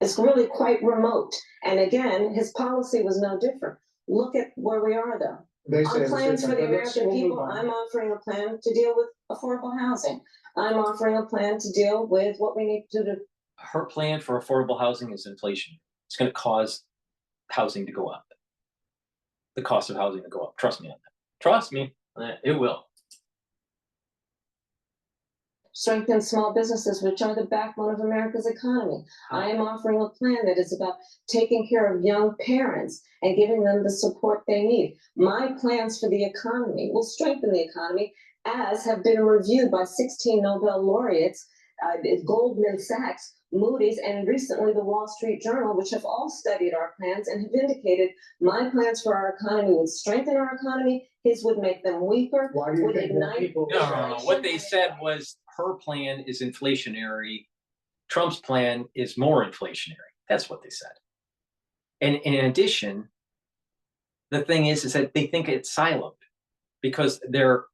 it's really quite remote. And again, his policy was no different. Look at where we are, though. Our plans for the American people, I'm offering a plan to deal with affordable housing. I'm offering a plan to deal with what we need to do to. Her plan for affordable housing is inflation. It's going to cause housing to go up. The cost of housing to go up. Trust me on that. Trust me, it will. Strengthen small businesses, which are the backbone of America's economy. I am offering a plan that is about taking care of young parents and giving them the support they need. My plans for the economy will strengthen the economy, as have been reviewed by 16 Nobel laureates, Goldman Sachs, Moody's, and recently the Wall Street Journal, which have all studied our plans and have indicated my plans for our economy would strengthen our economy, his would make them weaker, would ignite. No. What they said was her plan is inflationary. Trump's plan is more inflationary. That's what they said. And in addition, the thing is that they think it's siloed because they're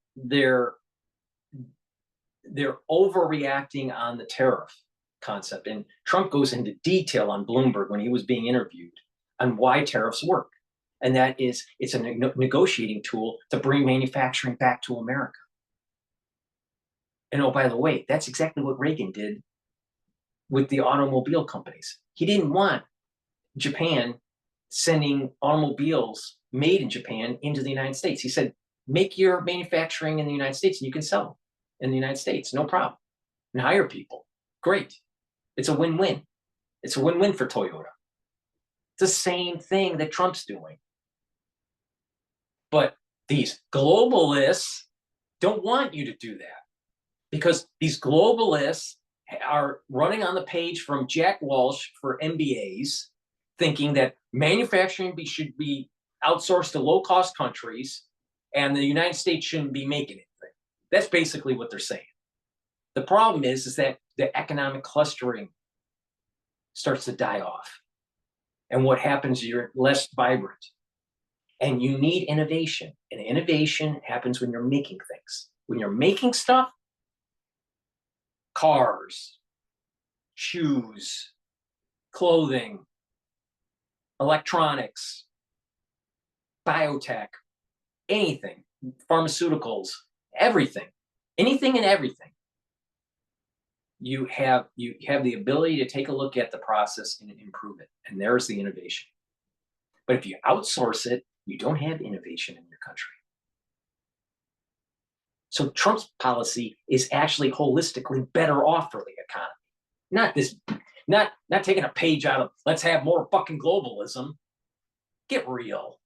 overreacting on the tariff concept. And Trump goes into detail on Bloomberg when he was being interviewed on why tariffs work. And that is, it's a negotiating tool to bring manufacturing back to America. And oh, by the way, that's exactly what Reagan did with the automobile companies. He didn't want Japan sending automobiles made in Japan into the United States. He said, make your manufacturing in the United States and you can sell them in the United States, no problem. And hire people. Great. It's a win-win. It's a win-win for Toyota. It's the same thing that Trump's doing. But these globalists don't want you to do that, because these globalists are running on the page from Jack Walsh for MBAs, thinking that manufacturing should be outsourced to low-cost countries and the United States shouldn't be making anything. That's basically what they're saying. The problem is that the economic clustering starts to die off. And what happens, you're less vibrant. And you need innovation. And innovation happens when you're making things. When you're making stuff, cars, shoes, clothing, electronics, biotech, anything, pharmaceuticals, everything, anything and everything. you have the ability to take a look at the process and improve it. And there's the innovation. But if you outsource it, you don't have innovation in your country. So Trump's policy is actually holistically better off for the economy. Not this, not taking a page out of let's have more fucking globalism. Get real.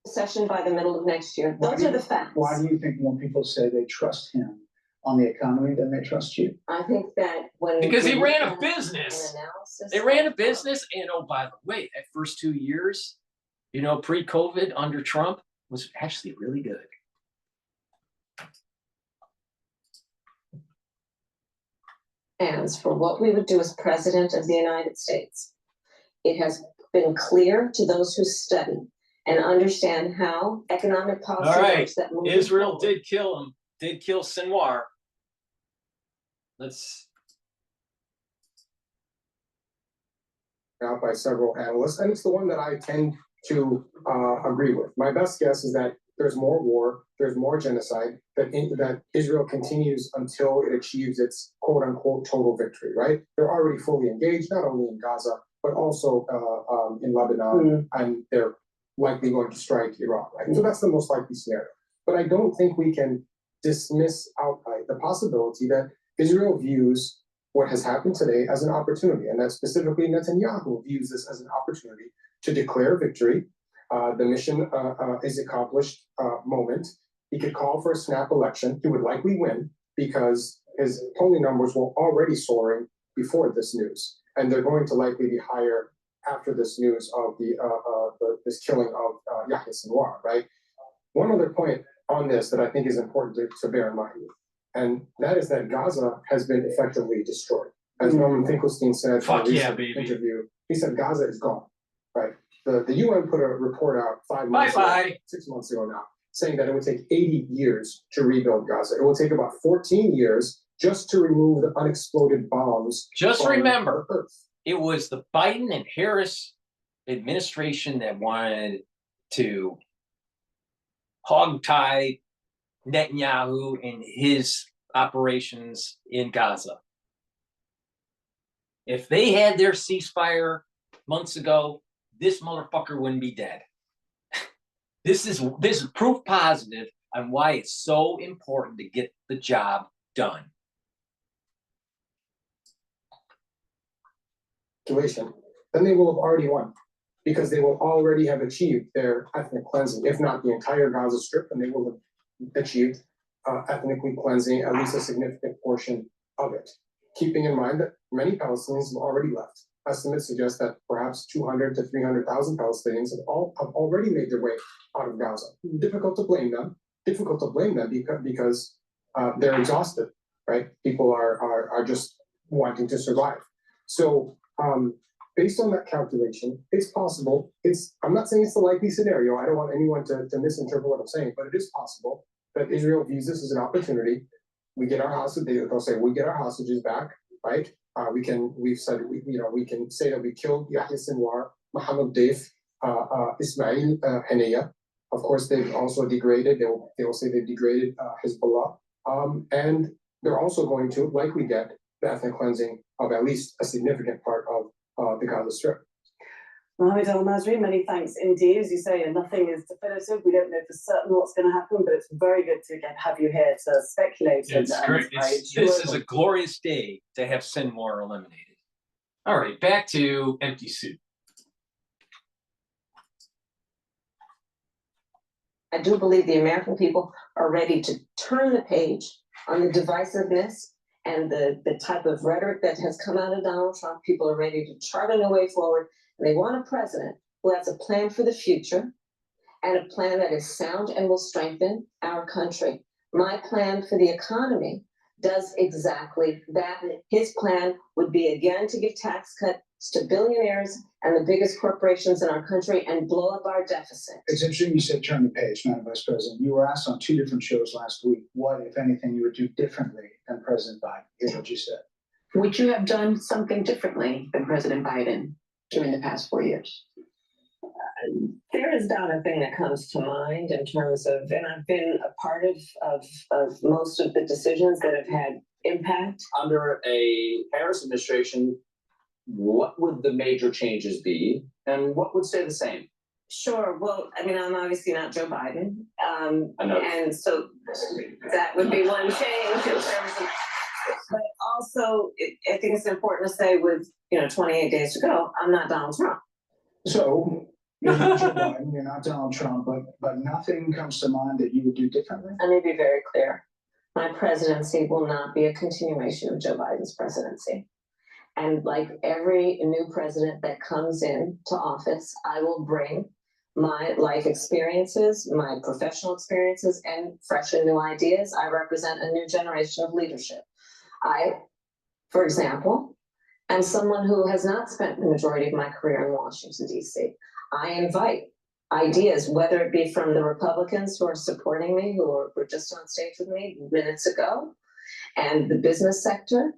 Session by the middle of next year. Those are the facts. Why do you think more people say they trust him on the economy than they trust you? I think that because he ran a business. They ran a business, and oh, by the way, that first 2 years, you know, pre-COVID under Trump was actually really good. Plans for what we would do as president of the United States. It has been clear to those who study and understand how economic policy works that Israel did kill him, did kill Sinwar. Let's out by several analysts, and it's the one that I tend to agree with. My best guess is that there's more war, there's more genocide, that Israel continues until it achieves its quote-unquote total victory, right? They're already fully engaged, not only in Gaza, but also in Lebanon, and they're likely going to strike Iran, right? So that's the most likely scenario. But I don't think we can dismiss outright the possibility that Israel views what has happened today as an opportunity, and that specifically Netanyahu views this as an opportunity to declare victory. The mission is accomplished moment. He could call for a snap election. He would likely win because his polling numbers were already soaring before this news, and they're going to likely be higher after this news of this killing of Yahya Sinwar, right? One other point on this that I think is important to bear in mind, and that is that Gaza has been effectively destroyed. As Norman Finkelstein said in a recent interview, he said Gaza is gone, right? The UN put a report out 6 months ago now, saying that it would take 80 years to rebuild Gaza. It will take about 14 years just to remove the unexploded bombs. Just remember, it was the Biden and Harris administration that wanted to hogtie Netanyahu and his operations in Gaza. If they had their ceasefire months ago, this motherfucker wouldn't be dead. This is proof positive on why it's so important to get the job done. Then they will have already won, because they will already have achieved their ethnic cleansing, if not the entire Gaza Strip, and they will have achieved ethnically cleansing at least a significant portion of it. Keeping in mind that many Palestinians have already left. Estimates suggest that perhaps 200 to 300,000 Palestinians have already made their way out of Gaza. Difficult to blame them. Because they're exhausted, right? People are just wanting to survive. So based on that calculation, it's possible. I'm not saying it's the likely scenario. I don't want anyone to misinterpret what I'm saying, but it is possible that Israel views this as an opportunity. We get our hostages. They'll say we get our hostages back, right? We can say that we killed Yahya Sinwar, Mohammed Deif, Ismail Haniyeh. Of course, they've also degraded. They will say they've degraded Hezbollah, and they're also going to likely get the ethnic cleansing of at least a significant part of the Gaza Strip. Mohammed Al-Masri, many thanks indeed. As you say, nothing is definitive. We don't know for certain what's going to happen, but it's very good to have you here to speculate. It's great. This is a glorious day to have Sinwar eliminated. All right, back to Empty Suit. I do believe the American people are ready to turn the page on the divisiveness and the type of rhetoric that has come out of Donald Trump. People are ready to chart a new way forward. And they want a president who has a plan for the future and a plan that is sound and will strengthen our country. My plan for the economy does exactly that. His plan would be, again, to give tax cuts to billionaires and the biggest corporations in our country and blow up our deficit. It's interesting you said turn the page, Madam Vice President. You were asked on 2 different shows last week what, if anything, you would do differently than President Biden. Here's what you said. Would you have done something differently than President Biden during the past 4 years? There is not a thing that comes to mind in terms of, and I've been a part of most of the decisions that have had impact. Under a Harris administration, what would the major changes be and what would stay the same? Sure. Well, I mean, I'm obviously not Joe Biden. I know. And so that would be one change in terms of, but also I think it's important to say with, 28 days to go, I'm not Donald Trump. So, you're not Joe Biden, you're not Donald Trump, but nothing comes to mind that you would do differently? Let me be very clear. My presidency will not be a continuation of Joe Biden's presidency. And like every new president that comes into office, I will bring my life experiences, my professional experiences, and fresh and new ideas. I represent a new generation of leadership. I, for example, am someone who has not spent the majority of my career in Washington, D.C. I invite ideas, whether it be from the Republicans who are supporting me, who were just on stage with me minutes ago, and the business sector,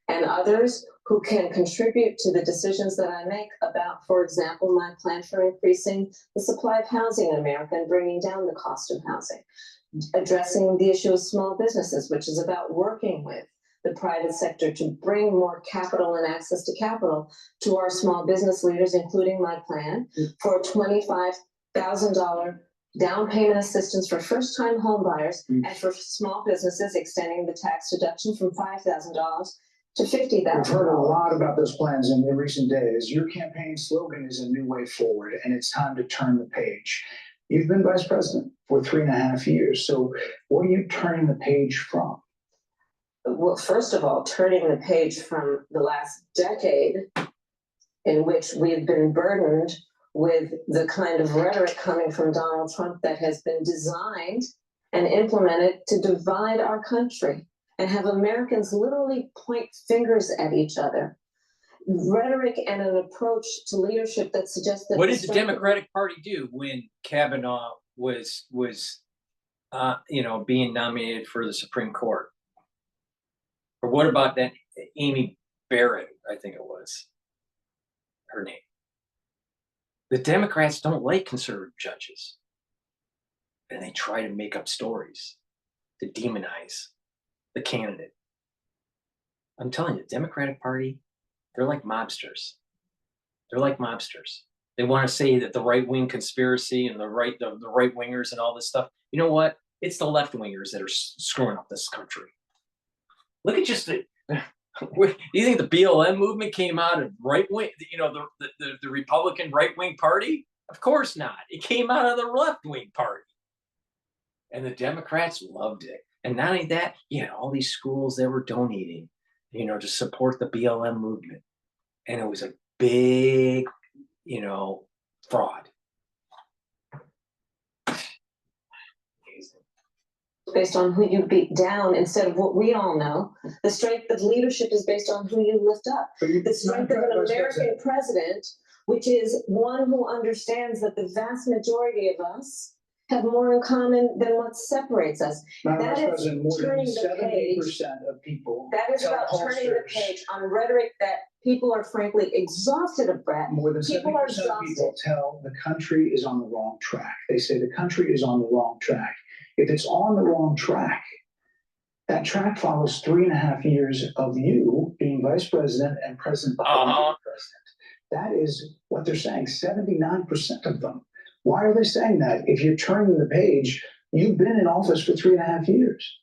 and others who can contribute to the decisions that I make about, for example, my plan for increasing the supply of housing in America and bringing down the cost of housing, addressing the issue of small businesses, which is about working with the private sector to bring more capital and access to capital to our small business leaders, including my plan for $25,000 down payment assistance for first-time home buyers and for small businesses, extending the tax deduction from $5,000 to $50,000. We've heard a lot about those plans in the recent days. Your campaign slogan is a new way forward, and it's time to turn the page. You've been vice president for 3.5 years. So what are you turning the page from? Well, first of all, turning the page from the last decade in which we've been burdened with the kind of rhetoric coming from Donald Trump that has been designed and implemented to divide our country and have Americans literally point fingers at each other. Rhetoric and an approach to leadership that suggests that— What did the Democratic Party do when Kavanaugh was being nominated for the Supreme Court? Or what about that Amy Barrett, I think it was her name? The Democrats don't like conservative judges. And they try to make up stories to demonize the candidate. I'm telling you, the Democratic Party, they're like mobsters. They're like mobsters. They want to say that the right-wing conspiracy and the right-wingers and all this stuff. You know what? It's the left-wingers that are screwing up this country. Look at just the— do you think the BLM movement came out of right-wing, the Republican right-wing party? Of course not. It came out of the left-wing party. And the Democrats loved it. And not only that, all these schools that were donating, to support the BLM movement. And it was a big, fraud. Based on who you beat down instead of what we all know. The strength of leadership is based on who you lift up. The strength of an American president, which is one who understands that the vast majority of us have more in common than what separates us. That is more than 70% of people. That is about turning the page on rhetoric that people are frankly exhausted of, Brett. More than 70% of people tell the country is on the wrong track. They say the country is on the wrong track. If it's on the wrong track, that track follows 3.5 years of you being vice president and president behind the president. That is what they're saying, 79% of them. Why are they saying that? If you're turning the page, you've been in office for 3.5 years.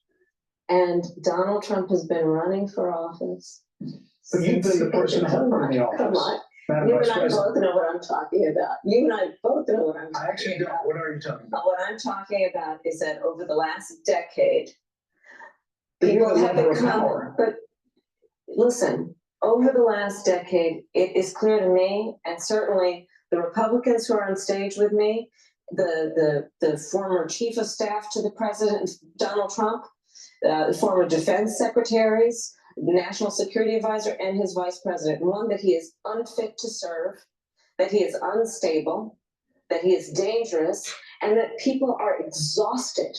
And Donald Trump has been running for office. But you've been the person holding the office. Come on. Madam You and Vice I President. both know what I'm talking about. You and I both know what I'm talking about. I actually don't. What are you talking about? What I'm talking about is that over the last decade, But you're people the have level of become, power. but listen, over the last decade, it is clear to me, and certainly the Republicans who are on stage with me, the former chief of staff to the president, Donald Trump, the former defense secretaries, national security advisor, and his vice president. One, that he is unfit to serve, that he is unstable, that he is dangerous, and that people are exhausted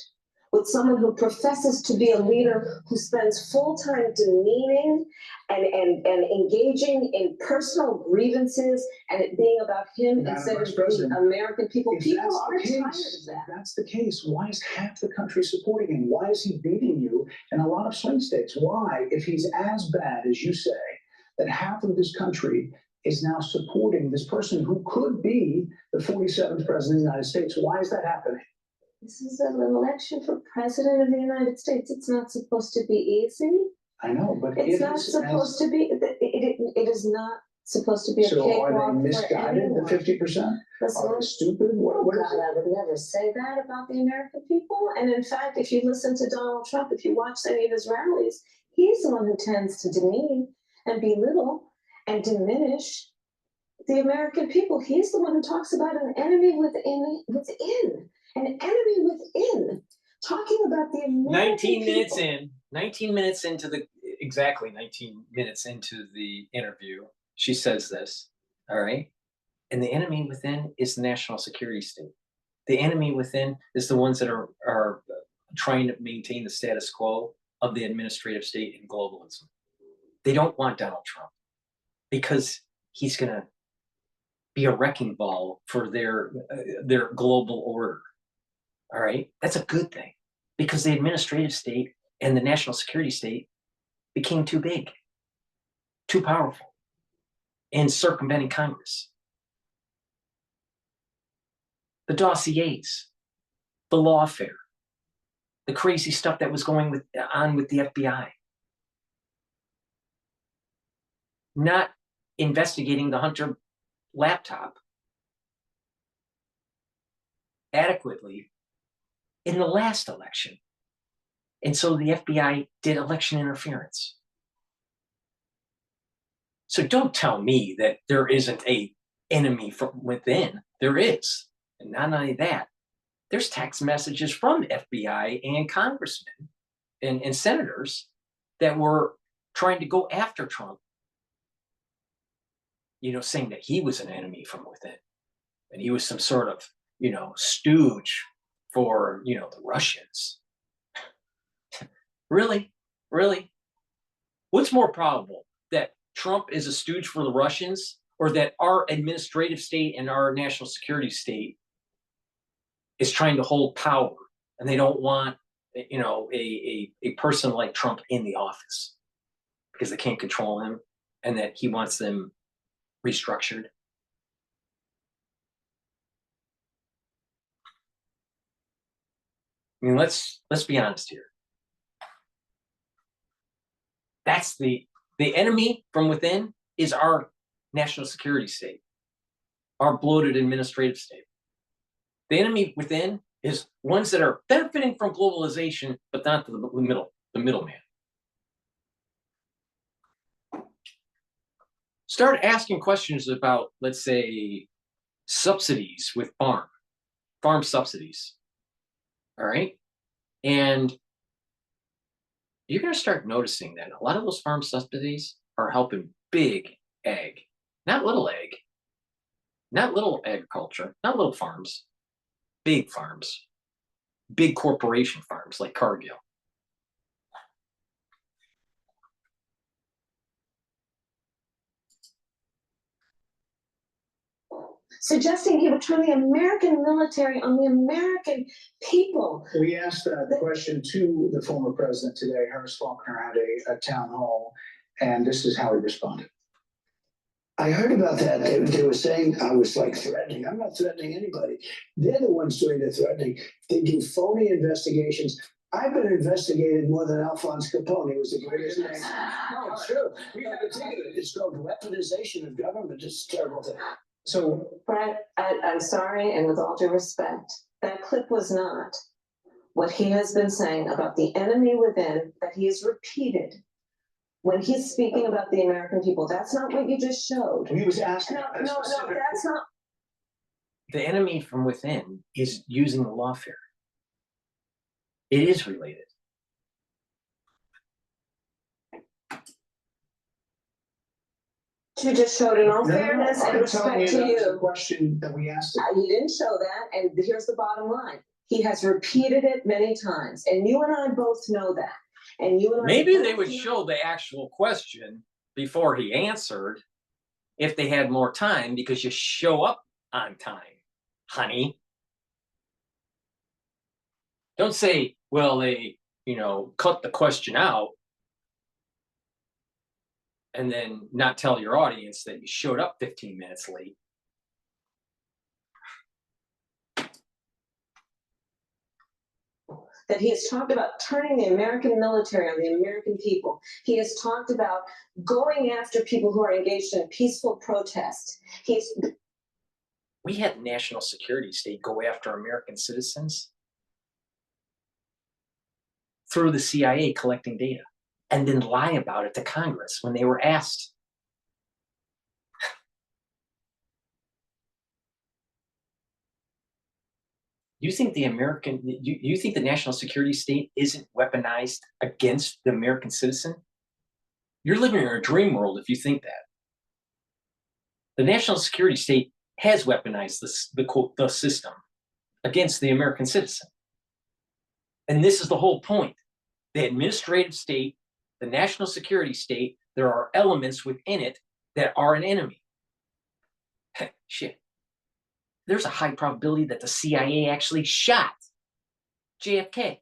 with someone who professes to be a leader who spends full time demeaning and engaging in personal grievances and it being about him Madam instead Vice of President, the American people. If People that's are the tired case, of that. if that's the case, why is half the country supporting him? Why is he beating you in a lot of swing states? Why, if he's as bad as you say, that half of this country is now supporting this person who could be the 47th president of the United States? Why is that happening? This is an election for president of the United States. It's not supposed to be easy. I know, but It's not supposed to be. It is not supposed to be a So cakewalk are they for misguided, anyone. the 50%? Listen, Are they stupid? Oh What is God, it? I would never say that about the American people. And in fact, if you listen to Donald Trump, if you watch any of his rallies, he's the one who tends to demean and belittle and diminish the American people. He's the one who talks about an enemy within, an enemy within, talking about the American 19 minutes people. in, 19 minutes into the, exactly 19 minutes into the interview, she says this, all right? And the enemy within is the national security state. The enemy within is the ones that are trying to maintain the status quo of the administrative state and globalism. They don't want Donald Trump because he's going to be a wrecking ball for their global order. All right, that's a good thing because the administrative state and the national security state became too big, too powerful, and circumventing Congress. The dossiers, the lawfare, the crazy stuff that was going on with the FBI, not investigating the Hunter laptop adequately in the last election. And so the FBI did election interference. So don't tell me that there isn't an enemy from within. There is. And not only that, there's text messages from FBI and congressmen and senators that were trying to go after Trump, you know, saying that he was an enemy from within. And he was some sort of, you know, stooge for, you know, the Russians. Really? Really? What's more probable, that Trump is a stooge for the Russians, or that our administrative state and our national security state is trying to hold power and they don't want, you know, a person like Trump in the office because they can't control him, and that he wants them restructured? I mean, let's be honest here. That's the enemy from within is our national security state, our bloated administrative state. The enemy within is ones that are benefiting from globalization, but not the middleman. Start asking questions about, let's say, subsidies with farm subsidies. All right. And you're going to start noticing that a lot of those farm subsidies are helping big ag, not little ag, not little agriculture, not little farms, big farms, big corporation farms like Cargill. Suggesting he would turn the American military on the American people. We asked the question to the former president today. Harris Faulkner had a town hall, and this is how he responded. I heard about that. They were saying I was like threatening. I'm not threatening anybody. They're the ones doing the threatening. They do phony investigations. I've been investigated more than Alphonse Capone. He was the greatest man. No, it's true. We have a ticket. It's called weaponization of government. It's a terrible thing. So, Brett, I'm sorry, and with all due respect, that clip was not what he has been saying about the enemy within that he has repeated when he's speaking about the American people. That's not what you just showed. He was asking. No, that's not. The enemy from within is using the lawfare. It is related. You just showed in all fairness and respect to you. The question that we asked. He didn't show that, and here's the bottom line. He has repeated it many times, and you and I both know that. And you and Maybe I they both would know- show the actual question before he answered if they had more time, because you show up on time, honey. Don't say, well, they, cut the question out and then not tell your audience that you showed up 15 minutes late. That he has talked about turning the American military on the American people. He has talked about going after people who are engaged in peaceful protest. We had the national security state go after American citizens through the CIA collecting data and then lie about it to Congress when they were asked. You think you think the national security state isn't weaponized against the American citizen? You're living in a dream world if you think that. The national security state has weaponized the system against the American citizen. And this is the whole point. The administrative state, the national security state, there are elements within it that are an enemy. Shit. There's a high probability that the CIA actually shot JFK.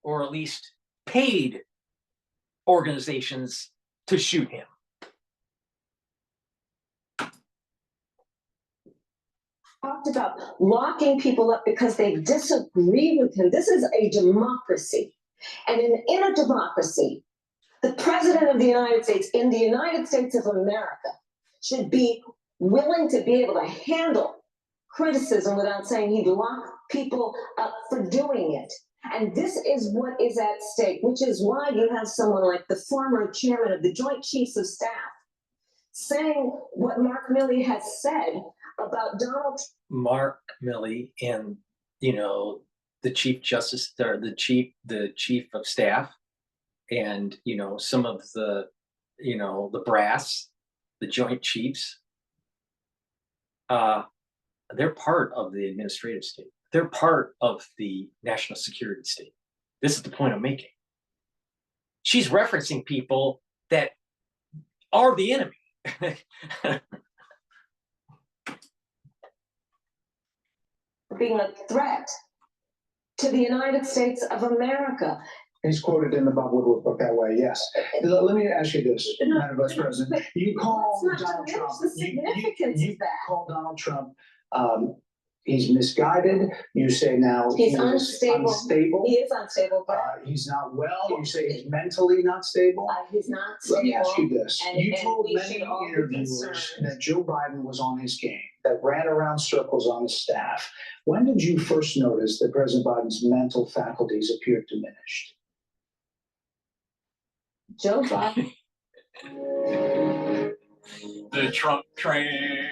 Or at least paid organizations to shoot him. Talked about locking people up because they disagree with him. This is a democracy. And in a democracy, the president of the United States in the United States of America should be willing to be able to handle criticism without saying he'd lock people up for doing it. And this is what is at stake, which is why you have someone like the former chairman of the Joint Chiefs of Staff saying what Mark Milley has said about Donald Mark Milley and the chief justice or the chief of staff and some of the the brass, the Joint Chiefs, they're part of the administrative state. They're part of the national security state. This is the point I'm making. She's referencing people that are the enemy. being a threat to the United States of America. He's quoted in the Bob Woodward book that way, yes. Let me ask you this, Madam Vice President. You call Donald Trump, you call Donald Trump, he's misguided. You say now he's unstable. He is unstable. He's not well. You say he's mentally not stable. He's not stable. Let me ask you this. You told we many interviewers that Joe Biden was on his game, that ran around circles on his staff. When did you first notice that President Biden's mental faculties appeared diminished? Joe Biden. The Trump train.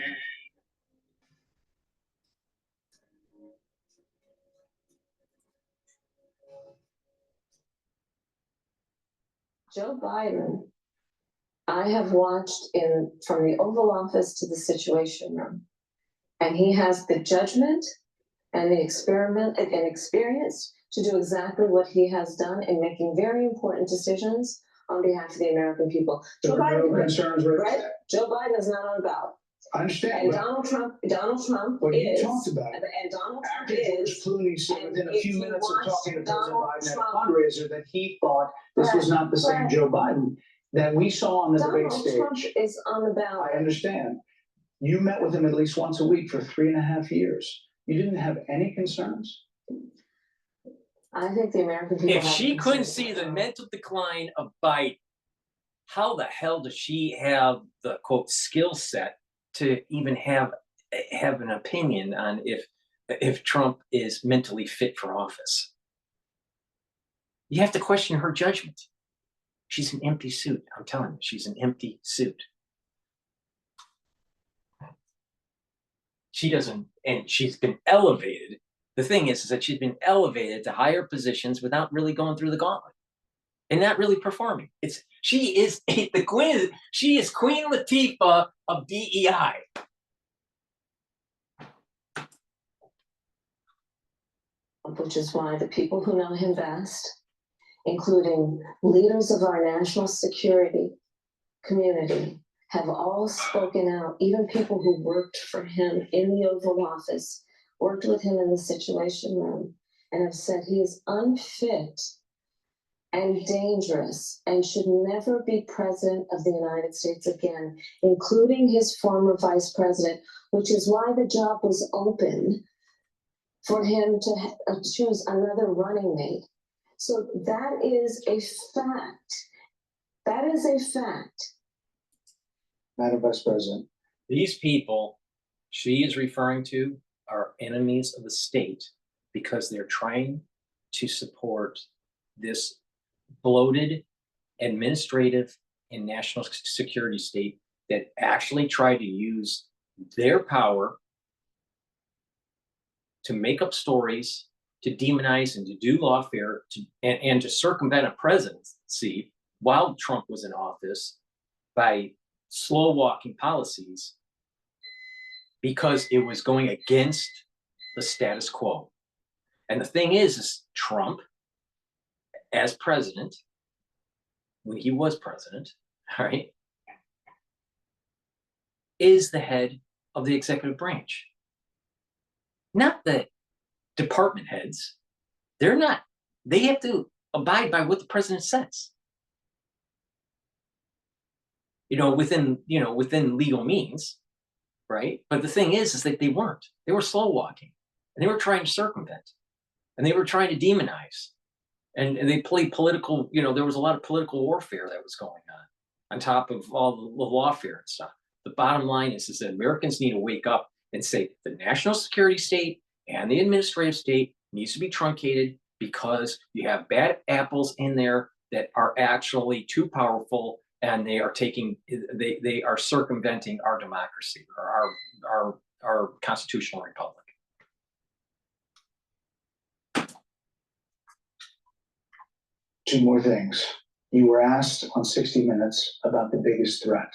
Joe Biden, I have watched from the Oval Office to the Situation Room, and he has the judgment and the experience to do exactly what he has done in making very important decisions on behalf of the American people. Joe Biden is not on ballot. I understand. And Donald Trump But is. you talked about it. And Donald Trump After George is. Clooney said within a few minutes of talking to President Biden at a Trump, fundraiser that he thought this was not the same Joe Biden that we saw on the debate stage. Donald Trump is on the ballot. I understand. You met with him at least once a week for 3.5 years. You didn't have any concerns? I think the American people. If she couldn't see the mental decline of Biden, how the hell does she have the quote skill set to even have an opinion on if Trump is mentally fit for office? You have to question her judgment. She's an empty suit. I'm telling you, she's an empty suit. She doesn't, and she's been elevated. The thing is that she's been elevated to higher positions without really going through the gauntlet and not really performing. She is the queen. She is Queen Latifah of DEI. which is why the people who know him best, including leaders of our national security community, have all spoken out, even people who worked for him in the Oval Office, worked with him in the Situation Room, and have said he is unfit and dangerous and should never be president of the United States again, including his former vice president, which is why the job was open for him to choose another running mate. So that is a fact. That is a fact. Madam Vice President. These people she is referring to are enemies of the state because they're trying to support this bloated administrative and national security state that actually tried to use their power to make up stories, to demonize and to do lawfare, and to circumvent a presidency while Trump was in office by slow walking policies because it was going against the status quo. And the thing is Trump, as president, when he was president, all right, is the head of the executive branch. Not the department heads. They're not. They have to abide by what the president says. Within legal means, right? But the thing is that they weren't. They were slow walking, and they were trying to circumvent, and they were trying to demonize, and they played political. There was a lot of political warfare that was going on top of all the lawfare and stuff. The bottom line is that Americans need to wake up and say the national security state and the administrative state needs to be truncated because you have bad apples in there that are actually too powerful, and they are circumventing our democracy or our constitutional republic. Two more things. You were asked on 60 Minutes about the biggest threat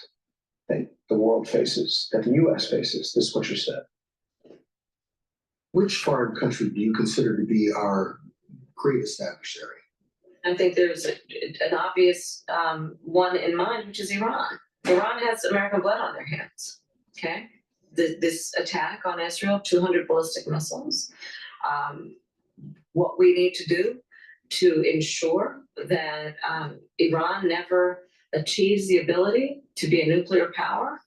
that the world faces, that the U.S. faces. This is what you said. Which foreign country do you consider to be our greatest adversary? I think there's an obvious one in mind, which is Iran. Iran has American blood on their hands. Okay, this attack on Israel, 200 ballistic missiles. What we need to do to ensure that Iran never achieves the ability to be a nuclear power,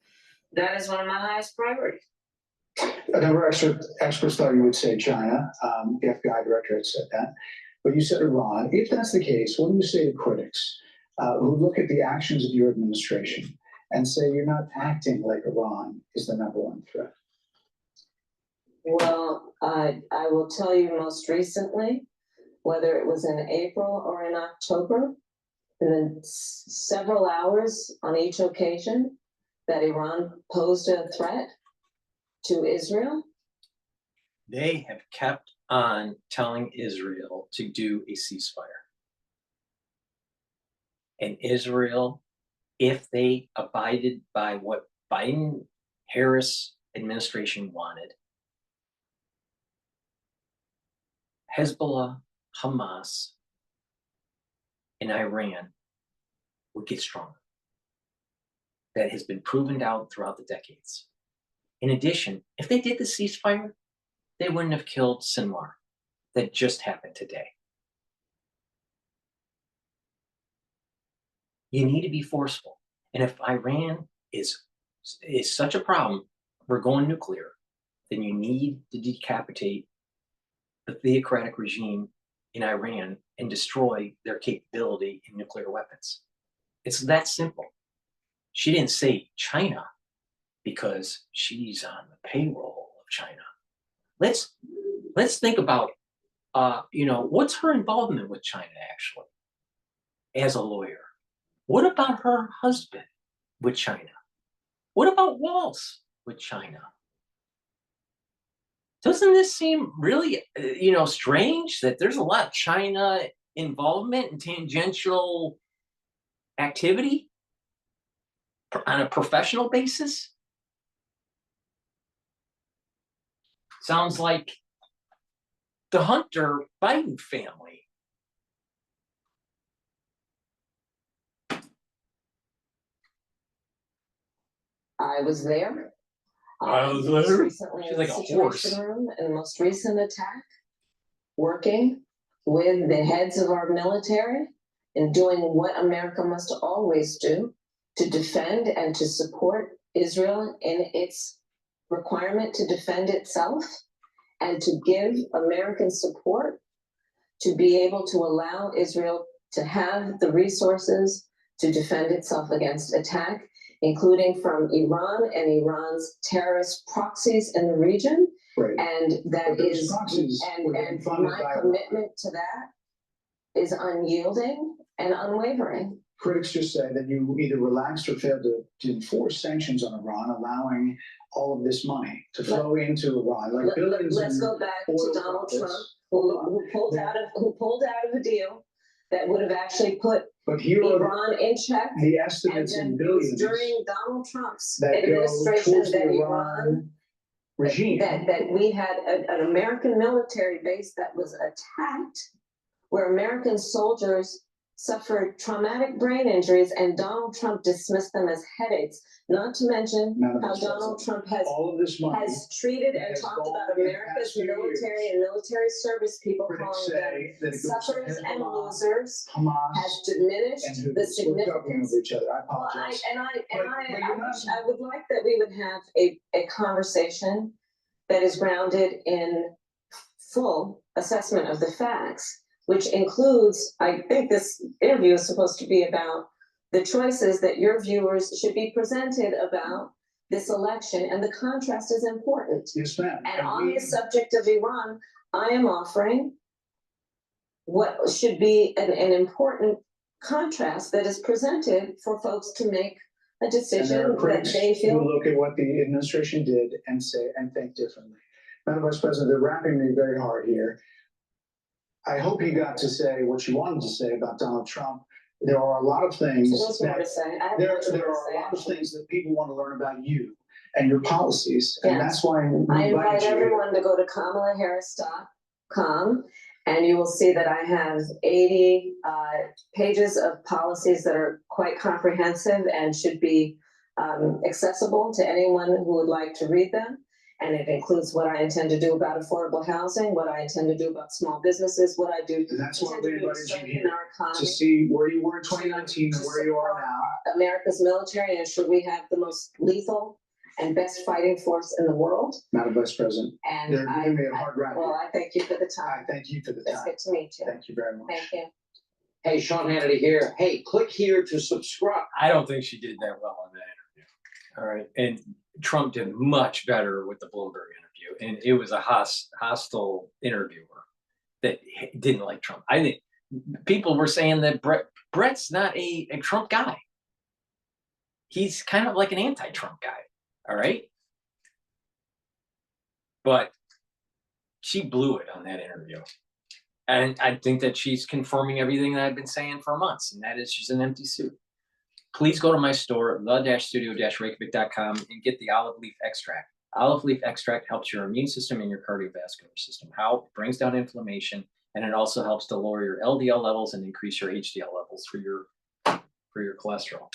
that is one of my highest priorities. A number of experts thought you would say China. The FBI director had said that. But you said Iran. If that's the case, what do you say to critics who look at the actions of your administration and say you're not acting like Iran is the number one threat? Well, I will tell you most recently, whether it was in April or in October, in the several hours on each occasion that Iran posed a threat to Israel. They have kept on telling Israel to do a ceasefire. And Israel, if they abided by what Biden-Harris administration wanted, Hezbollah, Hamas, and Iran would get stronger. That has been proven out throughout the decades. In addition, if they did the ceasefire, they wouldn't have killed Sinwar. That just happened today. You need to be forceful. And if Iran is such a problem, we're going nuclear, then you need to decapitate the theocratic regime in Iran and destroy their capability in nuclear weapons. It's that simple. She didn't say China because she's on the payroll of China. Let's think about, what's her involvement with China actually as a lawyer? What about her husband with China? What about Waltz with China? Doesn't this seem really, strange that there's a lot of China involvement and tangential activity on a professional basis? Sounds like the Hunter Biden family. I was there. I was Most there? recently She's in like the a Situation horse. Room in the most recent attack, working with the heads of our military and doing what America must always do to defend and to support Israel in its requirement to defend itself and to give American support to be able to allow Israel to have the resources to defend itself against attack, including from Iran and Iran's terrorist proxies in the region. Right. And that But those is, proxies were and funded my by commitment to that is unyielding and unwavering. Critics just say that you either relaxed or failed to enforce sanctions on Iran, allowing all of this money to flow into Iran, like billions. Let's go back to Donald Trump, who pulled out of a deal that would have actually put But here are Iran in check. the estimates in And then it billions was during Donald Trump's that go administration towards that the Iran regime. that we had an American military base that was attacked, where American soldiers suffered traumatic brain injuries, and Donald Trump dismissed them as headaches. Not to mention how Donald Trump has all of this money has treated and has talked gone about in the America's past few military years. and military service people, Critics calling say that them it goes to suckers and Hezbollah, losers, Hamas, has diminished and who the we're talking significance. over each other. I Well, apologize. I would like that we would have a conversation that is grounded in full assessment of the facts, which includes, I think this interview is supposed to be about the choices that your viewers should be presented about this election, and the contrast is important. Yes, ma'am. And on the subject of Iran, I am offering what should be an important contrast that is presented for folks to make a And there decision are that critics they who feel. look at what the administration did and say and think differently. Madam Vice President, they're wrapping me very hard here. I hope you got to say what you wanted to say about Donald Trump. There are a lot of things There's more to say. I have there much more to are say, a lot of actually. things that people want to learn about you and your policies, and Yes. that's why we I invite invited you. everyone to go to kamalaharris.com, and you will see that I have 80 pages of policies that are quite comprehensive and should be accessible to anyone who would like to read them. And it includes what I intend to do about affordable housing, what I intend to do about small businesses, what I do. And that's why we invited you strengthen here, our economy, to see where you were in 2019 and where you are now. America's military, and ensure we have the most lethal and best fighting force in the world. Madam Vice President, And they're giving me a hard rap. well, I thank you for the time. I thank you for the It's time. good to meet you. Thank you very much. Thank you. Hey, Sean Hannity here. Hey, click here to subscribe. I don't think she did that well on that interview. All right. And Trump did much better with the Bloomberg interview. And it was a hostile interviewer that didn't like Trump. I think people were saying that Brett's not a Trump guy. He's kind of like an anti-Trump guy. All right. But she blew it on that interview. And I think that she's confirming everything that I've been saying for months, and that is she's an empty suit. Please go to my store, the-studio-reykjavik.com, and get the olive leaf extract. Olive leaf extract helps your immune system and your cardiovascular system. How? It brings down inflammation, and it also helps to lower your LDL levels and increase your HDL levels for your cholesterol.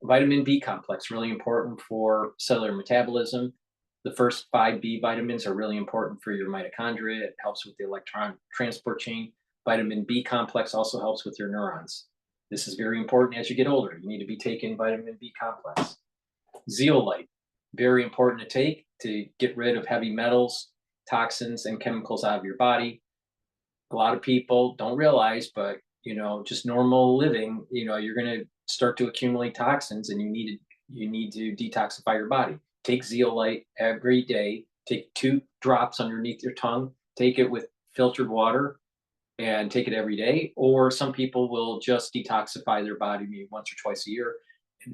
Vitamin B complex, really important for cellular metabolism. The first 5 B vitamins are really important for your mitochondria. It helps with the electron transport chain. Vitamin B complex also helps with your neurons. This is very important as you get older. You need to be taking vitamin B complex. Zeolite, very important to take to get rid of heavy metals, toxins, and chemicals out of your body. A lot of people don't realize, but just normal living, you're going to start to accumulate toxins, and you need to detoxify your body. Take zeolite every day. Take 2 drops underneath your tongue. Take it with filtered water and take it every day. Or some people will just detoxify their body maybe once or twice a year.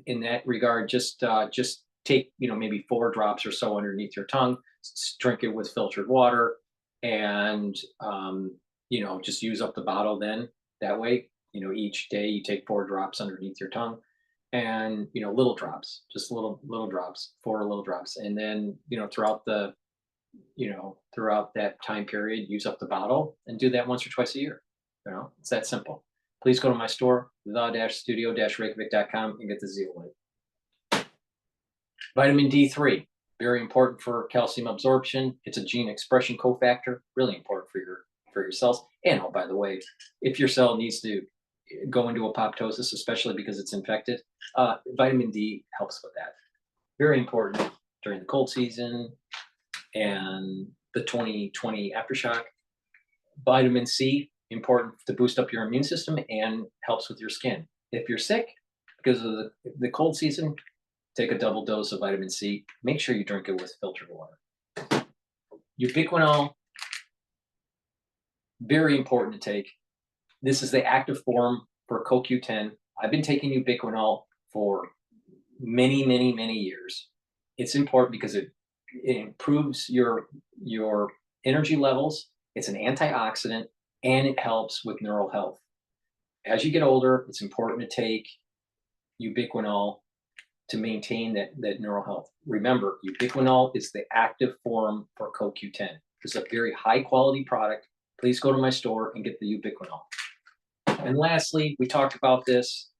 In that regard, just take maybe 4 drops or so underneath your tongue. Drink it with filtered water, and just use up the bottle. Then that way, each day you take 4 drops underneath your tongue. And little drops, just little drops, 4 little drops, and then throughout the throughout that time period, use up the bottle and do that once or twice a year. It's that simple. Please go to my store, the-studio-reykjavik.com, and get the zeolite. Vitamin D3, very important for calcium absorption. It's a gene expression cofactor, really important for your cells. And oh, by the way, if your cell needs to go into apoptosis, especially because it's infected, vitamin D helps with that. Very important during the cold season and the 2020 aftershock. Vitamin C, important to boost up your immune system and helps with your skin. If you're sick because of the cold season, take a double dose of vitamin C. Make sure you drink it with filtered water. Ubiquinol, very important to take. This is the active form for CoQ10. I've been taking ubiquinol for many, many, many years. It's important because it improves your energy levels. It's an antioxidant, and it helps with neural health. As you get older, it's important to take ubiquinol to maintain that neural health. Remember, ubiquinol is the active form for CoQ10. It's a very high quality product. Please go to my store and get the ubiquinol. And lastly, we talked about this,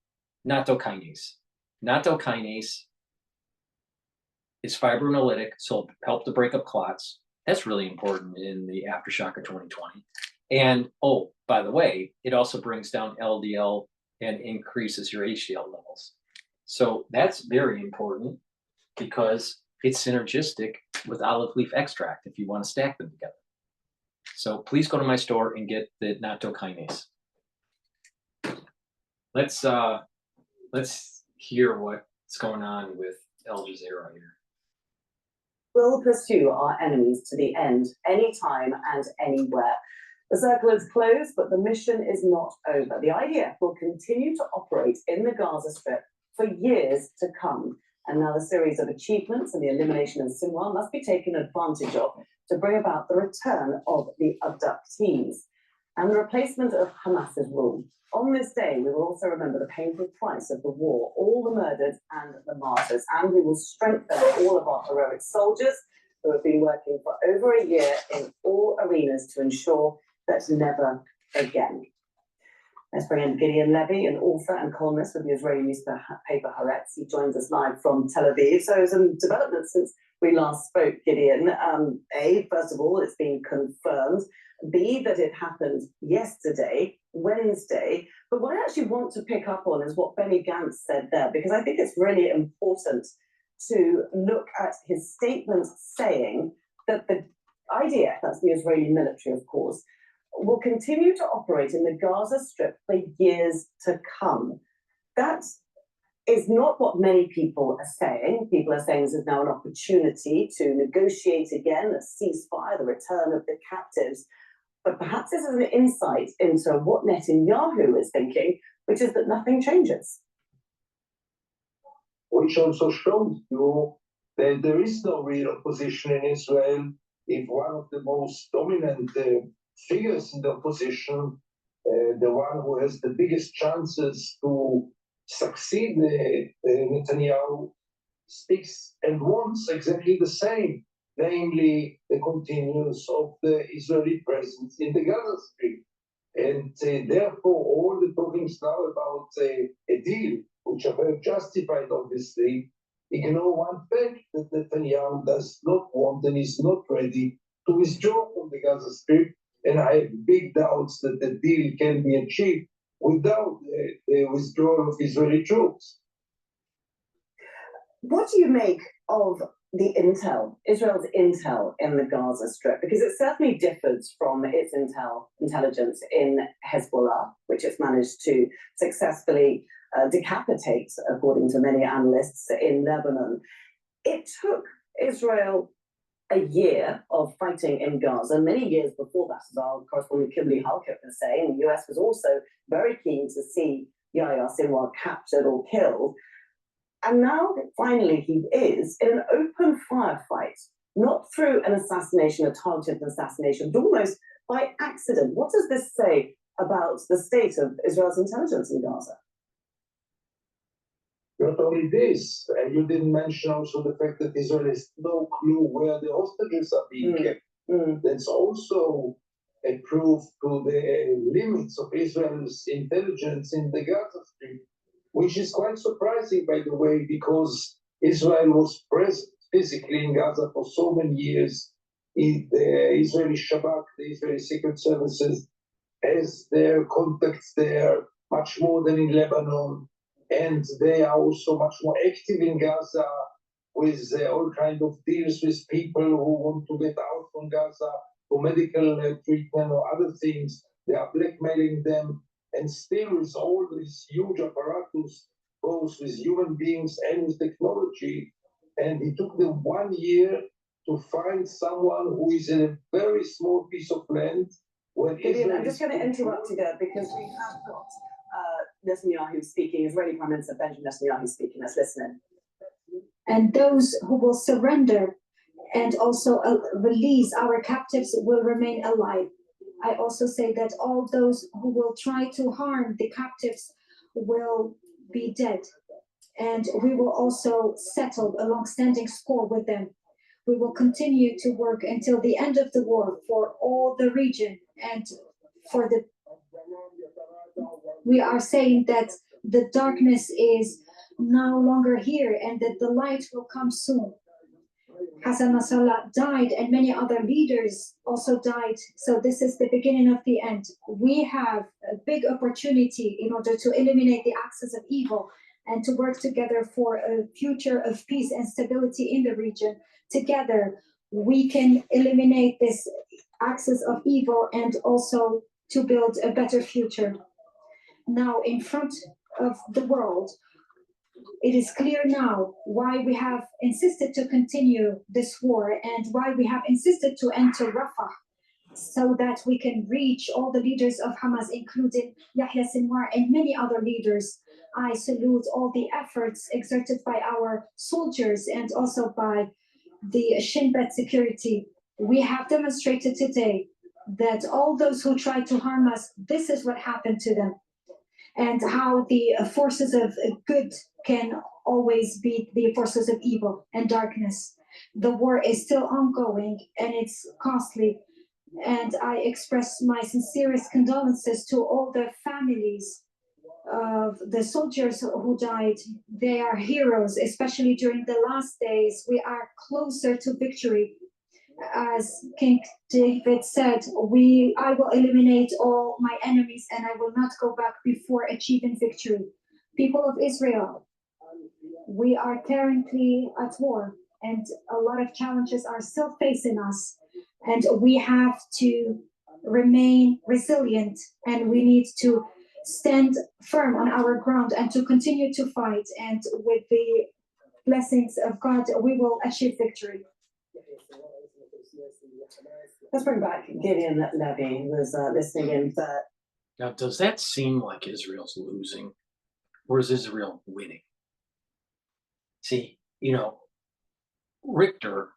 nattokinase. Nattokinase is fibrinolytic, so help to break up clots. That's really important in the aftershock of 2020. And oh, by the way, it also brings down LDL and increases your HDL levels. So that's very important because it's synergistic with olive leaf extract if you want to stack them together. So please go to my store and get the nattokinase. Let's hear what's going on with Al Jazeera here. We'll pursue our enemies to the end, anytime and anywhere. The circle is closed, but the mission is not over. The IDF will continue to operate in the Gaza Strip for years to come. And now the series of achievements and the elimination of Sinwar must be taken advantage of to bring about the return of the abductees and the replacement of Hamas's rule. On this day, we will also remember the painful price of the war, all the murdered and the martyrs, and we will strengthen all of our heroic soldiers who have been working for over a year in all arenas to ensure that never again. Let's bring in Gideon Levy, an author and columnist with the Israeli newspaper Haaretz. He joins us live from Tel Aviv. So some developments since we last spoke, Gideon. A, first of all, it's been confirmed. B, that it happened yesterday, Wednesday. But what I actually want to pick up on is what Benny Gantz said there, because I think it's really important to look at his statement saying that the IDF, that's the Israeli military, of course, will continue to operate in the Gaza Strip for years to come. That is not what many people are saying. People are saying this is now an opportunity to negotiate again, a ceasefire, the return of the captives. But perhaps this is an insight into what Netanyahu is thinking, which is that nothing changes. Which also shows you that there is no real opposition in Israel. If one of the most dominant figures in the opposition, the one who has the biggest chances to succeed Netanyahu, speaks and wants exactly the same, namely the continuance of the Israeli presence in the Gaza Strip. And therefore, all the talkings now about a deal, which are very justified, obviously, ignore one fact that Netanyahu does not want and is not ready to withdraw from the Gaza Strip. And I have big doubts that the deal can be achieved without the withdrawal of Israeli troops. What do you make of the intel, Israel's intel in the Gaza Strip? Because it certainly differs from its intelligence in Hezbollah, which it's managed to successfully decapitate, according to many analysts, in Lebanon. It took Israel a year of fighting in Gaza, many years before that, as our correspondent Kimberly Halkett was saying. The US was also very keen to see Yahya Sinwar captured or killed. And now, finally, he is in an open firefight, not through an assassination, a targeted assassination, but almost by accident. What does this say about the state of Israel's intelligence in Gaza? Not only this, you didn't mention also the fact that Israel has no clue where the hostages are being kept. That's also a proof to the limits of Israel's intelligence in the Gaza Strip, which is quite surprising, by the way, because Israel was present physically in Gaza for so many years. The Israeli Shabak, the Israeli Secret Services, has their contacts there much more than in Lebanon, and they are also much more active in Gaza with all kinds of deals with people who want to get out from Gaza for medical treatment or other things. They are blackmailing them, and still with all this huge apparatus, both with human beings and with technology. And it took them 1 year to find someone who is in a very small piece of land. Gideon, I'm just going to interrupt you there because we have got Netanyahu speaking, Israeli Prime Minister Benjamin Netanyahu speaking. Let's listen in. And those who will surrender and also release our captives will remain alive. I also say that all those who will try to harm the captives will be dead. And we will also settle a long-standing score with them. We will continue to work until the end of the war for all the region and for the... We are saying that the darkness is no longer here and that the light will come soon. Hassan Nasrallah died and many other leaders also died. So this is the beginning of the end. We have a big opportunity in order to eliminate the axis of evil and to work together for a future of peace and stability in the region. Together, we can eliminate this axis of evil and also to build a better future. Now, in front of the world, it is clear now why we have insisted to continue this war and why we have insisted to enter Rafah, so that we can reach all the leaders of Hamas, including Yahya Sinwar and many other leaders. I salute all the efforts exerted by our soldiers and also by the Shin Bet security. We have demonstrated today that all those who try to harm us, this is what happened to them, and how the forces of good can always beat the forces of evil and darkness. The war is still ongoing and it's costly, and I express my sincerest condolences to all the families of the soldiers who died. They are heroes, especially during the last days. We are closer to victory. As King David said, I will eliminate all my enemies and I will not go back before achieving victory. People of Israel, we are currently at war and a lot of challenges are still facing us, and we have to remain resilient and we need to stand firm on our ground and to continue to fight, and with the blessings of God we will achieve victory. Let's bring back Gideon Levy, who was listening in for... Now, does that seem like Israel's losing, or is Israel winning? See, Richter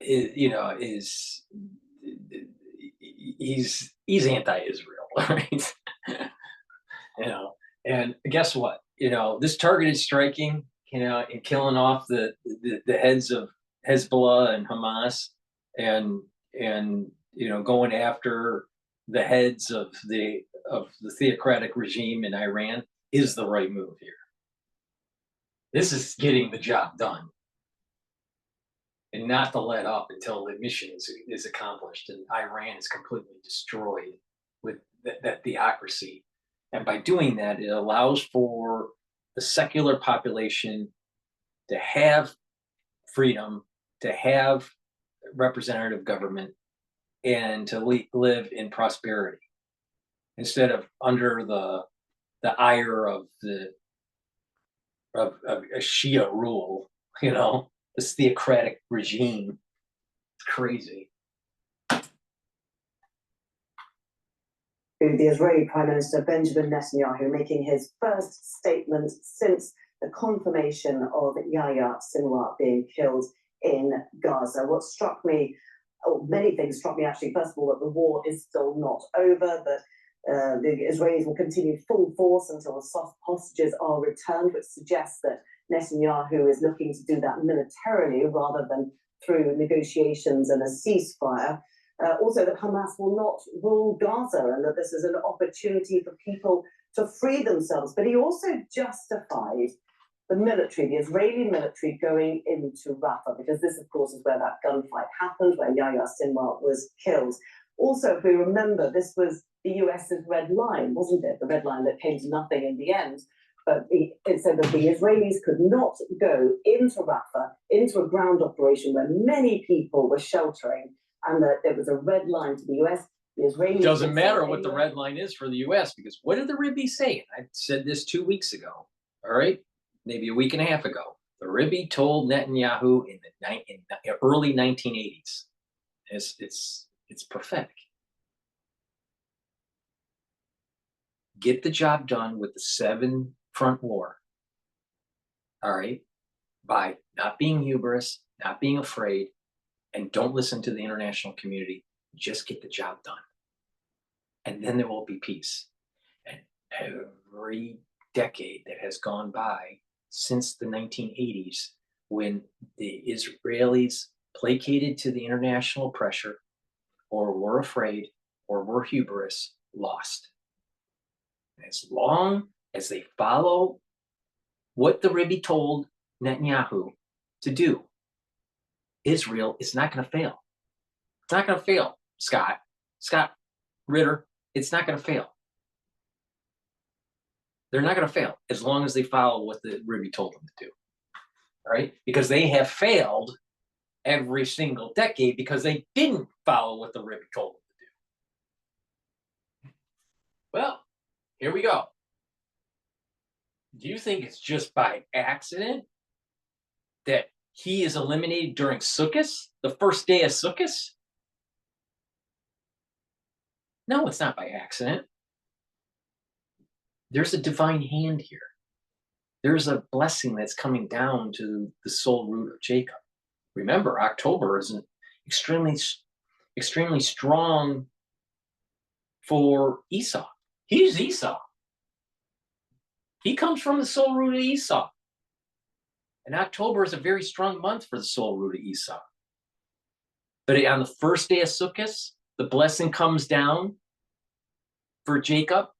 is he's anti-Israel, right? And guess what? This targeted striking, and killing off the heads of Hezbollah and Hamas, and going after the heads of the theocratic regime in Iran is the right move here. This is getting the job done, and not to let up until the mission is accomplished and Iran is completely destroyed with that theocracy. And by doing that, it allows for the secular population to have freedom, to have representative government, and to live in prosperity instead of under the ire of a Shia rule, this theocratic regime. It's crazy. The Israeli Prime Minister Benjamin Netanyahu making his first statement since the confirmation of Yahya Sinwar being killed in Gaza. What struck me, many things struck me actually. First of all, that the war is still not over, that The Israelis will continue full force until soft hostages are returned, which suggests that Netanyahu is looking to do that militarily rather than through negotiations and a ceasefire. Also, that Hamas will not rule Gaza and that this is an opportunity for people to free themselves. But he also justified the military, the Israeli military, going into Rafah, because this, of course, is where that gunfight happened, where Yahya Sinwar was killed. Also, if we remember, this was the US's red line, wasn't it? The red line that came to nothing in the end. But it said that the Israelis could not go into Rafah, into a ground operation where many people were sheltering, and that there was a red line to the US. The Israelis doesn't matter what the red line is for the US, because what did the Ribby say? I said this 2 weeks ago, all right? Maybe a week and a half ago. The Ribby told Netanyahu in the early 1980s. It's prophetic. Get the job done with the 7-front war, all right? By not being hubris, not being afraid, and don't listen to the international community. Just get the job done. And then there will be peace. And every decade that has gone by since the 1980s, when the Israelis placated to the international pressure, or were afraid, or were hubris, lost. As long as they follow what the Ribby told Netanyahu to do, Israel is not going to fail. It's not going to fail, Scott Ritter. It's not going to fail. They're not going to fail as long as they follow what the Ribby told them to do. All right? Because they have failed every single decade because they didn't follow what the Ribby told them to do. Well, here we go. Do you think it's just by accident that he is eliminated during Sukkot, the first day of Sukkot? No, it's not by accident. There's a divine hand here. There's a blessing that's coming down to the soul root of Jacob. Remember, October is an extremely strong for Esau. He's Esau. He comes from the soul root of Esau. And October is a very strong month for the soul root of Esau. But on the first day of Sukkot, the blessing comes down for Jacob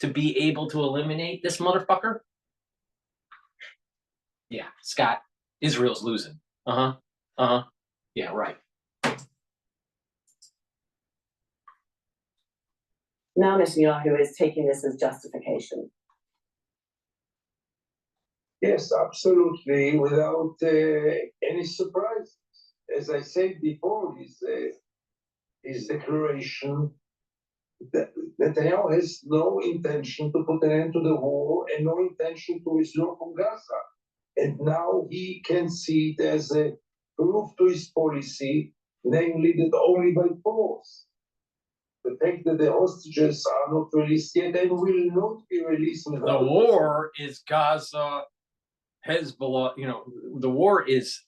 to be able to eliminate this motherfucker. Yeah, Scott, Israel's losing. Yeah, right. Now Netanyahu is taking this as justification. Yes, absolutely, without any surprises. As I said before, his declaration that Netanyahu has no intention to put an end to the war and no intention to withdraw from Gaza. And now he can see it as a proof to his policy, namely that only by force. The fact that the hostages are not released yet and will not be released. The war is Gaza, Hezbollah, the war is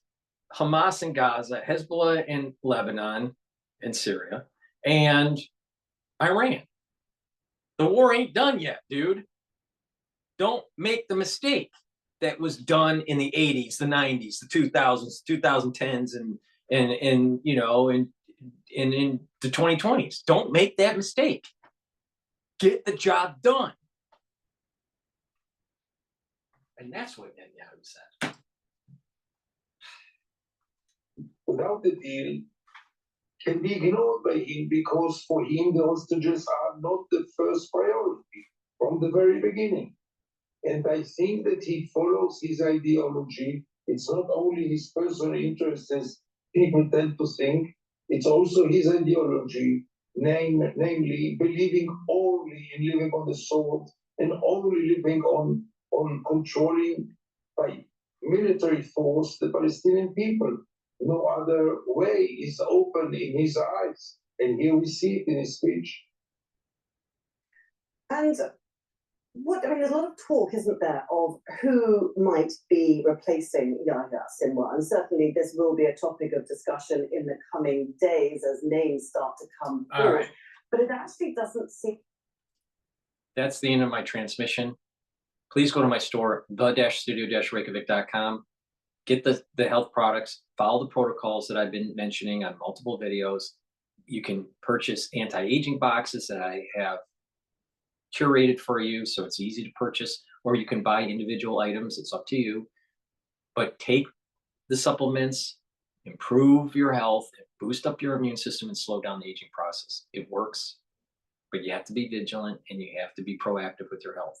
Hamas in Gaza, Hezbollah in Lebanon and Syria, and Iran. The war ain't done yet, dude. Don't make the mistake that was done in the 80s, the 90s, the 2000s, 2010s, and in the 2020s. Don't make that mistake. Get the job done. And that's what Netanyahu said. Without the deal, can be ignored by him because for him the hostages are not the first priority from the very beginning. And I think that he follows his ideology. It's not only his personal interests as people tend to think, it's also his ideology, namely believing only in living on the sword and only living on controlling by military force the Palestinian people. No other way is open in his eyes. And here we see it in his speech. And there's a lot of talk, isn't there, of who might be replacing Yahya Sinwar. And certainly this will be a topic of discussion in the coming days as names start to come forward. Right. But it actually doesn't seem that's the end of my transmission. Please go to my store, the-studio-reykjavik.com. Get the health products, follow the protocols that I've been mentioning on multiple videos. You can purchase anti-aging boxes that I have curated for you, so it's easy to purchase, or you can buy individual items. It's up to you. But take the supplements, improve your health, boost up your immune system, and slow down the aging process. It works, but you have to be vigilant and you have to be proactive with your health.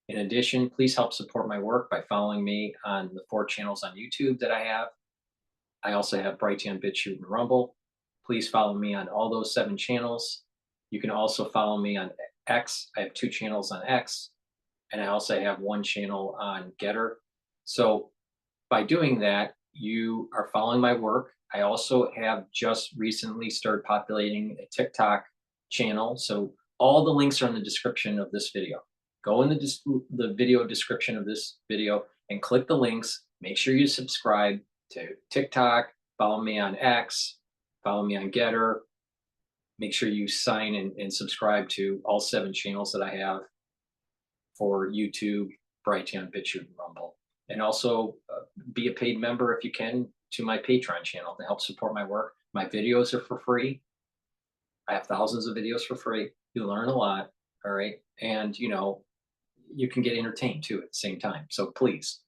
In addition, please help support my work by following me on the 4 channels on YouTube that I have. I also have Brighteon, Bitchute, and Rumble. Please follow me on all those 7 channels. You can also follow me on X. I have 2 channels on X, and I also have 1 channel on GETTR. So by doing that, you are following my work. I also have just recently started populating a TikTok channel. So all the links are in the description of this video. Go in the video description of this video and click the links. Make sure you subscribe to TikTok, follow me on X, follow me on GETTR. Make sure you sign and subscribe to all 7 channels that I have for YouTube, Brighteon, Bitchute, and Rumble. And also be a paid member if you can to my Patreon channel to help support my work. My videos are for free. I have thousands of videos for free. You learn a lot, all right? And, you know, you can get entertained too at the same time. So please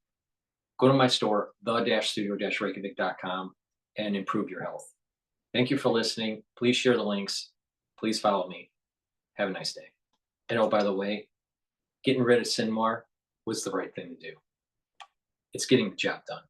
go to my store, the-studio-reykjavik.com, and improve your health. Thank you for listening. Please share the links. Please follow me. Have a nice day. And oh, by the way, getting rid of Sinwar was the right thing to do. It's getting the job done.